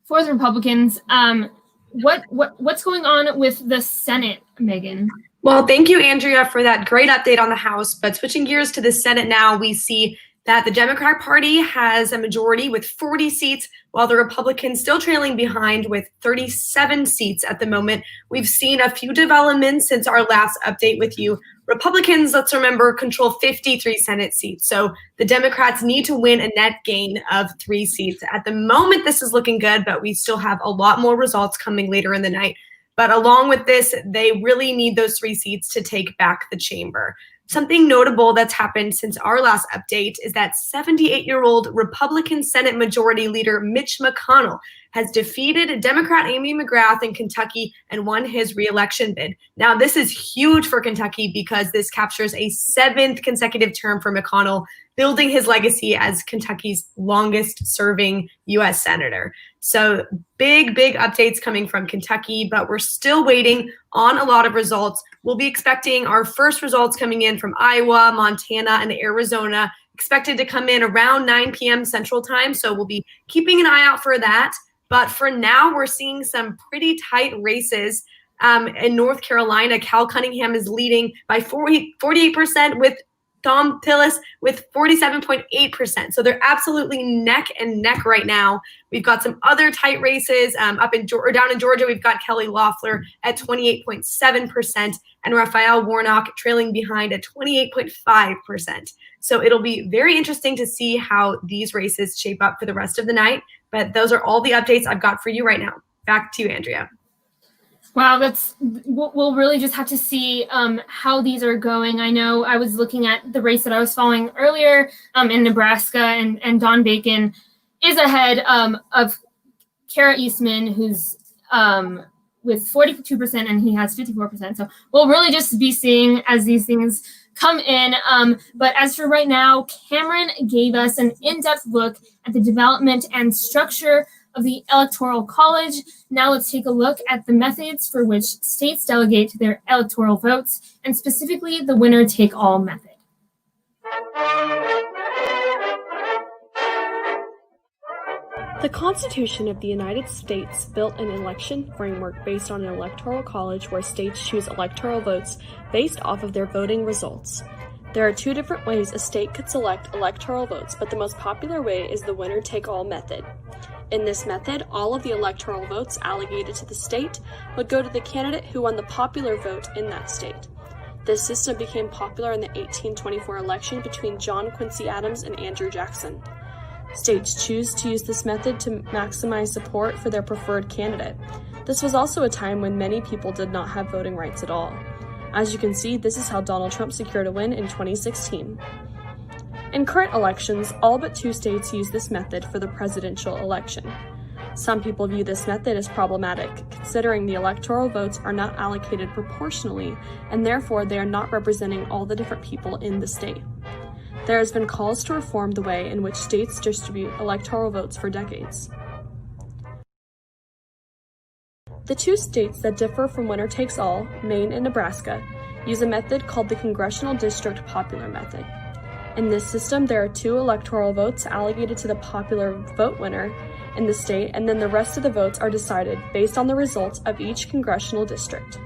for the Republicans. What's going on with the Senate, Megan? Well, thank you, Andrea, for that great update on the House. But switching gears to the Senate now, we see that the Democratic Party has a majority with 40 seats, while the Republicans still trailing behind with 37 seats at the moment. We've seen a few developments since our last update with you. Republicans, let's remember, control 53 Senate seats. So the Democrats need to win a net gain of 3 seats. At the moment, this is looking good, but we still have a lot more results coming later in the night. But along with this, they really need those 3 seats to take back the chamber. Something notable that's happened since our last update is that 78-year-old Republican Senate Majority Leader Mitch McConnell has defeated Democrat Amy McGrath in Kentucky and won his re-election bid. Now, this is huge for Kentucky because this captures a 7th consecutive term for McConnell, building his legacy as Kentucky's longest-serving U.S. Senator. So big updates coming from Kentucky, but we're still waiting on a lot of results. We'll be expecting our first results coming in from Iowa, Montana, and Arizona, expected to come in around 9 p.m. Central Time. So we'll be keeping an eye out for that. But for now, we're seeing some pretty tight races. In North Carolina, Cal Cunningham is leading by 48% with Tom Tillis with 47.8%. So they're absolutely neck and neck right now. We've got some other tight races down in Georgia. We've got Kelly Loeffler at 28.7% and Raphael Warnock trailing behind at 28.5%. So it'll be very interesting to see how these races shape up for the rest of the night. But those are all the updates I've got for you right now. Back to you, Andrea. Wow, we'll really just have to see how these are going. I know I was looking at the race that I was following earlier in Nebraska, and Don Bacon is ahead of Kara Eastman, who's with 42%, and he has 54%. So we'll really just be seeing as these things come in. But as for right now, Cameron gave us an in-depth look at the development and structure of the Electoral College. Now let's take a look at the methods for which states delegate their electoral votes, and specifically the winner-take-all method. The Constitution of the United States built an election framework based on an electoral college where states choose electoral votes based off of their voting results. There are 2 different ways a state could select electoral votes, but the most popular way is the winner-take-all method. In this method, all of the electoral votes allocated to the state would go to the candidate who won the popular vote in that state. This system became popular in the 1824 election between John Quincy Adams and Andrew Jackson. States choose to use this method to maximize support for their preferred candidate. This was also a time when many people did not have voting rights at all. As you can see, this is how Donald Trump secured a win in 2016. In current elections, all but 2 states use this method for the presidential election. Some people view this method as problematic, considering the electoral votes are not allocated proportionally, and therefore they are not representing all the different people in the state. There has been calls to reform the way in which states distribute electoral votes for decades. The 2 states that differ from winner-takes-all, Maine and Nebraska, use a method called the Congressional District Popular Method. In this system, there are 2 electoral votes allocated to the popular vote winner in the state, and then the rest of the votes are decided based on the results of each congressional district.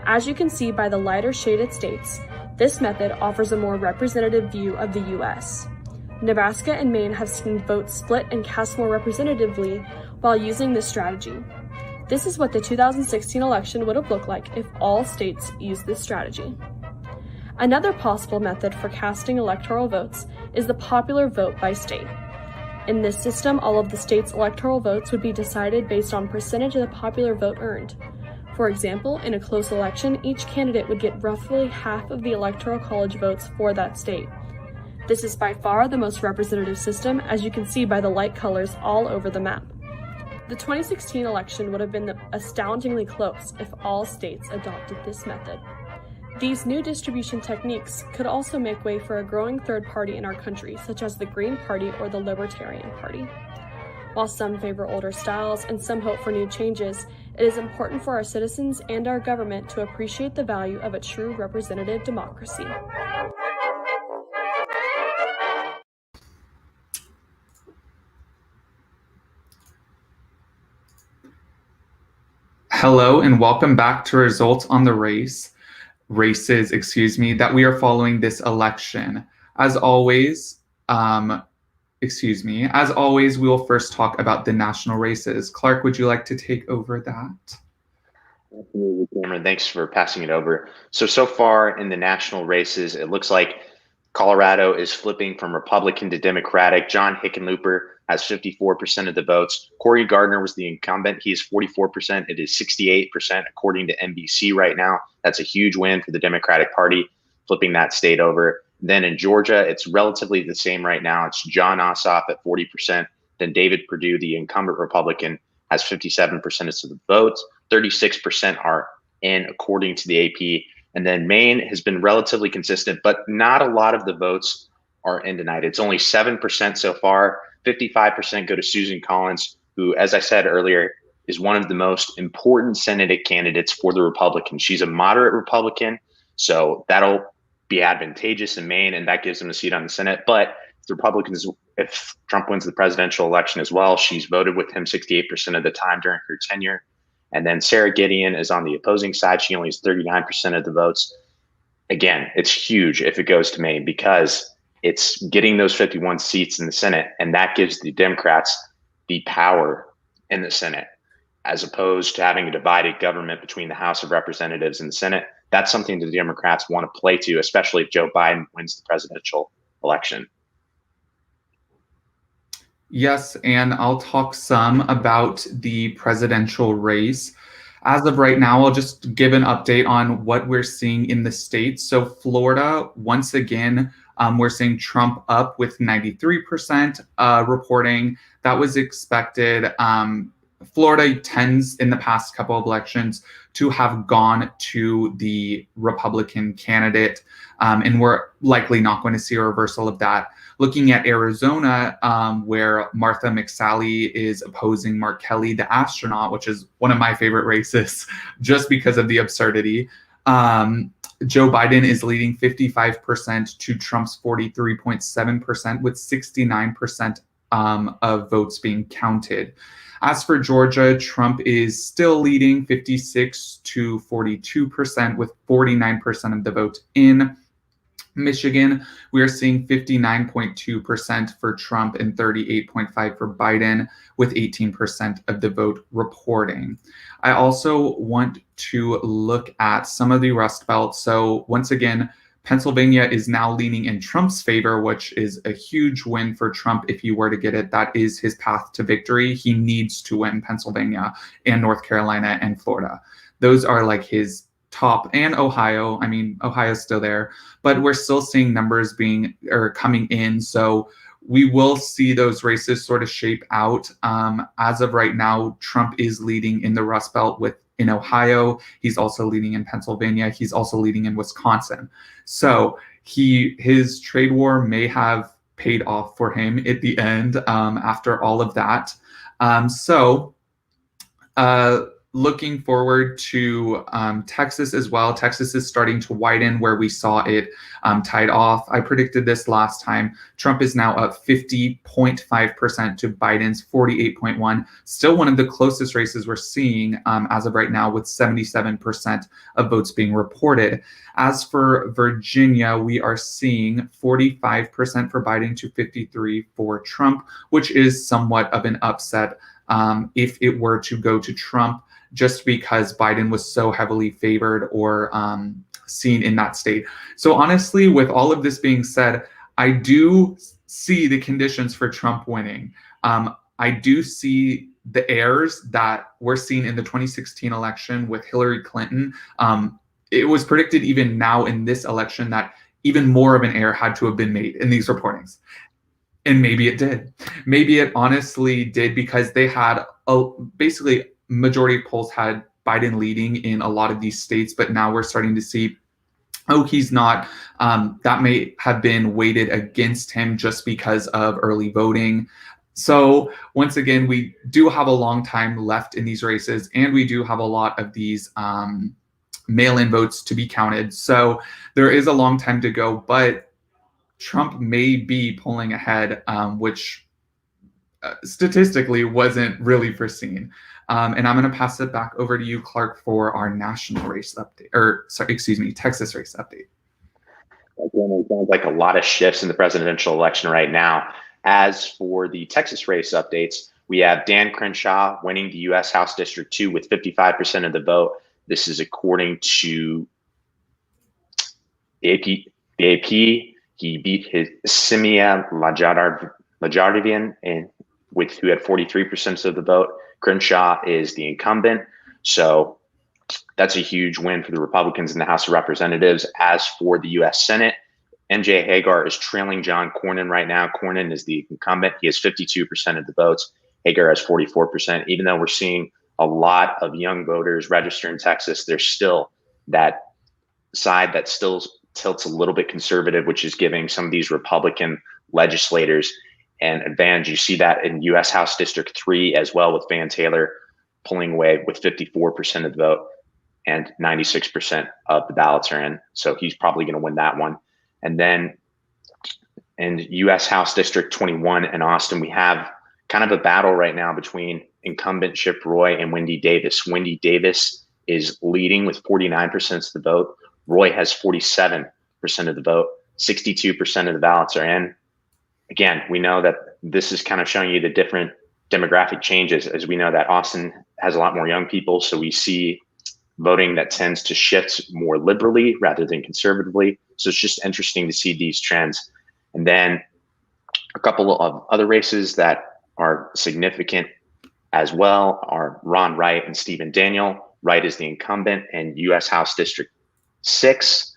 As you can see by the lighter shaded states, this method offers a more representative view of the U.S. Nebraska and Maine have seen votes split and cast more representatively while using this strategy. This is what the 2016 election would have looked like if all states used this strategy. Another possible method for casting electoral votes is the popular vote by state. In this system, all of the state's electoral votes would be decided based on percentage of the popular vote earned. For example, in a close election, each candidate would get roughly half of the Electoral College votes for that state. This is by far the most representative system, as you can see by the light colors all over the map. The 2016 election would have been astoundingly close if all states adopted this method. These new distribution techniques could also make way for a growing third party in our country, such as the Green Party or the Libertarian Party. While some favor older styles and some hope for new changes, it is important for our citizens and our government to appreciate the value of a true representative democracy. Hello and welcome back to results on the races, that we are following this election. As always, we will first talk about the national races. Clark, would you like to take over that? Absolutely, Cameron. Thanks for passing it over. So far in the national races, it looks like Colorado is flipping from Republican to Democratic. John Hickenlooper has 54% of the votes. Cory Gardner was the incumbent. He is 44%. It is 68% according to NBC right now. That's a huge win for the Democratic Party, flipping that state over. Then in Georgia, it's relatively the same right now. It's Jon Ossoff at 40%. Then David Perdue, the incumbent Republican, has 57% of the votes. 36% are in according to the AP. And then Maine has been relatively consistent, but not a lot of the votes are in tonight. It's only 7% so far. 55% go to Susan Collins, who, as I said earlier, is one of the most important Senate candidates for the Republicans. She's a moderate Republican, so that'll be advantageous in Maine, and that gives them a seat on the Senate. But the Republicans, if Trump wins the presidential election as well, she's voted with him 68% of the time during her tenure. And then Sarah Gideon is on the opposing side. She only has 39% of the votes. Again, it's huge if it goes to Maine because it's getting those 51 seats in the Senate, and that gives the Democrats the power in the Senate, as opposed to having a divided government between the House of Representatives and the Senate. That's something that the Democrats want to play to, especially if Joe Biden wins the presidential election. Yes, and I'll talk some about the presidential race. As of right now, I'll just give an update on what we're seeing in the states. So Florida, once again, we're seeing Trump up with 93% reporting. That was expected. Florida tends in the past couple of elections to have gone to the Republican candidate, and we're likely not going to see a reversal of that. Looking at Arizona, where Martha McSally is opposing Mark Kelly, the astronaut, which is one of my favorite races just because of the absurdity. Joe Biden is leading 55% to Trump's 43.7%, with 69% of votes being counted. As for Georgia, Trump is still leading 56 to 42%, with 49% of the vote in. Michigan, we are seeing 59.2% for Trump and 38.5% for Biden, with 18% of the vote reporting. I also want to look at some of the Rust Belt. So once again, Pennsylvania is now leaning in Trump's favor, which is a huge win for Trump if he were to get it. That is his path to victory. He needs to win Pennsylvania and North Carolina and Florida. Those are like his top, and Ohio. I mean, Ohio's still there, but we're still seeing numbers coming in. So we will see those races sort of shape out. As of right now, Trump is leading in the Rust Belt in Ohio. He's also leading in Pennsylvania. He's also leading in Wisconsin. So his trade war may have paid off for him at the end after all of that. looking forward to Texas as well. Texas is starting to widen where we saw it tied off. I predicted this last time. Trump is now up 50.5% to Biden's 48.1%. Still one of the closest races we're seeing as of right now, with 77% of votes being reported. As for Virginia, we are seeing 45% for Biden to 53% for Trump, which is somewhat of an upset if it were to go to Trump, just because Biden was so heavily favored or seen in that state. So honestly, with all of this being said, I do see the conditions for Trump winning. I do see the errors that were seen in the 2016 election with Hillary Clinton. It was predicted even now in this election that even more of an error had to have been made in these reportings. And maybe it did. Maybe it honestly did, because they had basically majority of polls had Biden leading in a lot of these states, but now we're starting to see, oh, he's not. That may have been weighted against him just because of early voting. So once again, we do have a long time left in these races, and we do have a lot of these mail-in votes to be counted. So there is a long time to go, but Trump may be pulling ahead, which statistically wasn't really foreseen. And I'm going to pass it back over to you, Clark, for our national race update, or sorry, excuse me, Texas race update. Again, it sounds like a lot of shifts in the presidential election right now. As for the Texas race updates, we have Dan Crenshaw winning the U.S. House District 2 with 55% of the vote. This is according to the AP. He beat his Simia Lajardian, who had 43% of the vote. Crenshaw is the incumbent. So that's a huge win for the Republicans in the House of Representatives. As for the U.S. Senate, MJ Hagar is trailing John Cornyn right now. Cornyn is the incumbent. He has 52% of the votes. Hagar has 44%. Even though we're seeing a lot of young voters register in Texas, there's still that side that still tilts a little bit conservative, which is giving some of these Republican legislators an advantage. You see that in U.S. House District 3 as well, with Van Taylor pulling away with 54% of the vote, and 96% of the ballots are in. So he's probably going to win that one. And then in U.S. House District 21 in Austin, we have kind of a battle right now between incumbent Chip Roy and Wendy Davis. Wendy Davis is leading with 49% of the vote. Roy has 47% of the vote. 62% of the ballots are in. Again, we know that this is kind of showing you the different demographic changes, as we know that Austin has a lot more young people. So we see voting that tends to shift more liberally rather than conservatively. So it's just interesting to see these trends. And then a couple of other races that are significant as well are Ron Wright and Stephen Daniel. Wright is the incumbent in U.S. House District 6,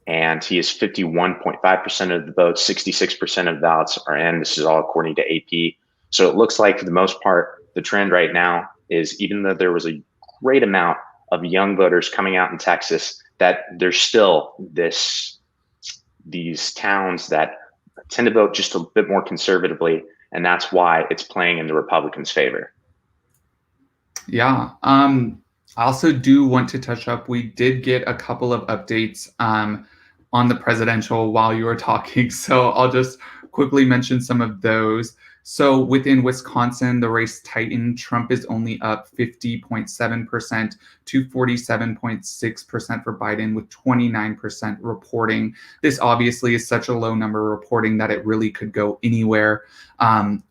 and he is 51.5% of the votes. 66% of the ballots are in. This is all according to AP. So it looks like, for the most part, the trend right now is, even though there was a great amount of young voters coming out in Texas, that there's still these towns that tend to vote just a bit more conservatively, and that's why it's playing in the Republicans' favor. Yeah. I also do want to touch up, we did get a couple of updates on the presidential while you were talking, so I'll just quickly mention some of those. So within Wisconsin, the race tightened. Trump is only up 50.7% to 47.6% for Biden, with 29% reporting. This obviously is such a low number reporting that it really could go anywhere.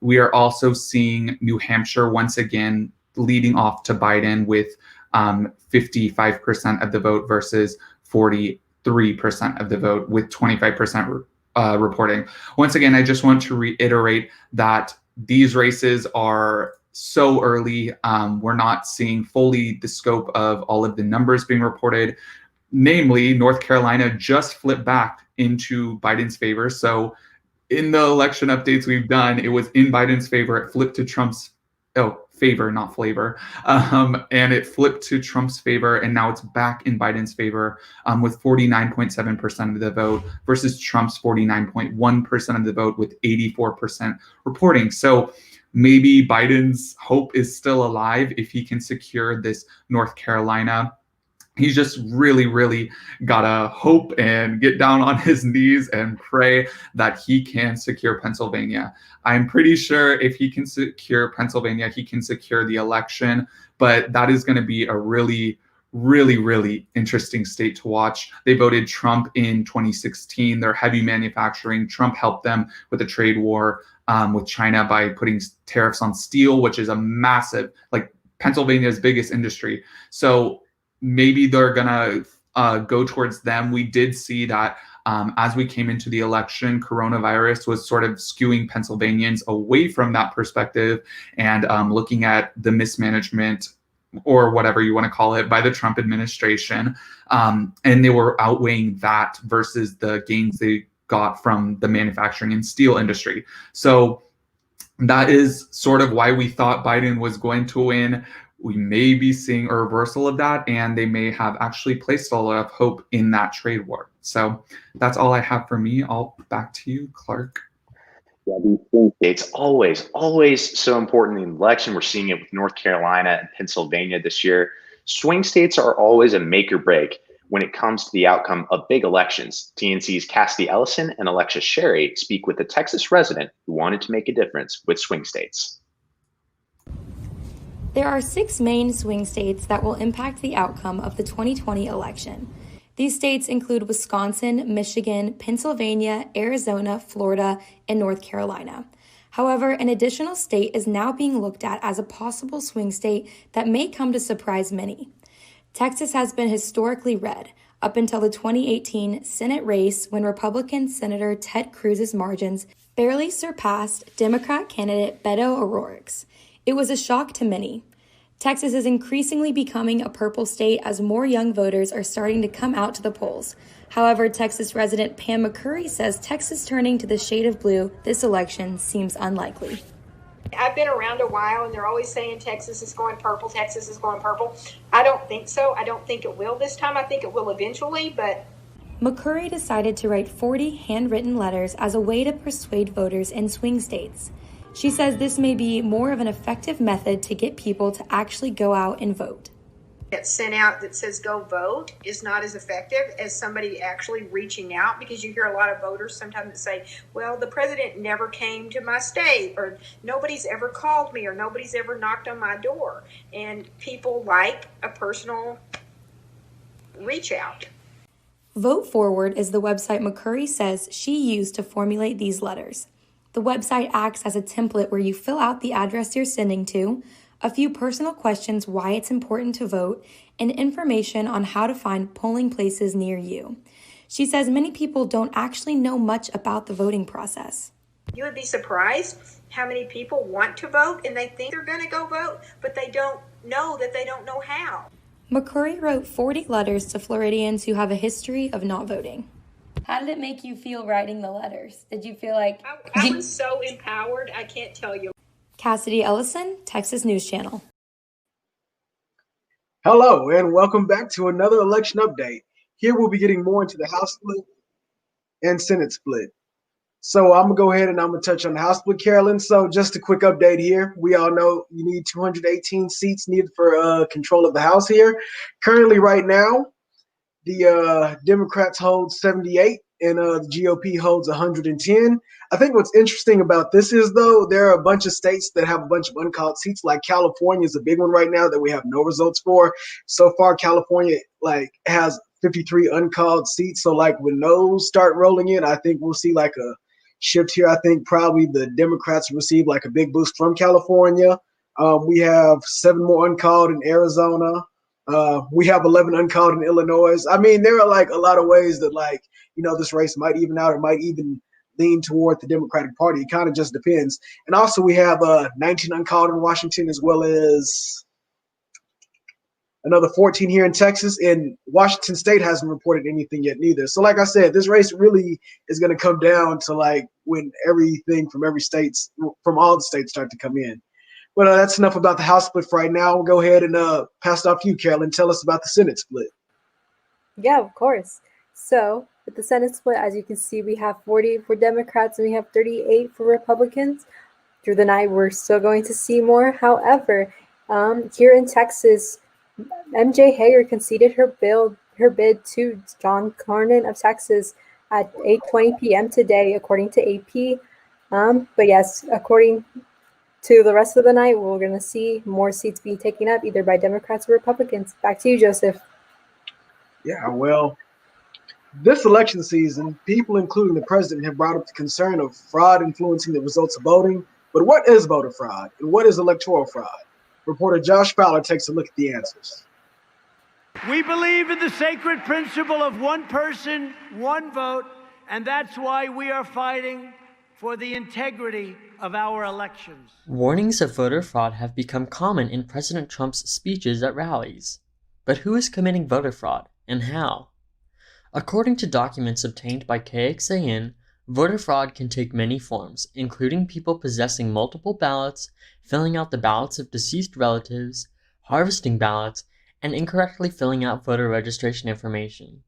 We are also seeing New Hampshire once again leading off to Biden with 55% of the vote versus 43% of the vote, with 25% reporting. Once again, I just want to reiterate that these races are so early. We're not seeing fully the scope of all of the numbers being reported. Namely, North Carolina just flipped back into Biden's favor. So in the election updates we've done, it was in Biden's favor. It flipped to Trump's favor, not flavor. And it flipped to Trump's favor, and now it's back in Biden's favor with 49.7% of the vote versus Trump's 49.1% of the vote, with 84% reporting. So maybe Biden's hope is still alive if he can secure this North Carolina. He's just really, really gotta hope and get down on his knees and pray that he can secure Pennsylvania. I'm pretty sure if he can secure Pennsylvania, he can secure the election, but that is going to be a really, really, really interesting state to watch. They voted Trump in 2016. They're heavy manufacturing. Trump helped them with the trade war with China by putting tariffs on steel, which is a massive, like Pennsylvania's biggest industry. So maybe they're gonna go towards them. We did see that as we came into the election, coronavirus was sort of skewing Pennsylvanians away from that perspective and looking at the mismanagement or whatever you want to call it by the Trump administration. And they were outweighing that versus the gains they got from the manufacturing and steel industry. So that is sort of why we thought Biden was going to win. We may be seeing a reversal of that, and they may have actually placed a lot of hope in that trade war. So that's all I have for me. I'll back to you, Clark. Yeah, these swing states always so important in the election. We're seeing it with North Carolina and Pennsylvania this year. Swing states are always a make or break when it comes to the outcome of big elections. TNC's Cassidy Ellison and Alexis Sherry speak with a Texas resident who wanted to make a difference with swing states. There are 6 main swing states that will impact the outcome of the 2020 election. These states include Wisconsin, Michigan, Pennsylvania, Arizona, Florida, and North Carolina. However, an additional state is now being looked at as a possible swing state that may come to surprise many. Texas has been historically red up until the 2018 Senate race when Republican Senator Ted Cruz's margins barely surpassed Democrat candidate Beto O'Rourke's. It was a shock to many. Texas is increasingly becoming a purple state as more young voters are starting to come out to the polls. However, Texas resident Pam McCurry says Texas turning to the shade of blue this election seems unlikely. I've been around a while and they're always saying Texas is going purple, Texas is going purple. I don't think so. I don't think it will this time. I think it will eventually, but... McCurry decided to write 40 handwritten letters as a way to persuade voters in swing states. She says this may be more of an effective method to get people to actually go out and vote. That sent out that says go vote is not as effective as somebody actually reaching out, because you hear a lot of voters sometimes that say, well, the president never came to my state, or nobody's ever called me, or nobody's ever knocked on my door. And people like a personal reach out. Vote Forward is the website McCurry says she used to formulate these letters. The website acts as a template where you fill out the address you're sending to, a few personal questions why it's important to vote, and information on how to find polling places near you. She says many people don't actually know much about the voting process. You would be surprised how many people want to vote and they think they're going to go vote, but they don't know that they don't know how. McCurry wrote 40 letters to Floridians who have a history of not voting. How did it make you feel writing the letters? Did you feel like... I was so empowered, I can't tell you. Cassidy Ellison, Texas News Channel. Hello, and welcome back to another election update. Here we'll be getting more into the House split and Senate split. So I'm going to go ahead and I'm going to touch on the House split, Carolyn. So just a quick update here. We all know you need 218 seats needed for control of the House here. Currently, right now, the Democrats hold 78 and the GOP holds 110. I think what's interesting about this is, though, there are a bunch of states that have a bunch of uncalled seats. Like California is a big one right now that we have no results for. So far, California has 53 uncalled seats. So when those start rolling in, I think we'll see a shift here. I think probably the Democrats receive a big boost from California. We have 7 more uncalled in Arizona. We have 11 uncalled in Illinois. I mean, there are a lot of ways that this race might even out or might even lean toward the Democratic Party. It kind of just depends. And also we have 19 uncalled in Washington, as well as another 14 here in Texas. And Washington State hasn't reported anything yet neither. So like I said, this race really is going to come down to when everything from all the states start to come in. But that's enough about the House split for right now. We'll go ahead and pass it off to you, Carolyn. Tell us about the Senate split. Yeah, of course. So with the Senate split, as you can see, we have 40 for Democrats and we have 38 for Republicans. through the night, we're still going to see more. However, here in Texas, MJ Hager conceded her bid to John Cornyn of Texas at 8:20 p.m. today, according to AP. But yes, according to the rest of the night, we're going to see more seats being taken up either by Democrats or Republicans. Back to you, Joseph. Yeah, well, this election season, people, including the president, have brought up the concern of fraud influencing the results of voting. But what is voter fraud and what is electoral fraud? Reporter Josh Fowler takes a look at the answers. We believe in the sacred principle of one person, one vote, and that's why we are fighting for the integrity of our elections. Warnings of voter fraud have become common in President Trump's speeches at rallies. But who is committing voter fraud, and how? According to documents obtained by KXAN, voter fraud can take many forms, including people possessing multiple ballots, filling out the ballots of deceased relatives, harvesting ballots, and incorrectly filling out voter registration information.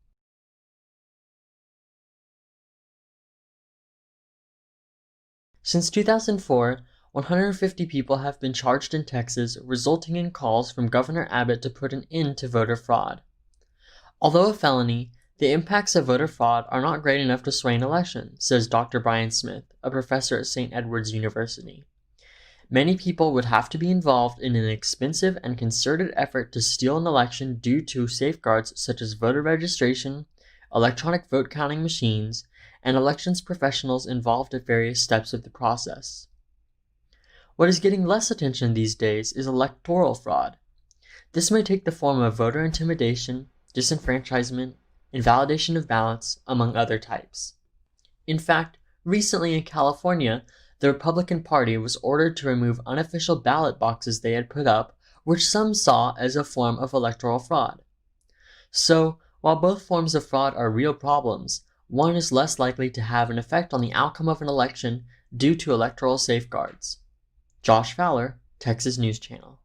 Since 2004, 150 people have been charged in Texas, resulting in calls from Governor Abbott to put an end to voter fraud. Although a felony, the impacts of voter fraud are not great enough to sway an election, says Dr. Brian Smith, a professor at St. Edward's University. Many people would have to be involved in an expensive and concerted effort to steal an election due to safeguards such as voter registration, electronic vote counting machines, and elections professionals involved at various steps of the process. What is getting less attention these days is electoral fraud. This may take the form of voter intimidation, disenfranchisement, invalidation of ballots, among other types. In fact, recently in California, the Republican Party was ordered to remove unofficial ballot boxes they had put up, which some saw as a form of electoral fraud. So, while both forms of fraud are real problems, one is less likely to have an effect on the outcome of an election due to electoral safeguards. Josh Fowler, Texas News Channel.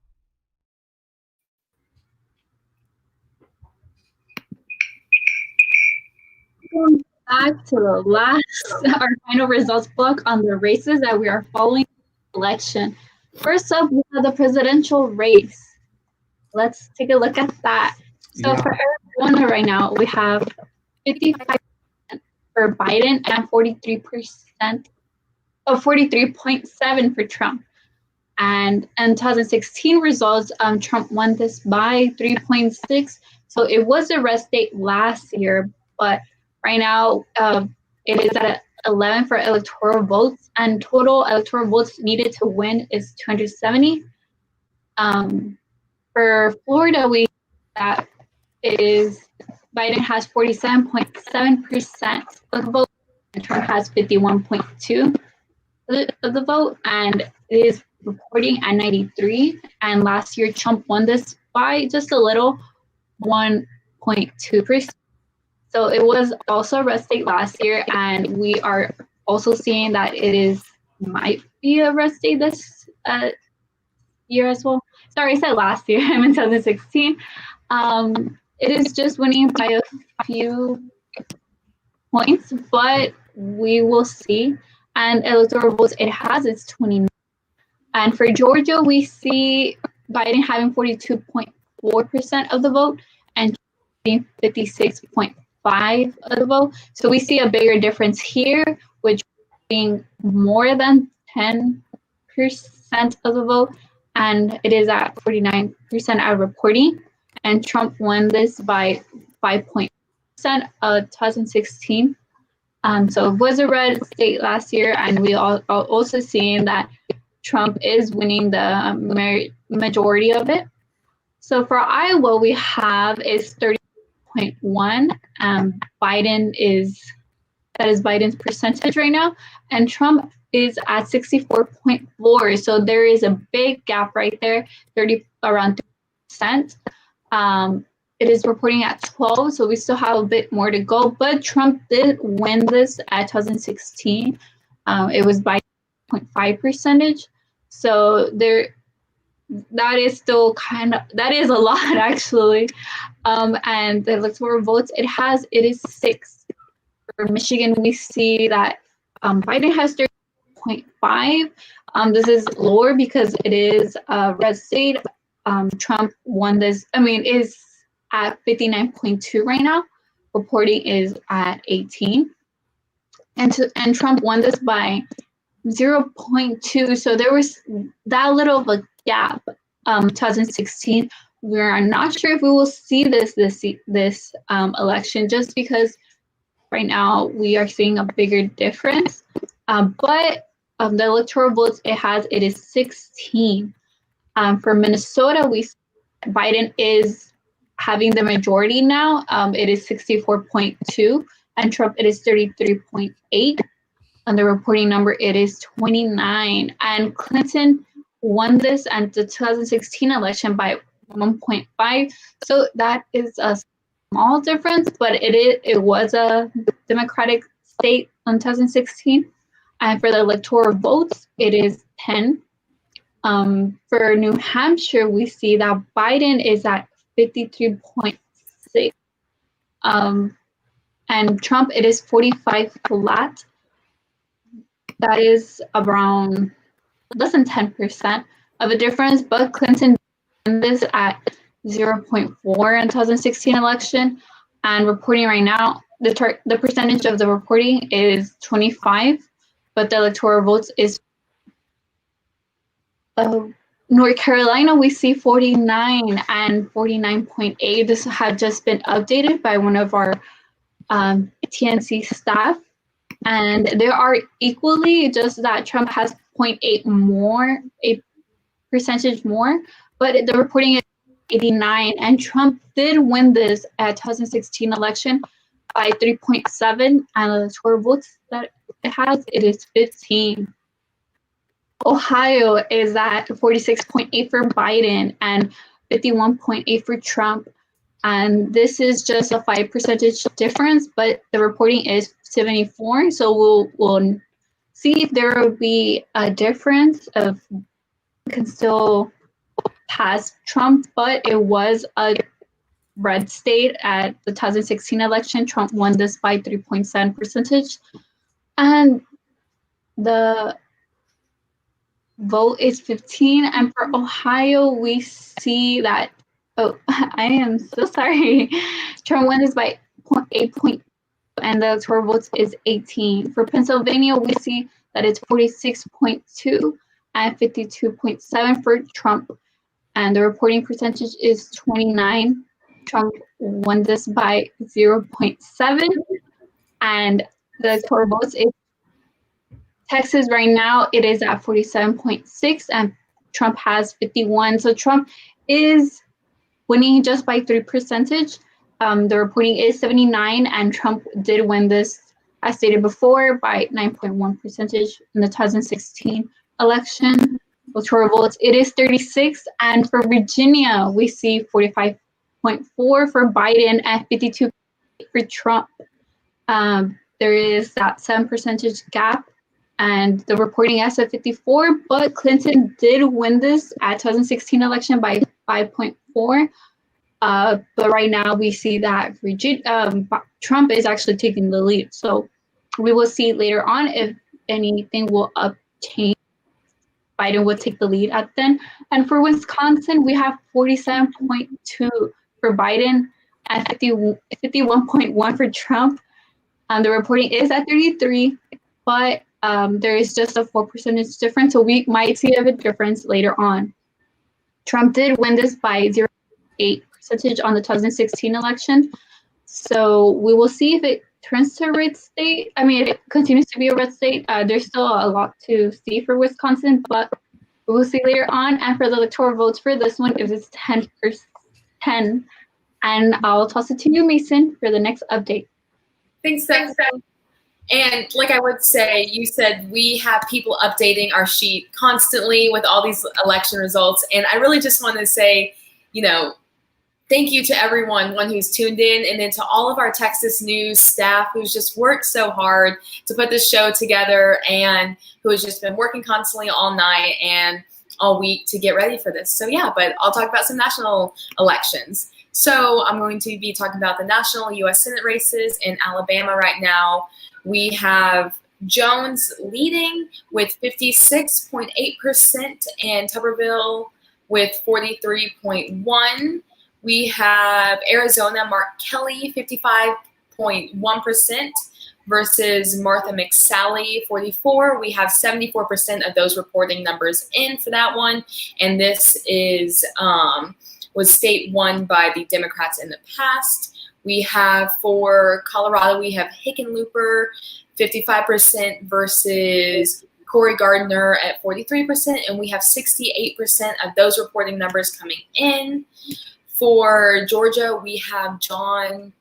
Welcome back to the last, our final results block on the races that we are following the election. First up, we have the presidential race. Let's take a look at that. So for Arizona right now, we have 55% for Biden and 43.7% for Trump. And in 2016 results, Trump won this by 3.6. So it was a red state last year, but right now it is at 11 for electoral votes, and total electoral votes needed to win is 270. For Florida, we that is Biden has 47.7% of the vote, and Trump has 51.2% of the vote, and it is reporting at 93. And last year, Trump won this by just a little, 1.2%. So it was also a red state last year, and we are also seeing that might be a red state this year as well. Sorry, I said last year. I'm in 2016. It is just winning by a few points, but we will see. And electoral votes, it has its 29. And for Georgia, we see Biden having 42.4% of the vote and 56.5% of the vote. So we see a bigger difference here, which being more than 10% of the vote, and it is at 49% at reporting. And Trump won this by 5.0% of 2016. So it was a red state last year, and we are also seeing that Trump is winning the majority of it. So for Iowa, we have is 30.1. That is Biden's percentage right now, and Trump is at 64.4. So there is a big gap right there, around 30%. It is reporting at 12, so we still have a bit more to go. But Trump did win this at 2016. It was by 0.5%. So that is still that is a lot actually. And the electoral votes, it is 6. For Michigan, we see that Biden has 30.5. This is lower because it is a red state. Trump won this, is at 59.2 right now. Reporting is at 18. And Trump won this by 0.2. So there was that little of a gap. 2016. We're not sure if we will see this election, just because right now we are seeing a bigger difference. But the electoral votes it is 16. For Minnesota, Biden is having the majority now. It is 64.2, and Trump it is 33.8. On the reporting number, it is 29. And Clinton won this at the 2016 election by 1.5. So that is a small difference, but it was a Democratic state in 2016. And for the electoral votes, it is 10. For New Hampshire, we see that Biden is at 53.6. And Trump, it is 45 flat. That is around less than 10% of a difference, but Clinton did this at 0.4 in 2016 election. And reporting right now, the percentage of the reporting is 25, but the electoral votes is North Carolina, we see 49 and 49.8. This had just been updated by one of our TNC staff. And there are equally, just that Trump has 0.8 more, a percentage more, but the reporting is 89. And Trump did win this at 2016 election by 3.7, and the electoral votes that it is 15. Ohio is at 46.8 for Biden and 51.8 for Trump. And this is just a 5 percentage difference, but the reporting is 74. So we'll see if there will be a difference of can still pass Trump, but it was a red state at the 2016 election. Trump won this by 3.7 percentage. And the vote is 15. And for Ohio, we see that, I am so sorry. Trump won this by 8.2, and the electoral votes is 18. For Pennsylvania, we see that it's 46.2 and 52.7 for Trump. And the reporting percentage is 29. Trump won this by 0.7. And the electoral votes is Texas right now, it is at 47.6, and Trump has 51. So Trump is winning just by 3 percentage. The reporting is 79, and Trump did win this, as stated before, by 9.1 percentage in the 2016 election. Electoral votes, it is 36. And for Virginia, we see 45.4 for Biden and 52 for Trump. There is that 7 percentage gap, and the reporting is at 54, but Clinton did win this at 2016 election by 5.4. But right now we see that Trump is actually taking the lead. So we will see later on if anything will change. Biden would take the lead at then. And for Wisconsin, we have 47.2 for Biden and 51.1 for Trump. And the reporting is at 33, but there is just a 4 percentage difference, so we might see a bit difference later on. Trump did win this by 0.8 percentage on the 2016 election, so we will see if it turns to a red state. If it continues to be a red state, there's still a lot to see for Wisconsin, but we will see later on. And for the electoral votes for this one, it is 10%. And I'll toss it to you, Mason, for the next update. Thanks, Steph. And like I would say, you said we have people updating our sheet constantly with all these election results. And I really just want to say, thank you to everyone who's tuned in, and then to all of our Texas News staff who's just worked so hard to put this show together, and who has just been working constantly all night and all week to get ready for this. So yeah, but I'll talk about some national elections. So I'm going to be talking about the national U.S. Senate races in Alabama right now. We have Jones leading with 56.8% and Tuberville with 43.1%. We have Arizona, Mark Kelly, 55.1% versus Martha McSally, 44%. We have 74% of those reporting numbers in for that one. And this is was state won by the Democrats in the past. We have for Colorado, we have Hickenlooper, 55% versus Corey Gardner at 43%, and we have 68% of those reporting numbers coming in. For Georgia, we have John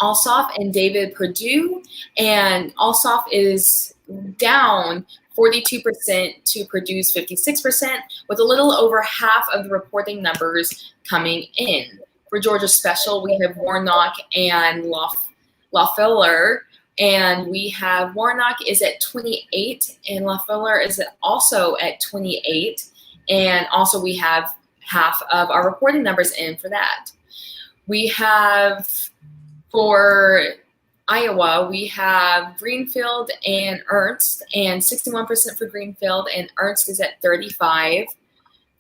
Alsop and David Perdue, and Alsop is down 42% to Purdue's 56%, with a little over half of the reporting numbers coming in. For Georgia Special, we have Warnock and Loeffler, and we have Warnock is at 28, and Loeffler is also at 28, and also we have half of our reporting numbers in for that. We have, for Iowa, we have Greenfield and Ernst, and 61% for Greenfield, and Ernst is at 35.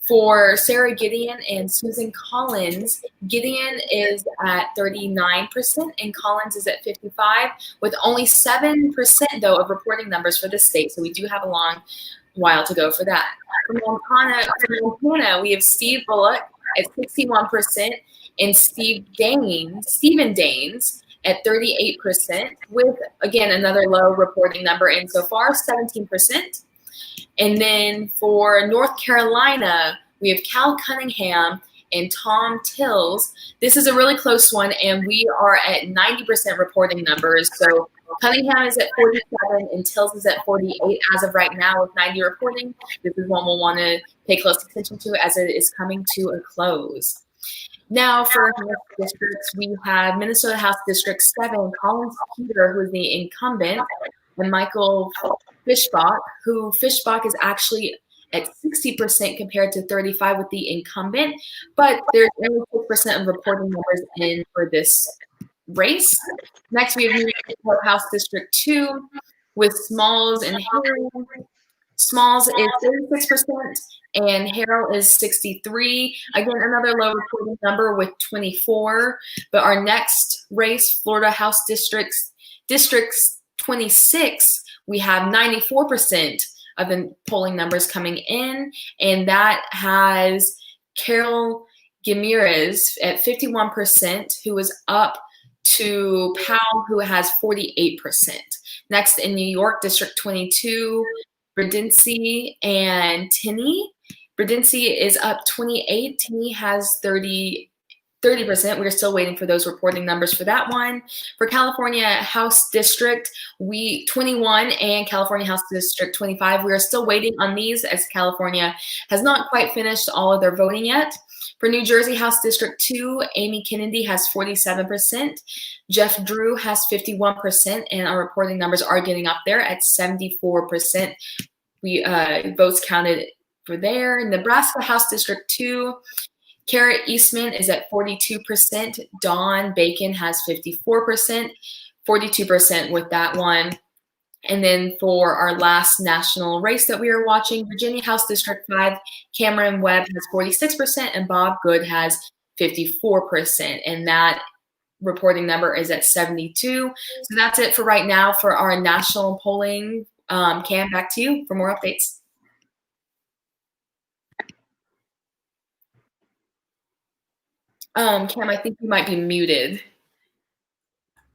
For Sarah Gideon and Susan Collins, Gideon is at 39% and Collins is at 55%, with only 7% though of reporting numbers for the state. So we do have a long while to go for that. For Montana, we have Steve Bullock at 61% and Stephen Daines at 38%, with again another low reporting number in so far, 17%. And then for North Carolina, we have Cal Cunningham and Tom Tills. This is a really close one, and we are at 90% reporting numbers. So Cunningham is at 47 and Tills is at 48 as of right now with 90 reporting. This is one we'll want to pay close attention to as it is coming to a close. Now for House districts, we have Minnesota House District 7, Collins Peter, who is the incumbent, and Michael Fischbach, who Fischbach is actually at 60% compared to 35% with the incumbent, but there's only 6% of reporting numbers in for this race. Next, we have New York House District 2 with Smalls and Harrell. Smalls is 36% and Harrell is 63%. Again, another low reporting number with 24%. But our next race, Florida House Districts 26, we have 94% of the polling numbers coming in, and that has Carol Ramirez at 51%, who is up to Powell, who has 48%. Next, in New York, District 22, Bredency and Tinney. Bredency is up 28. Tinney has 30%. We're still waiting for those reporting numbers for that one. For California House District 21 and California House District 25, we are still waiting on these as California has not quite finished all of their voting yet. For New Jersey House District 2, Amy Kennedy has 47%. Jeff Drew has 51%, and our reporting numbers are getting up there at 74%. We votes counted for there. Nebraska House District 2, Kara Eastman is at 42%. Dawn Bacon has 54%, 42% with that one. And then for our last national race that we are watching, Virginia House District 5, Cameron Webb has 46% and Bob Good has 54%. And that reporting number is at 72. So that's it for right now for our national polling. Cam, back to you for more updates. Cam, I think you might be muted.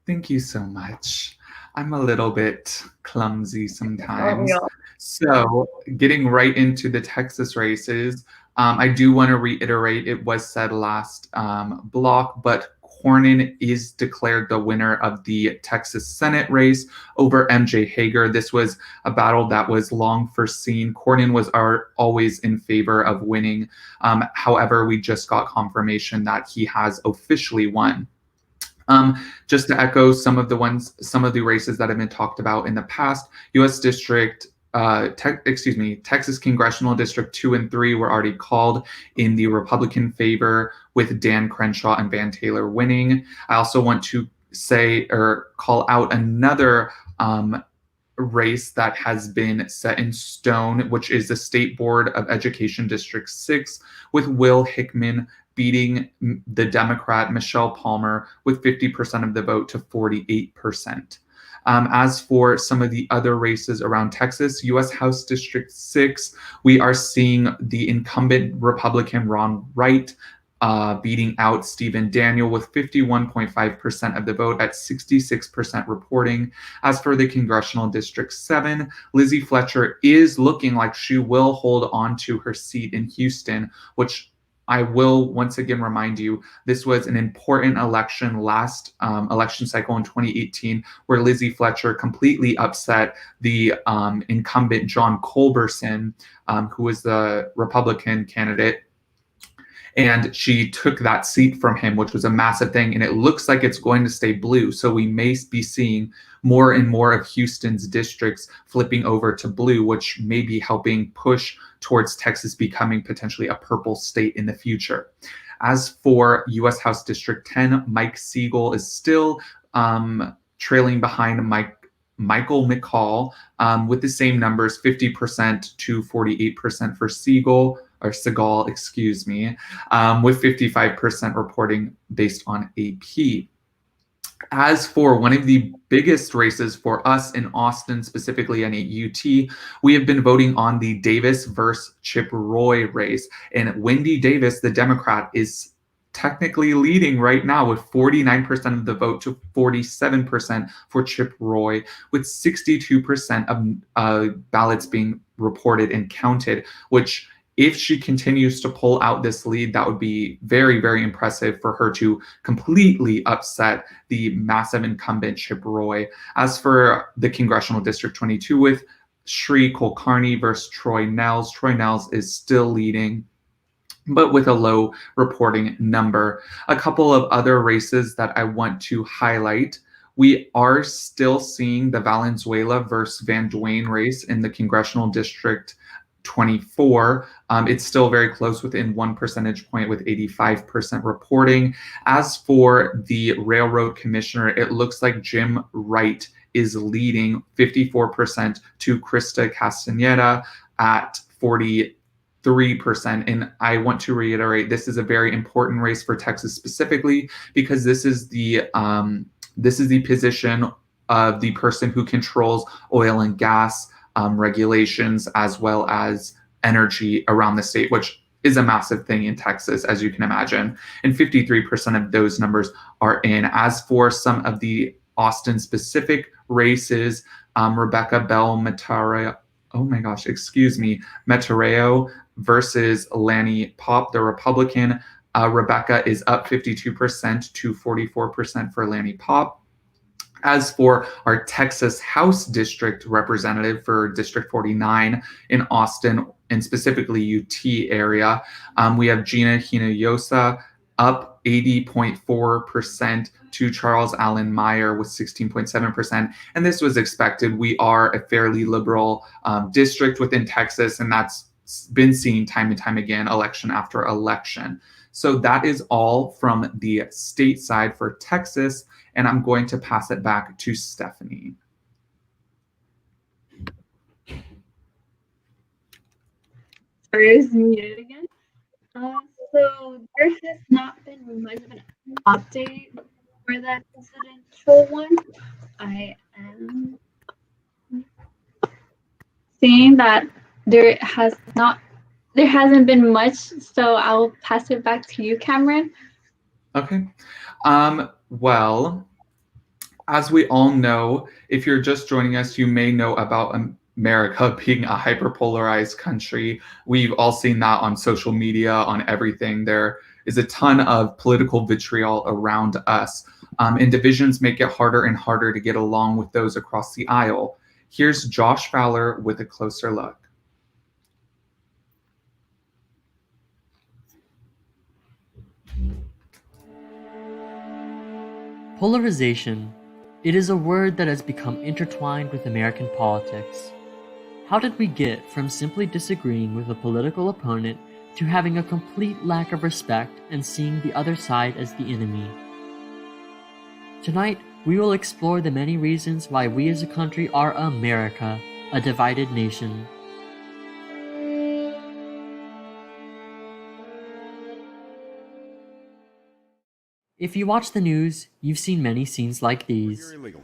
Thank you so much. I'm a little bit clumsy sometimes. So getting right into the Texas races, I do want to reiterate, it was said last block, but Cornyn is declared the winner of the Texas Senate race over MJ Hager. This was a battle that was long foreseen. Cornyn was always in favor of winning. However, we just got confirmation that he has officially won. Just to echo some of the races that have been talked about in the past, U.S. District, Texas Congressional District 2 and 3 were already called in the Republican favor, with Dan Crenshaw and Van Taylor winning. I also want to say or call out another race that has been set in stone, which is the State Board of Education District 6, with Will Hickman beating the Democrat Michelle Palmer with 50% of the vote to 48%. As for some of the other races around Texas, U.S. House District 6, we are seeing the incumbent Republican Ron Wright beating out Stephen Daniel with 51.5% of the vote at 66% reporting. As for the Congressional District 7, Lizzie Fletcher is looking like she will hold on to her seat in Houston, which I will once again remind you, this was an important election last election cycle in 2018, where Lizzie Fletcher completely upset the incumbent John Culberson, who was the Republican candidate. And she took that seat from him, which was a massive thing. And it looks like it's going to stay blue. So we may be seeing more and more of Houston's districts flipping over to blue, which may be helping push towards Texas becoming potentially a purple state in the future. As for U.S. House District 10, Mike Siegel is still trailing behind Michael McCall with the same numbers, 50% to 48% for Segal, excuse me, with 55% reporting based on AP. As for one of the biggest races for us in Austin, specifically and at UT, we have been voting on the Davis versus Chip Roy race. And Wendy Davis, the Democrat, is technically leading right now with 49% of the vote to 47% for Chip Roy, with 62% of ballots being reported and counted, which if she continues to pull out this lead, that would be very, very impressive for her to completely upset the massive incumbent Chip Roy. As for the Congressional District 22 with Sri Kulkarni versus Troy Nehls is still leading, but with a low reporting number. A couple of other races that I want to highlight. We are still seeing the Valenzuela versus Van Duyn race in the Congressional District 24. It's still very close within 1 percentage point with 85% reporting. As for the Railroad Commissioner, it looks like Jim Wright is leading 54% to Krista Castaneda at 43%. And I want to reiterate, this is a very important race for Texas specifically, because this is the position of the person who controls oil and gas regulations, as well as energy around the state, which is a massive thing in Texas, as you can imagine. And 53% of those numbers are in. As for some of the Austin-specific races, Rebecca Bell Matareo versus Lanny Pop, the Republican. Rebecca is up 52% to 44% for Lanny Pop. As for our Texas House District representative for District 49 in Austin, and specifically UT area, we have Gina Hinojosa up 80.4% to Charles Allen Meyer with 16.7%. And this was expected. We are a fairly liberal district within Texas, and that's been seen time and time again, election after election. So that is all from the state side for Texas, and I'm going to pass it back to Stephanie. Sorry, I was muted again. So there has not been much of an update for that presidential one. I am seeing that there hasn't been much, so I'll pass it back to you, Cameron. Okay. Well, as we all know, if you're just joining us, you may know about America being a hyperpolarized country. We've all seen that on social media, on everything. There is a ton of political vitriol around us, and divisions make it harder and harder to get along with those across the aisle. Here's Josh Fowler with a closer look. Polarization. It is a word that has become intertwined with American politics. How did we get from simply disagreeing with a political opponent to having a complete lack of respect and seeing the other side as the enemy? Tonight, We will explore the many reasons why we as a country are America, a divided nation. If you watch the news, you've seen many scenes like these. What you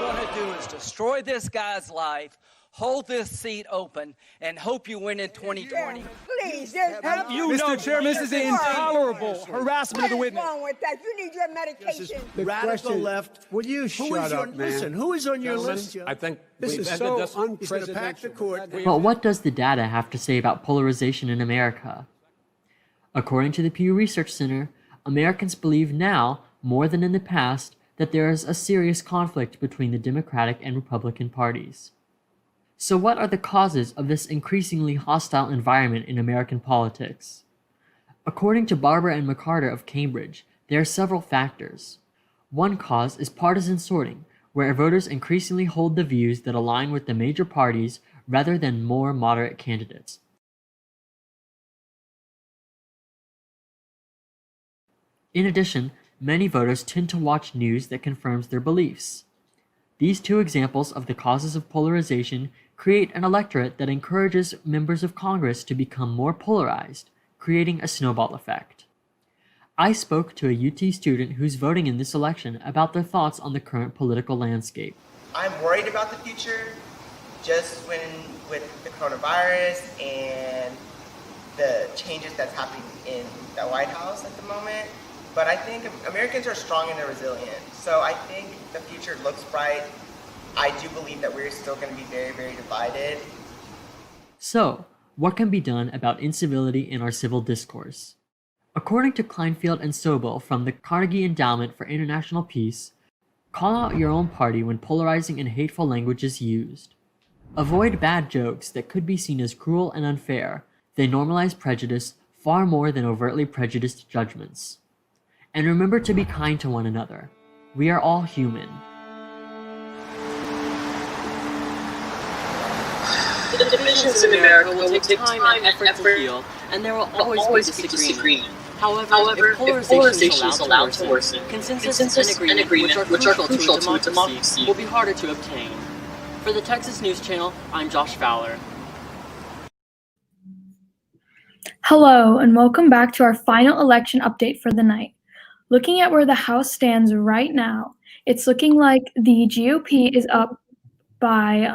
want to do is destroy this guy's life, hold this seat open, and hope you win in 2020. Please, have you Mr. Chairman, this is intolerable harassment of the witness. What's wrong with that? You need your medication. The radical left. Will you shut up, man? Listen, who is on your list? I think this is so unprecedented. But what does the data have to say about polarization in America? According to the Pew Research Center, Americans believe now, more than in the past, that there is a serious conflict between the Democratic and Republican parties. So what are the causes of this increasingly hostile environment in American politics? According to Barbara and McCarter of Cambridge, there are several factors. One cause is partisan sorting, where voters increasingly hold the views that align with the major parties rather than more moderate candidates. In addition, many voters tend to watch news that confirms their beliefs. These two examples of the causes of polarization create an electorate that encourages members of Congress to become more polarized, creating a snowball effect. I spoke to a UT student who's voting in this election about their thoughts on the current political landscape. I'm worried about the future, just with the coronavirus and the changes that's happening in the White House at the moment. But I think Americans are strong and they're resilient. So I think the future looks bright. I do believe that we're still going to be very, very divided. So, what can be done about incivility in our civil discourse? According to Kleinfeld and Sobel from the Carnegie Endowment for International Peace, call out your own party when polarizing and hateful language is used. Avoid bad jokes that could be seen as cruel and unfair. They normalize prejudice far more than overtly prejudiced judgments. And remember to be kind to one another. We are all human. The divisions in America will take time and effort to heal, and there will always be disagreement. However, if polarization is allowed to worsen, consensus and agreement, which are crucial to a democracy, will be harder to obtain. For the Texas News Channel, I'm Josh Fowler. Hello, and welcome back to our final election update for the night. Looking at where the House stands right now, it's looking like the GOP is up by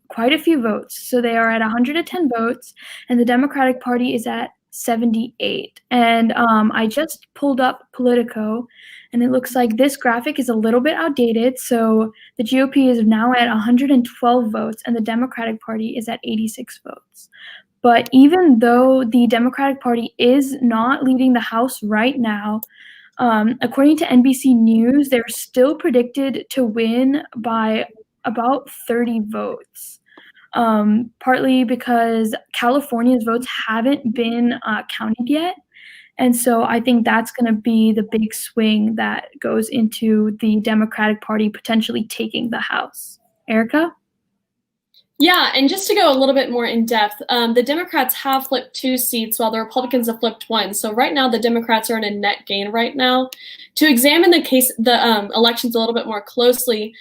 quite a few votes. So they are at 110 votes, and the Democratic Party is at 78. And I just pulled up Politico, and it looks like this graphic is a little bit outdated. So the GOP is now at 112 votes, and the Democratic Party is at 86 votes. But even though the Democratic Party is not leading the House right now, according to NBC News, they're still predicted to win by about 30 votes, partly because California's votes haven't been counted yet. And so I think that's going to be the big swing that goes into the Democratic Party potentially taking the House. Erica? Yeah, and just to go a little bit more in depth, the Democrats have flipped 2 seats while the Republicans have flipped 1. So right now the Democrats are in a net gain right now. To examine the elections a little bit more closely,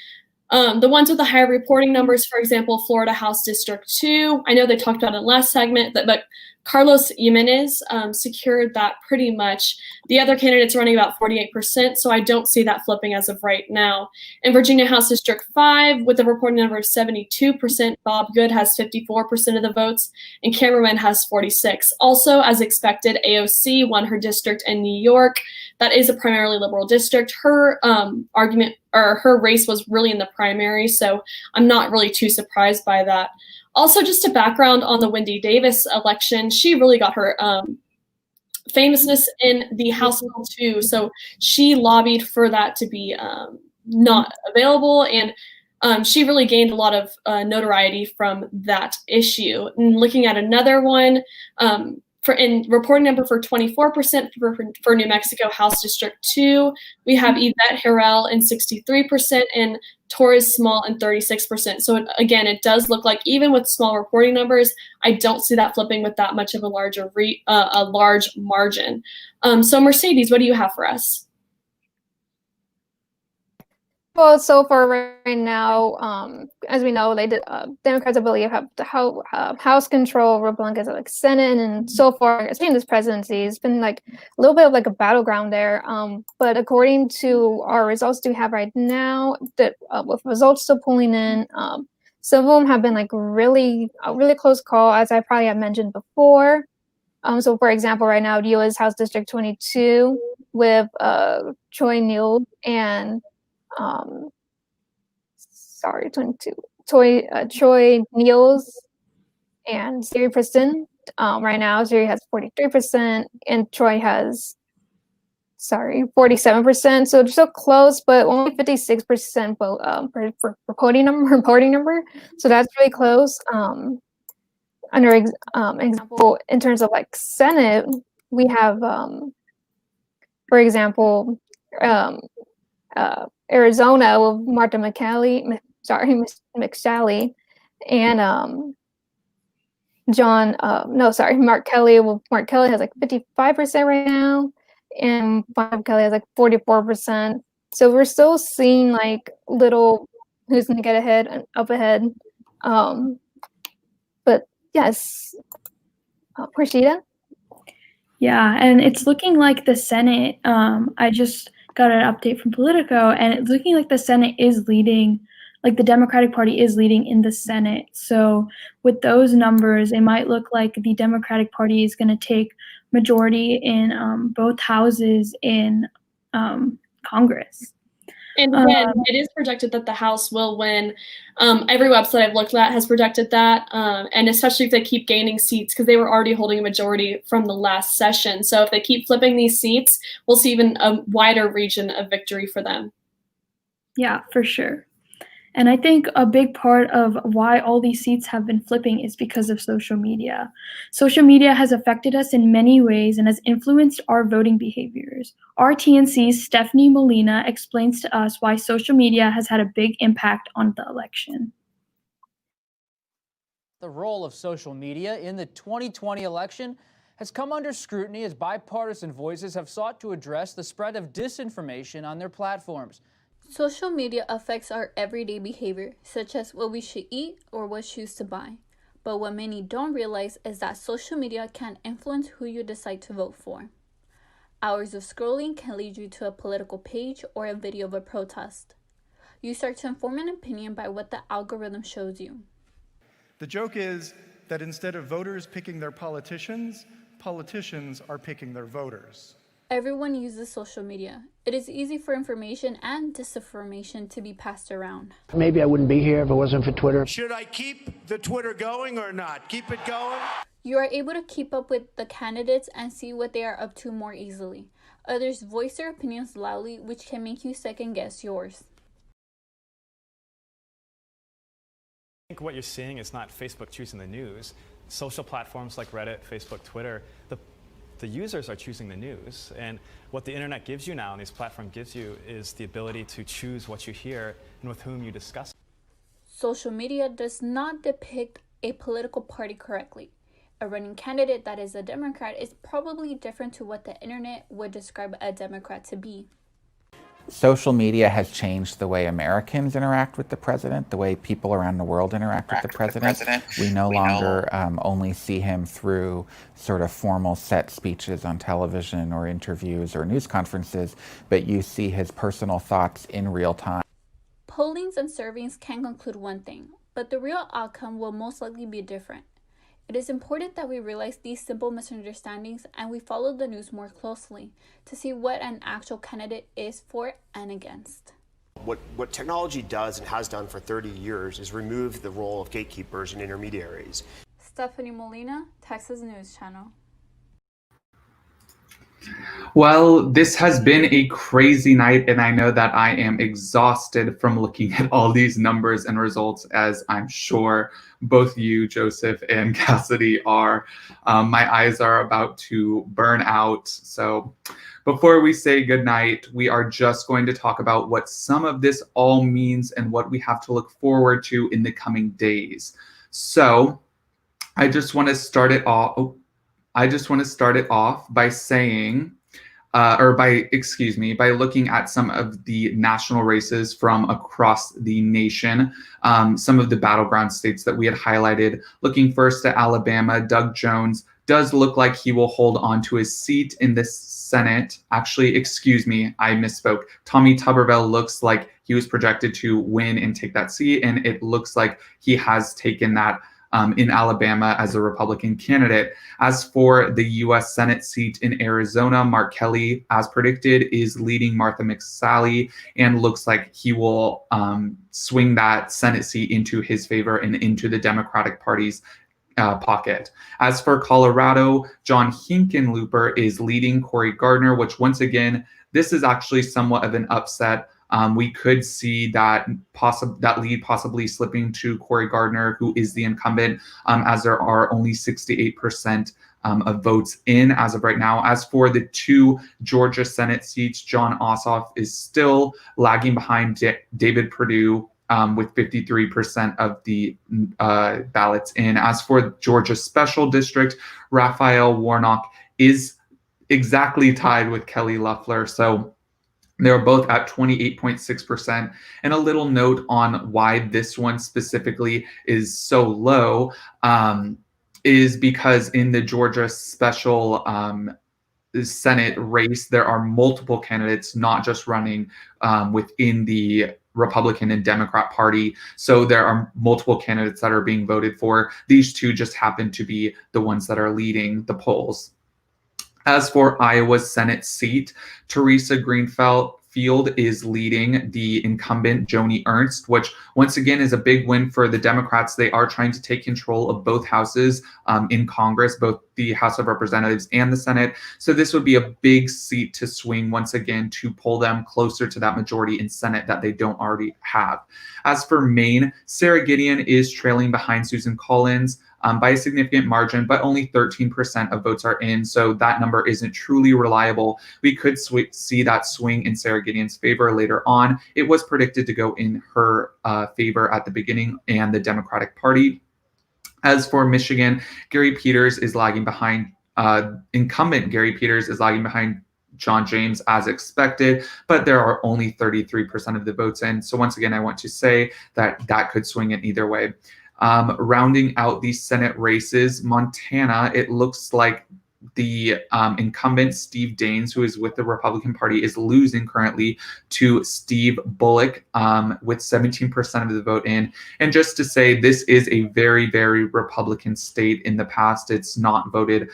the ones with the higher reporting numbers, for example, Florida House District 2, I know they talked about it in the last segment, but Carlos Jimenez secured that pretty much. The other candidates are running about 48%, so I don't see that flipping as of right now. In Virginia House District 5, with a reporting number of 72%, Bob Good has 54% of the votes, and Cameron has 46%. Also, as expected, AOC won her district in New York. That is a primarily liberal district. Her her race was really in the primary, so I'm not really too surprised by that. Also, just a background on the Wendy Davis election, she really got her famousness in the House bill too. So she lobbied for that to be not available, and she really gained a lot of notoriety from that issue. And looking at another one, in reporting number for 24% for New Mexico House District 2, we have Yvette Harrell in 63% and Torres Small in 36%. So again, it does look like even with small reporting numbers, I don't see that flipping with that much of a large margin. So Mercedes, what do you have for us? Well, so far right now, as we know, Democrats, I believe, have the House control. Republicans are like Senate, and so far, especially in this presidency, it's been like a little bit of like a battleground there. But according to our results we have right now, that with results still pulling in, some of them have been like really, really close call, as I probably have mentioned before. So for example, right now, U.S. House District 22 with Troy Neal and 22. Troy Neals and Siri Preston. Right now, Siri has 43%, and Troy has 47%. So they're still close, but only 56% vote for reporting number. So that's really close. Under example, in terms of like Senate, we have, for example, Arizona with Martha McSally, and Mark Kelly. Well, Mark Kelly has like 55% right now, and Bob Kelly has like 44%. So we're still seeing like little who's gonna get up ahead. But yes, Rashida. Yeah, and it's looking like the Senate. I just got an update from Politico, and it's looking like the Senate is leading, like the Democratic Party is leading in the Senate. So with those numbers, it might look like the Democratic Party is going to take majority in both houses in Congress. And again, it is projected that the House will win. Every website I've looked at has projected that, and especially if they keep gaining seats, because they were already holding a majority from the last session. So if they keep flipping these seats, we'll see even a wider region of victory for them. Yeah, for sure. And I think a big part of why all these seats have been flipping is because of social media. Social media has affected us in many ways and has influenced our voting behaviors. Our TNC's Stephanie Molina explains to us why social media has had a big impact on the election. The role of social media in the 2020 election has come under scrutiny as bipartisan voices have sought to address the spread of disinformation on their platforms. Social media affects our everyday behavior, such as what we should eat or what shoes to buy. But what many don't realize is that social media can influence who you decide to vote for. Hours of scrolling can lead you to a political page or a video of a protest. You start to inform an opinion by what the algorithm shows you. The joke is that instead of voters picking their politicians, politicians are picking their voters. Everyone uses social media. It is easy for information and disinformation to be passed around. Maybe I wouldn't be here if it wasn't for Twitter. Should I keep the Twitter going or not? Keep it going? You are able to keep up with the candidates and see what they are up to more easily. Others voice their opinions loudly, which can make you second guess yours. I think what you're seeing is not Facebook choosing the news. Social platforms like Reddit, Facebook, Twitter, the users are choosing the news, and what the internet gives you now and these platforms gives you is the ability to choose what you hear and with whom you discuss. Social media does not depict a political party correctly. A running candidate that is a Democrat is probably different to what the internet would describe a Democrat to be. Social media has changed the way Americans interact with the president, the way people around the world interact with the president. We no longer only see him through sort of formal set speeches on television or interviews or news conferences, but you see his personal thoughts in real time. Pollings and surveys can conclude one thing, but the real outcome will most likely be different. It is important that we realize these simple misunderstandings and we follow the news more closely to see what an actual candidate is for and against. What technology does and has done for 30 years is remove the role of gatekeepers and intermediaries. Stephanie Molina, Texas News Channel. Well, this has been a crazy night, and I know that I am exhausted from looking at all these numbers and results, as I'm sure both you, Joseph, and Cassidy are. My eyes are about to burn out. So before we say goodnight, we are just going to talk about what some of this all means and what we have to look forward to in the coming days. So I just want to start it off by saying by looking at some of the national races from across the nation, some of the battleground states that we had highlighted. Looking first at Alabama, Doug Jones does look like he will hold on to his seat in the Senate. Actually, excuse me, I misspoke. Tommy Tuberville looks like he was projected to win and take that seat, and it looks like he has taken that in Alabama as a Republican candidate. As for the U.S. Senate seat in Arizona, Mark Kelly, as predicted, is leading Martha McSally and looks like he will swing that Senate seat into his favor and into the Democratic Party's pocket. As for Colorado, John Hickenlooper is leading Cory Gardner, which once again, this is actually somewhat of an upset. We could see that lead possibly slipping to Cory Gardner, who is the incumbent, as there are only 68% of votes in as of right now. As for the two Georgia Senate seats, John Ossoff is still lagging behind David Perdue with 53% of the ballots in. As for Georgia Special District, Raphael Warnock is exactly tied with Kelly Loeffler. So they're both at 28.6%. And a little note on why this one specifically is so low is because in the Georgia Special Senate race, there are multiple candidates, not just running within the Republican and Democrat Party. So there are multiple candidates that are being voted for. These two just happen to be the ones that are leading the polls. As for Iowa's Senate seat, Teresa Greenfield is leading the incumbent Joni Ernst, which once again is a big win for the Democrats. They are trying to take control of both houses in Congress, both the House of Representatives and the Senate. So this would be a big seat to swing once again to pull them closer to that majority in Senate that they don't already have. As for Maine, Sarah Gideon is trailing behind Susan Collins by a significant margin, but only 13% of votes are in, so that number isn't truly reliable. We could see that swing in Sarah Gideon's favor later on. It was predicted to go in her favor at the beginning and the Democratic Party. As for Michigan, Gary Peters is lagging behind, incumbent Gary Peters is lagging behind John James as expected, but there are only 33% of the votes in. So once again, I want to say that that could swing in either way. Rounding out the Senate races, Montana, it looks like the incumbent Steve Daines, who is with the Republican Party, is losing currently to Steve Bullock with 17% of the vote in. And just to say, this is a very, very Republican state in the past. It's not voted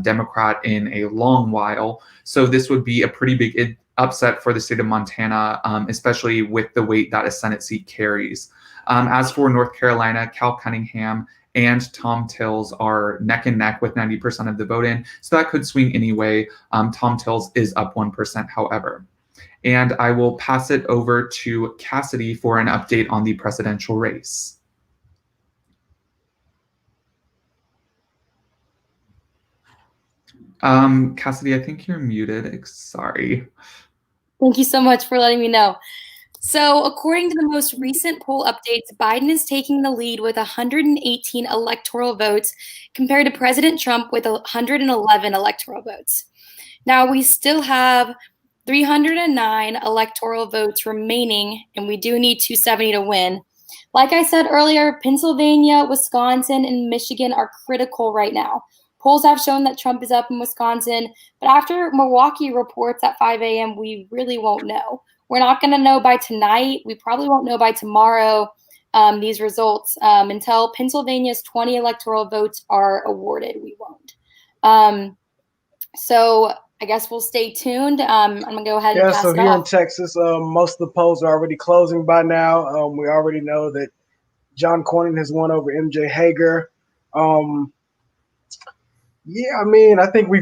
Democrat in a long while. So this would be a pretty big upset for the state of Montana, especially with the weight that a Senate seat carries. As for North Carolina, Cal Cunningham and Tom Tills are neck and neck with 90% of the vote in, so that could swing anyway. Tom Tills is up 1%, however. And I will pass it over to Cassidy for an update on the presidential race. Cassidy, I think you're muted. Sorry. Thank you so much for letting me know. So according to the most recent poll updates, Biden is taking the lead with 118 electoral votes compared to President Trump with 111 electoral votes. Now we still have 309 electoral votes remaining, and we do need 270 to win. Like I said earlier, Pennsylvania, Wisconsin, and Michigan are critical right now. Polls have shown that Trump is up in Wisconsin, but after Milwaukee reports at 5 a.m., we really won't know. We're not going to know by tonight. We probably won't know by tomorrow these results until Pennsylvania's 20 electoral votes are awarded. We won't. So I guess we'll stay tuned. I'm going to go ahead and pass it off. So here in Texas, most of the polls are already closing by now. We already know that John Cornyn has won over MJ Hager. Yeah, I mean, I think we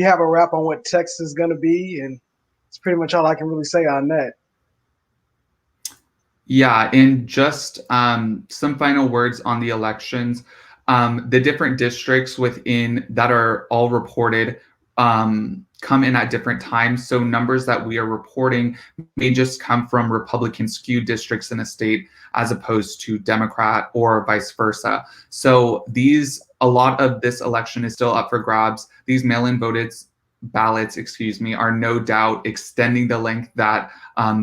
have a wrap on what Texas is going to be, and it's pretty much all I can really say on that. Yeah, and just some final words on the elections. The different districts within that are all reported come in at different times. So numbers that we are reporting may just come from Republican skewed districts in a state as opposed to Democrat or vice versa. So a lot of this election is still up for grabs. These mail-in ballots, are no doubt extending the length that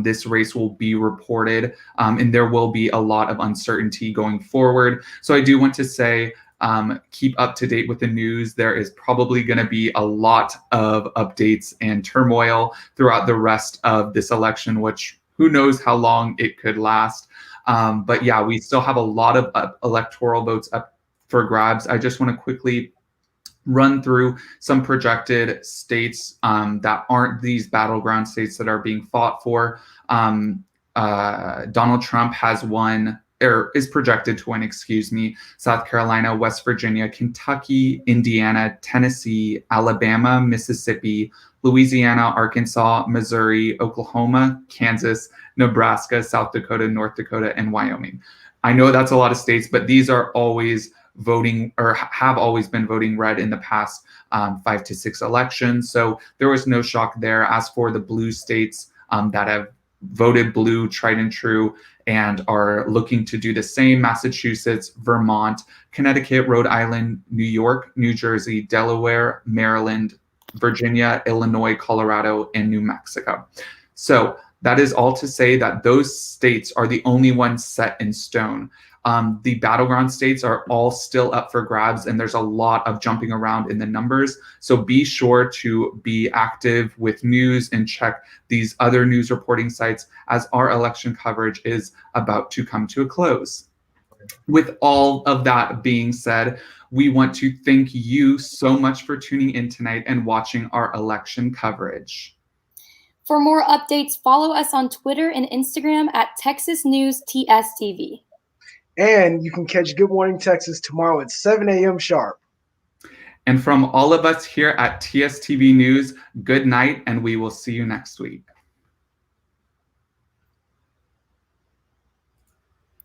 this race will be reported, and there will be a lot of uncertainty going forward. So I do want to say, keep up to date with the news. There is probably going to be a lot of updates and turmoil throughout the rest of this election, which who knows how long it could last. But yeah, we still have a lot of electoral votes up for grabs. I just want to quickly run through some projected states that aren't these battleground states that are being fought for. Donald Trump has won, or is projected to win, South Carolina, West Virginia, Kentucky, Indiana, Tennessee, Alabama, Mississippi, Louisiana, Arkansas, Missouri, Oklahoma, Kansas, Nebraska, South Dakota, North Dakota, and Wyoming. I know that's a lot of states, but these are always voting, or have always been voting red in the past 5 to 6 elections. So there was no shock there. As for the blue states that have voted blue, tried and true, and are looking to do the same: Massachusetts, Vermont, Connecticut, Rhode Island, New York, New Jersey, Delaware, Maryland, Virginia, Illinois, Colorado, and New Mexico. So that is all to say that those states are the only ones set in stone. The battleground states are all still up for grabs, and there's a lot of jumping around in the numbers. So be sure to be active with news and check these other news reporting sites as our election coverage is about to come to a close. With all of that being said, we want to thank you so much for tuning in tonight and watching our election coverage. For more updates, follow us on Twitter and Instagram at Texas News TSTV. And you can catch Good Morning Texas tomorrow at 7 a.m. sharp. And from all of us here at TSTV News, good night, and we will see you next week.